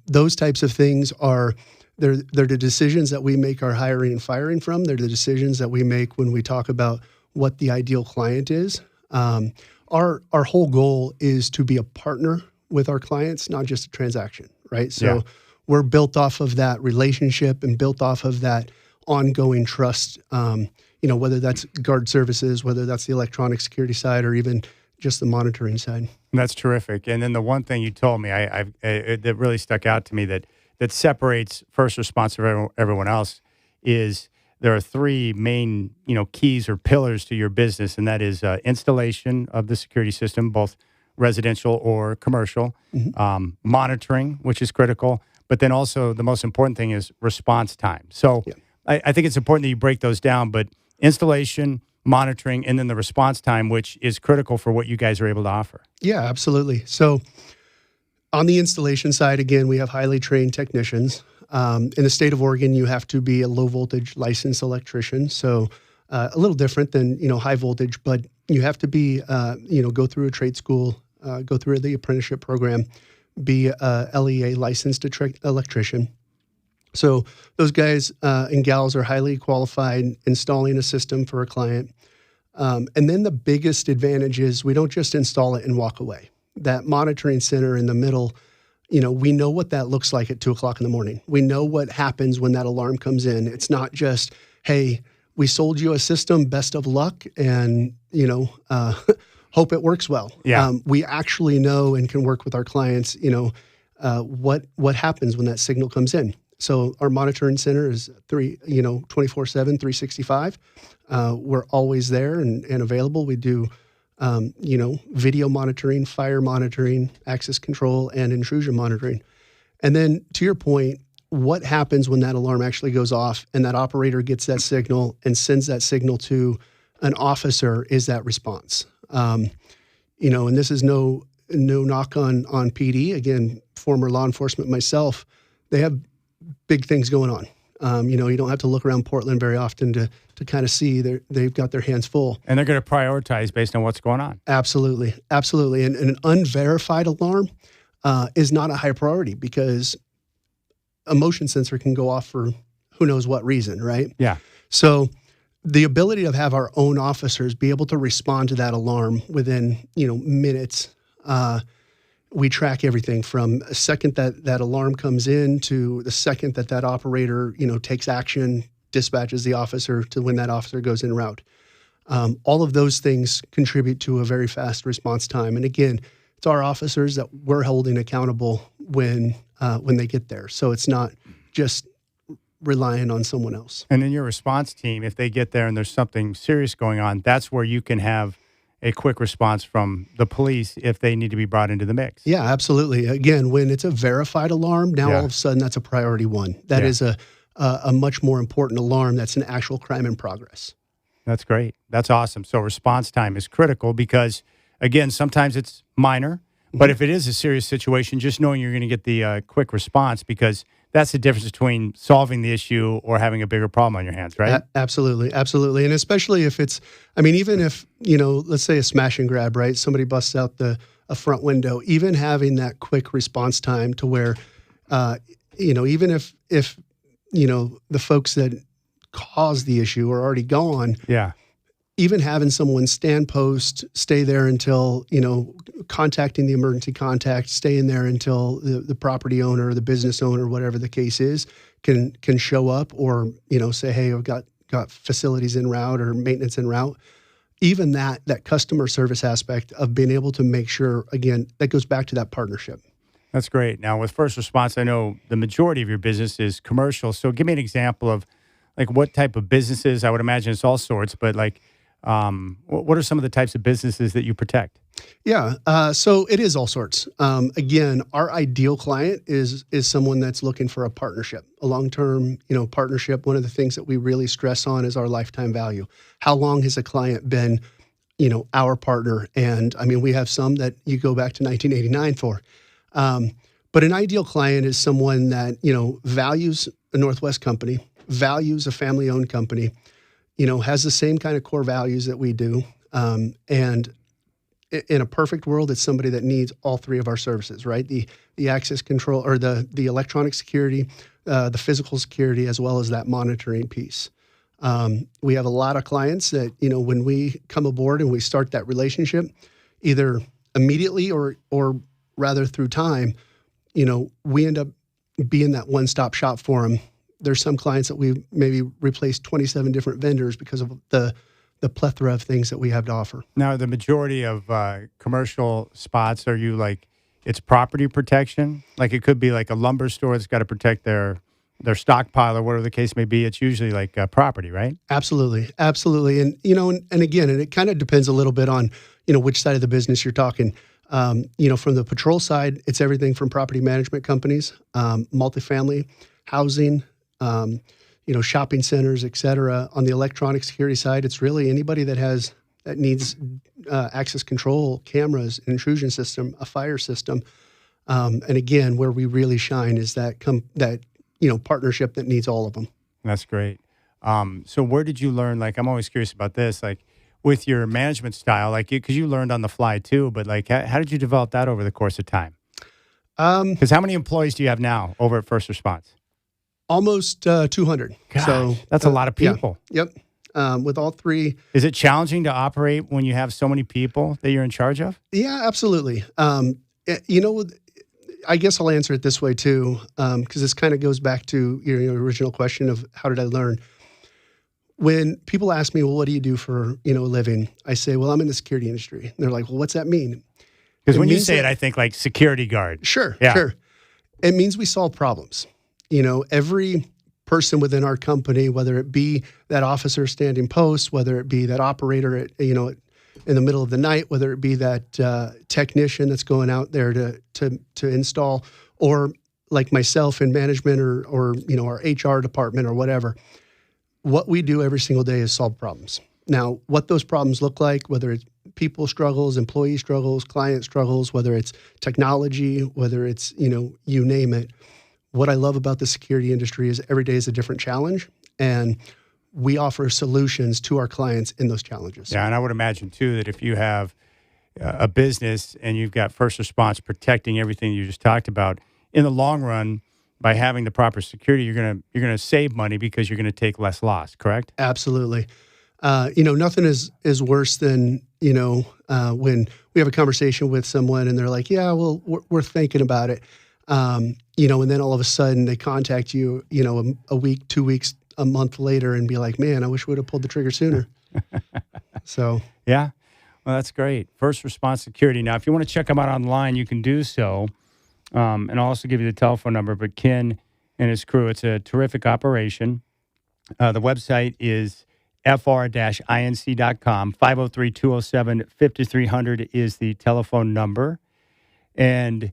Those types of things are they're the decisions that we make our hiring and firing from. They're the decisions that we make when we talk about what the ideal client is. Our whole goal is to be a partner with our clients, not just a transaction, right? So we're built off of that relationship and built off of that ongoing trust, whether that's guard services, whether that's the electronic security side, or even just the monitoring side. That's terrific. And then the one thing you told me that really stuck out to me that separates First Response from everyone else is there are 3 main, keys or pillars to your business, and that is installation of the security system, both residential or commercial, monitoring, which is critical, but then also the most important thing is response time. So I think it's important that you break those down, but installation, monitoring, and then the response time, which is critical for what you guys are able to offer. Yeah, absolutely. So on the installation side, again, we have highly trained technicians. In the state of Oregon, you have to be a low voltage licensed electrician. So a little different than, high voltage, but you have to be, go through a trade school, go through the apprenticeship program, be a LEA licensed electrician. So those guys and gals are highly qualified installing a system for a client. And then the biggest advantage is we don't just install it and walk away. That monitoring center in the middle, we know what that looks like at 2:00 in the morning. We know what happens when that alarm comes in. It's not just, hey, we sold you a system, best of luck, and, hope it works well. Yeah. We actually know and can work with our clients, what happens when that signal comes in. So our monitoring center is 24/7, 365. We're always there and available. We do, video monitoring, fire monitoring, access control, and intrusion monitoring. And then to your point, what happens when that alarm actually goes off and that operator gets that signal and sends that signal to an officer is that response. And this is no knock on PD. Again, former law enforcement myself, they have big things going on. You don't have to look around Portland very often to kind of see they've got their hands full. And they're going to prioritize based on what's going on. Absolutely. Absolutely. And an unverified alarm is not a high priority because a motion sensor can go off for who knows what reason, right? Yeah. So the ability to have our own officers be able to respond to that alarm within, minutes, we track everything from a second that alarm comes in to the second that operator, takes action, dispatches the officer to when that officer goes en route. All of those things contribute to a very fast response time. And again, it's our officers that we're holding accountable when they get there. So it's not just relying on someone else. And in your response team, if they get there and there's something serious going on, that's where you can have a quick response from the police if they need to be brought into the mix. Yeah, absolutely. Again, when it's a verified alarm, now all of a sudden that's a priority one. That is a much more important alarm. That's an actual crime in progress. That's great. That's awesome. So response time is critical because, again, sometimes it's minor, but if it is a serious situation, just knowing you're going to get the quick response, because that's the difference between solving the issue or having a bigger problem on your hands, right? Absolutely. Absolutely. And especially if it's, even if, let's say a smash and grab, right? Somebody busts out a front window, even having that quick response time to where, even if the folks that caused the issue are already gone. Yeah. Even having someone stand post, stay there until, contacting the emergency contact, staying there until the property owner or the business owner, whatever the case is, can show up or, say, hey, I've got facilities en route or maintenance en route. Even that customer service aspect of being able to make sure, again, that goes back to that partnership. That's great. Now, with first response, I know the majority of your business is commercial. So give me an example of what type of businesses. I would imagine it's all sorts, but what are some of the types of businesses that you protect? Yeah, so it is all sorts. Again, our ideal client is someone that's looking for a partnership, a long-term, partnership. One of the things that we really stress on is our lifetime value. How long has a client been, our partner? And we have some that you go back to 1989 for. But an ideal client is someone that, values a Northwest company, values a family-owned company, has the same kind of core values that we do. And in a perfect world, it's somebody that needs all three of our services, right? The access control or the electronic security, the physical security, as well as that monitoring piece. We have a lot of clients that, when we come aboard and we start that relationship, either immediately or rather through time, we end up being that one-stop shop for them. There's some clients that we've maybe replaced 27 different vendors because of the plethora of things that we have to offer. Now, the majority of commercial spots, are you it's property protection? It could be like a lumber store that's got to protect their stockpile or whatever the case may be. It's usually property, right? Absolutely. Absolutely. And, and again, it kind of depends a little bit on, which side of the business you're talking. From the patrol side, it's everything from property management companies, multifamily, housing, shopping centers, et cetera. On the electronic security side, it's really anybody that needs access control, cameras, an intrusion system, a fire system. And again, where we really shine is that partnership that needs all of them. That's great. So where did you learn, I'm always curious about this, with your management style, because you learned on the fly too, but how did you develop that over the course of time? Because how many employees do you have now over at First Response? Almost 200. Gosh, so that's a lot of people. Yeah. Yep. With all three. Is it challenging to operate when you have so many people that you're in charge of? Yeah, absolutely. I guess I'll answer it this way too, because this kind of goes back to your original question of how did I learn? When people ask me, well, what do you do for, a living? I say, well, I'm in the security industry. And they're like, well, what's that mean? Because when you say it, I think security guard. Sure, yeah. Sure. It means we solve problems. Every person within our company, whether it be that officer standing post, whether it be that operator at, in the middle of the night, whether it be that technician that's going out there to install, or like myself in management or our HR department or whatever, what we do every single day is solve problems. Now, what those problems look like, whether it's people struggles, employee struggles, client struggles, whether it's technology, whether it's, you name it, what I love about the security industry is every day is a different challenge, and we offer solutions to our clients in those challenges. Yeah, and I would imagine, too, that if you have a business and you've got first response protecting everything you just talked about, in the long run, by having the proper security, you're gonna save money because you're gonna take less loss, correct? Absolutely. Nothing is worse than, when we have a conversation with someone and they're like, yeah, well, we're thinking about it. And then all of a sudden they contact you, a week, 2 weeks, a month later and be like, man, I wish we would have pulled the trigger sooner. So, yeah. Well, that's great. First response security. Now, if you want to check them out online, you can do so. And I'll also give you the telephone number. But Ken and his crew, it's a terrific operation. The website is fr-inc.com. 503-207-5300 is the telephone number. And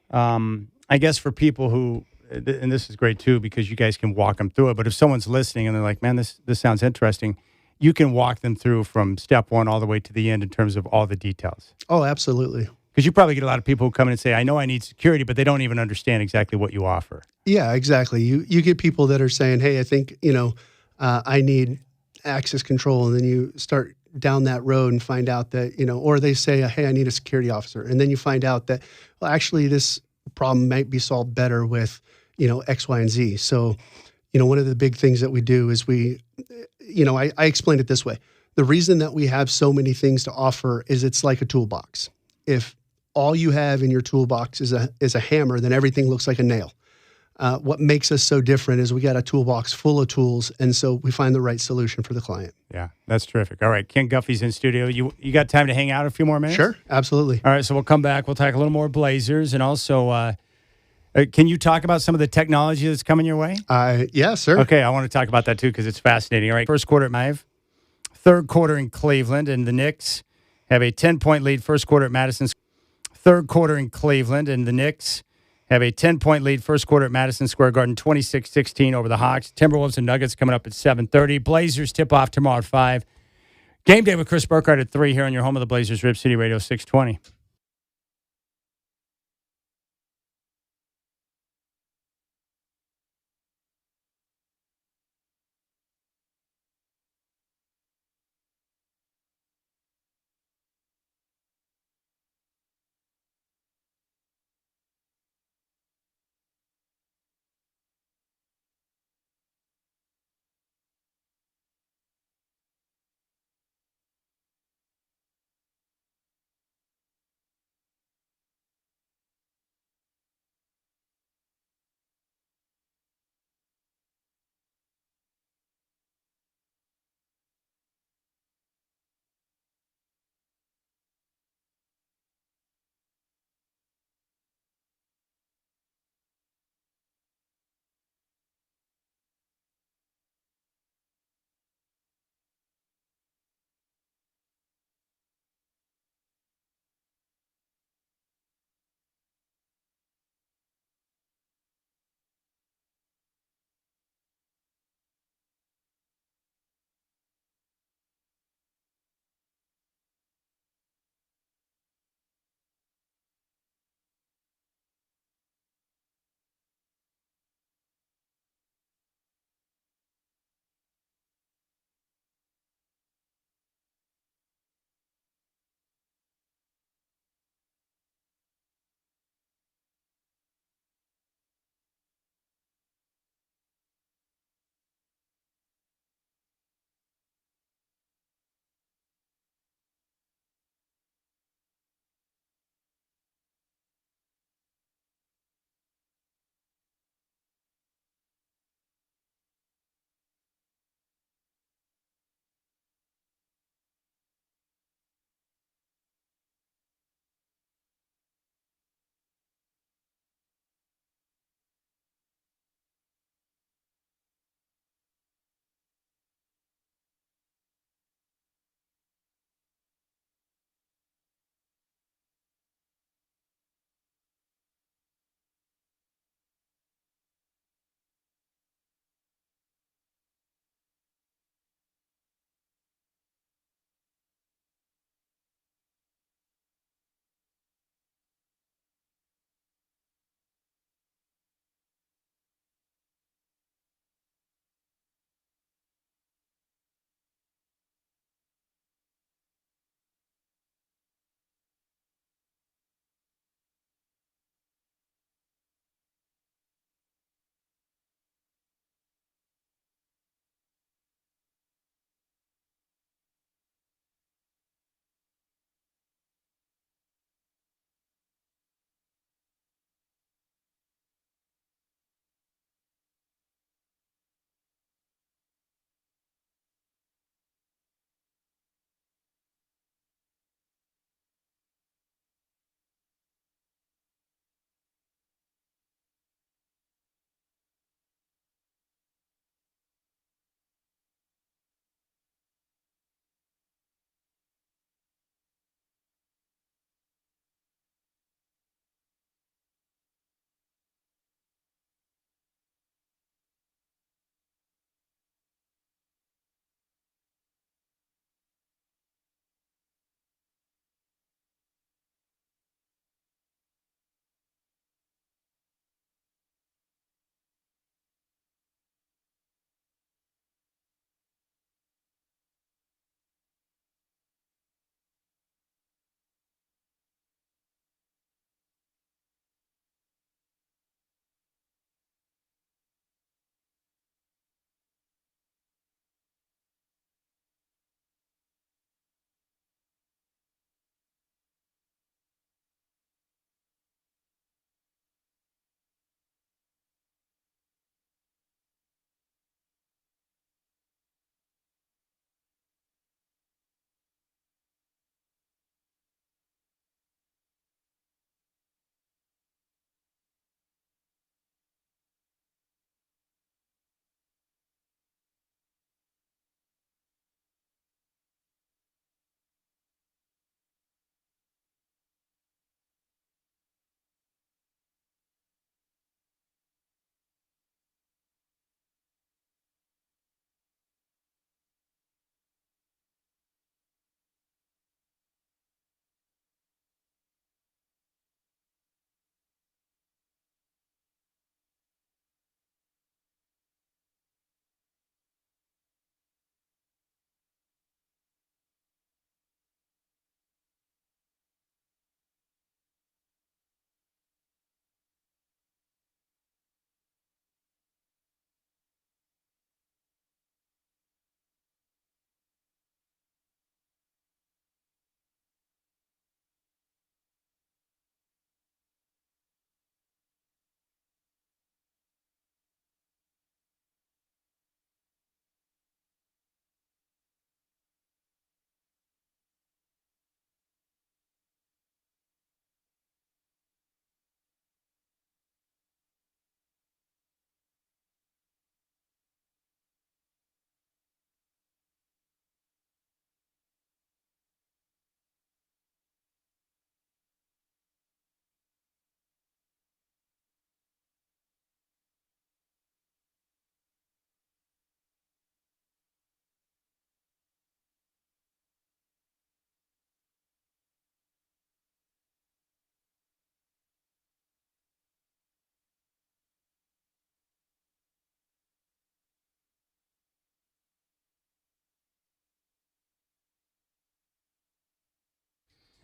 I guess for people who, and this is great too, because you guys can walk them through it. But if someone's listening and they're like, man, this sounds interesting, you can walk them through from step one all the way to the end in terms of all the details. Oh, absolutely. Because you probably get a lot of people who come in and say, I know I need security, but they don't even understand exactly what you offer. Yeah, exactly. You get people that are saying, hey, I think, I need access control. And then you start down that road and find out that, or they say, hey, I need a security officer. And then you find out that, well, actually this problem might be solved better with, X, Y, and Z. So, one of the big things that we do is I explained it this way. The reason that we have so many things to offer is it's like a toolbox. If all you have in your toolbox is a hammer, then everything looks like a nail. What makes us so different is we got a toolbox full of tools, and so we find the right solution for the client. Yeah, that's terrific. All right, Ken Guffey's in studio. You got time to hang out a few more minutes? Sure, absolutely. All right, so we'll come back. We'll talk a little more Blazers, and also, can you talk about some of the technology that's coming your way? Yeah, sir. Okay, I want to talk about that too because it's fascinating. All right, first quarter at Mive, third quarter in Cleveland, and the Knicks have a 10-point lead. First quarter at Madison. Third quarter in Cleveland, and the Knicks have a 10-point lead. First quarter at Madison Square Garden, 26-16 over the Hawks. Timberwolves and Nuggets coming up at 7:30. Blazers tip-off tomorrow at 5. Game day with Chris Burkhardt at 3 here on your home of the Blazers, Rip City Radio 620.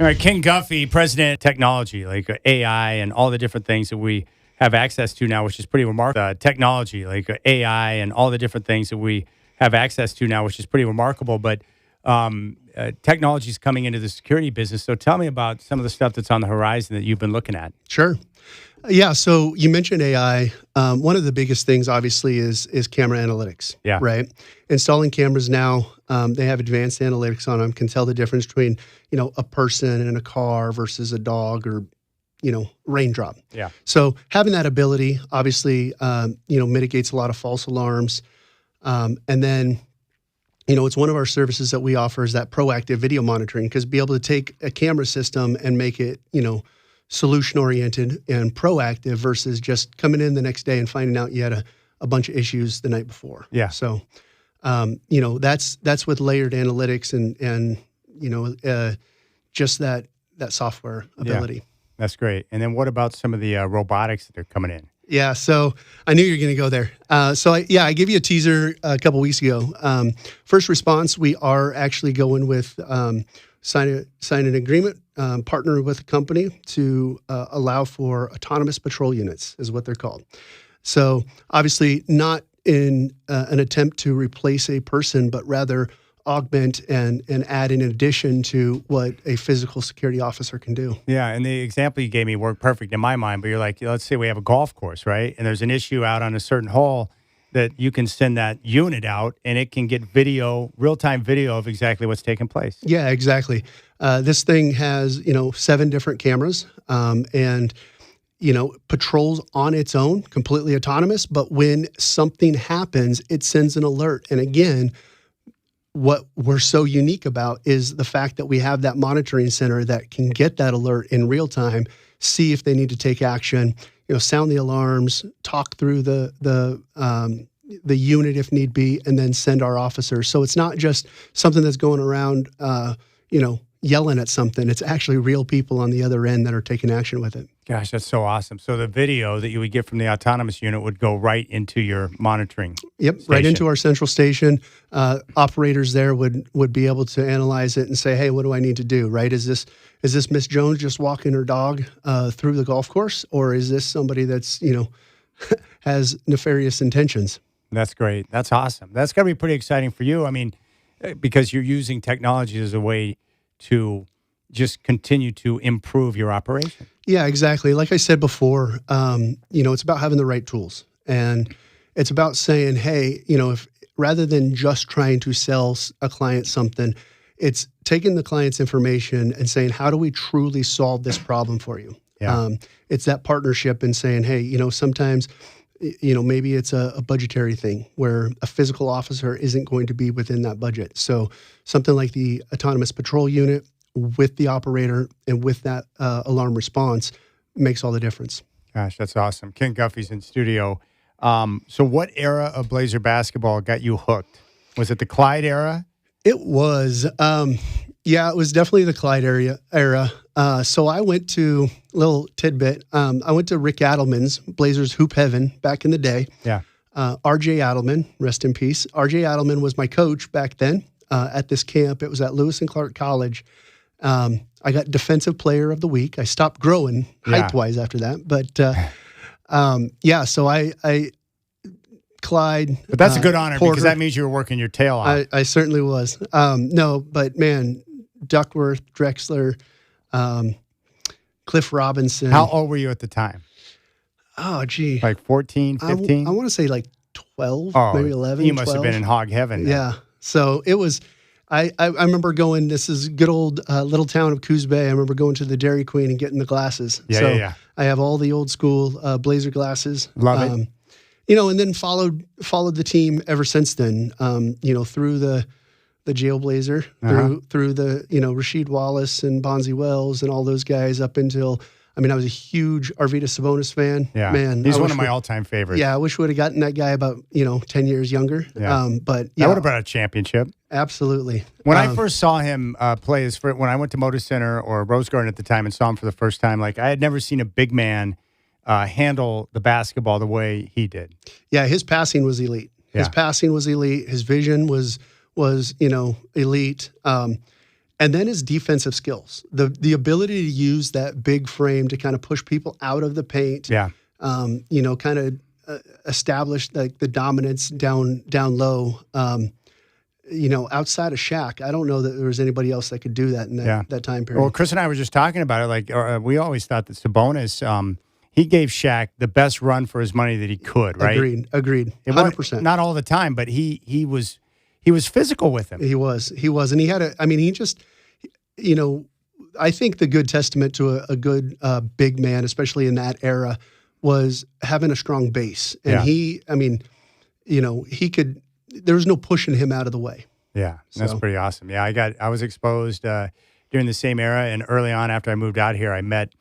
All right, Ken Guffey, president of technology, like AI and all the different things that we have access to now, which is pretty remarkable. Technology, like AI and all the different things that we have access to now, which is pretty remarkable. But technology is coming into the security business. So tell me about some of the stuff that's on the horizon that you've been looking at. Sure. Yeah. So you mentioned AI. One of the biggest things, obviously, is camera analytics. Yeah. Right. Installing cameras now, they have advanced analytics on them. Can tell the difference between a person in a car versus a dog or raindrop. Yeah. So having that ability, obviously, mitigates a lot of false alarms. And then, it's one of our services that we offer is that proactive video monitoring, because be able to take a camera system and make it, solution-oriented and proactive versus just coming in the next day and finding out you had a bunch of issues the night before. Yeah. So, that's with layered analytics and just that software ability. Yeah, that's great. And then what about some of the robotics that are coming in? Yeah, so I knew you were going to go there. I gave you a teaser a couple weeks ago. First response, we are actually going with sign an agreement, partner with a company to allow for autonomous patrol units, is what they're called. So obviously not in an attempt to replace a person, but rather augment and add in addition to what a physical security officer can do. Yeah, and the example you gave me worked perfect in my mind, but you're like, let's say we have a golf course, right? And there's an issue out on a certain hole that you can send that unit out and it can get real-time video of exactly what's taking place. Yeah, exactly. This thing has, 7 different cameras and patrols on its own, completely autonomous. But when something happens, it sends an alert. And again, what we're so unique about is the fact that we have that monitoring center that can get that alert in real time, see if they need to take action, sound the alarms, talk through the unit if need be, and then send our officers. So it's not just something that's going around, yelling at something. It's actually real people on the other end that are taking action with it. Gosh, that's so awesome. So the video that you would get from the autonomous unit would go right into your monitoring. Yep, station. Right into our central station. Operators there would be able to analyze it and say, hey, what do I need to do, right? Is this Miss Jones just walking her dog through the golf course? Or is this somebody that's, has nefarious intentions? That's great. That's awesome. That's got to be pretty exciting for you. I mean, because you're using technology as a way to just continue to improve your operation. Yeah, exactly. Like I said before, it's about having the right tools. And it's about saying, hey, if rather than just trying to sell a client something, it's taking the client's information and saying, how do we truly solve this problem for you? Yeah. It's that partnership and saying, hey, sometimes, maybe it's a budgetary thing where a physical officer isn't going to be within that budget. So something like the autonomous patrol unit with the operator and with that alarm response makes all the difference. Gosh, that's awesome. Ken Guffey's in studio. So what era of Blazer basketball got you hooked? Was it the Clyde era? It was. It was definitely the Clyde era. So I went to, little tidbit, I went to Rick Adelman's Blazers Hoop Heaven back in the day. Yeah. R.J. Adelman, rest in peace. R.J. Adelman was my coach back then at this camp. It was at Lewis and Clark College. I got Defensive Player of the Week. I stopped growing height-wise after that. But, so I Clyde. But that's a good honor Porter, because that means you were working your tail off. I certainly was. But man, Duckworth, Drexler, Cliff Robinson. How old were you at the time? Oh, gee. Like 14, 15? I want to say like 12, maybe 11, You must 12. have been in hog heaven. Then. Yeah. So it was, I remember going, this is good old little town of Coos Bay. I remember going to the Dairy Queen and getting the glasses. Yeah. I have all the old school Blazer glasses. Love it. And then followed the team ever since then, through the Jailblazer, through the, Rasheed Wallace and Bonzi Wells and all those guys up until, I was a huge Arvydas Sabonis fan. Yeah. Man, He's one of my all-time favorites. Yeah, I wish we would have gotten that guy about, 10 years younger. Yeah. But that would have brought a championship. Absolutely. When I first saw him play, when I went to Moda Center or Rose Garden at the time and saw him for the first time, I had never seen a big man handle the basketball the way he did. Yeah, his passing was elite. His passing was elite. His vision was elite. And then his defensive skills, the ability to use that big frame to kind of push people out of the paint. Yeah. Kind of establish like the dominance down low. Outside of Shaq, I don't know that there was anybody else that could do that in that time period. Well, Chris and I were just talking about it. Like we always thought that Sabonis, he gave Shaq the best run for his money that he could. Right? Agreed. 100%. Not all the time, but he was physical with him. He was, and he had I think the good testament to a good big man, especially in that era, was having a strong base. And he could. There was no pushing him out of the way. Yeah, that's pretty awesome. Yeah, I was exposed during the same era, and early on after I moved out here, I met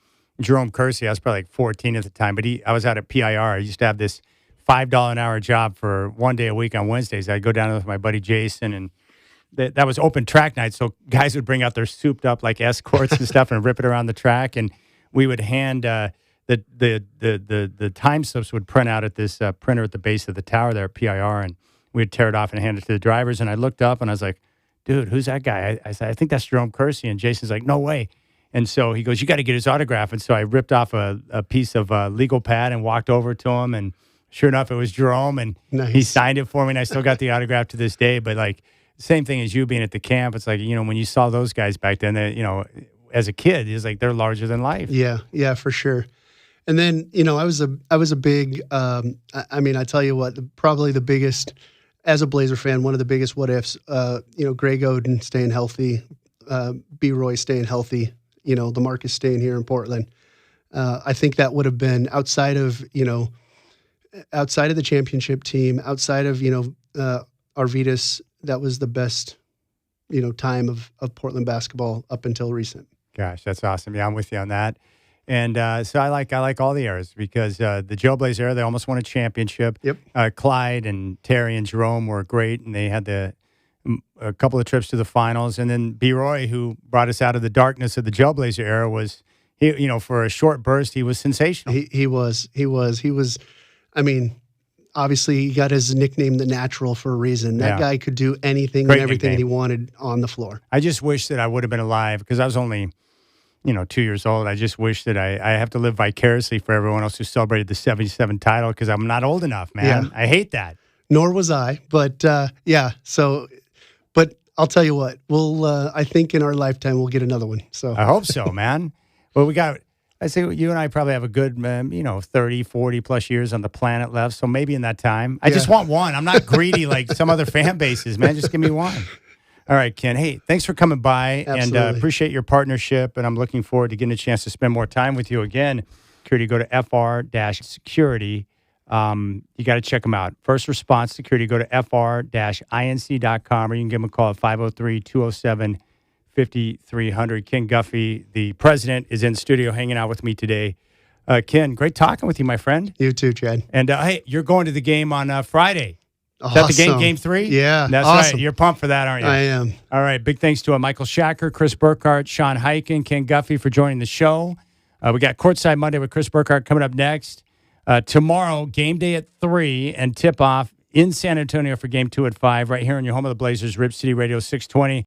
Jerome Kersey. I was probably like 14 at the time, but I was out at PIR. I used to have this $5 an hour job for 1 day a week on Wednesdays. I'd go down with my buddy Jason, and that was open track night. So guys would bring out their souped up like escorts and stuff and rip it around the track, and we would hand the time slips would print out at this printer at the base of the tower there at PIR, and we'd tear it off and hand it to the drivers. And I looked up and I was like, dude, who's that guy? I said, I think that's Jerome Kersey. And Jason's like, no way. And so he goes, you got to get his autograph. And so I ripped off a piece of legal pad and walked over to him. And sure enough, it was Jerome. And he signed it for me. And I still got the autograph to this day. But like, same thing as you being at the camp. It's like, when you saw those guys back then, as a kid, it's like they're larger than life. Yeah, for sure. And then, I was a big, I tell you what, probably the biggest, as a Blazer fan, one of the biggest what ifs, Greg Oden staying healthy, B. Roy staying healthy, LaMarcus staying here in Portland. I think that would have been outside of the championship team, outside of, Arvidas, that was the best, time of Portland basketball up until recent. Gosh, that's awesome. Yeah, I'm with you on that. And so I like all the eras because the Joe Blaze era, they almost won a championship. Yep. Clyde and Terry and Jerome were great, and they had a couple of trips to the finals. And then B. Roy, who brought us out of the darkness of the Joe Blazer era, was for a short burst, he was sensational. He was. Obviously, he got his nickname The Natural for a reason. That guy could do anything Great and everything nickname. he wanted on the floor. I just wish that I would have been alive because I was only 2 years old. I just wish that I have to live vicariously for everyone else who celebrated the 77 title because I'm not old enough, man. Yeah. I hate that. But I'll tell you what, I think in our lifetime we'll get another one. So I hope so, man. Well, I say you and I probably have a good, 30, 40 plus years on the planet left. So maybe in that time, I just want one. I'm not greedy like some other fan bases, man. Just give me one. All right, Ken. Hey, thanks for coming by. Absolutely. And appreciate your partnership. And I'm looking forward to getting a chance to spend more time with you again. Security, go to FR-Security. You got to check them out. First Response Security, go to FR-INC.com or you can give them a call at 503-207-5300. Ken Guffey, the president, is in studio hanging out with me today. Ken, great talking with you, my friend. You too, Chad. And hey, you're going to the game on Friday. Is that the game 3? Yeah. That's awesome. right. You're pumped for that, aren't you? I am. All right. Big thanks to Michael Shacker, Chris Burkhardt, Sean Heiken, Ken Guffey for joining the show. We got Courtside Monday with Chris Burkhardt coming up next. Tomorrow, game day at 3 and tip-off in San Antonio for game 2 at 5 right here on your home of the Blazers, Rip City Radio 620.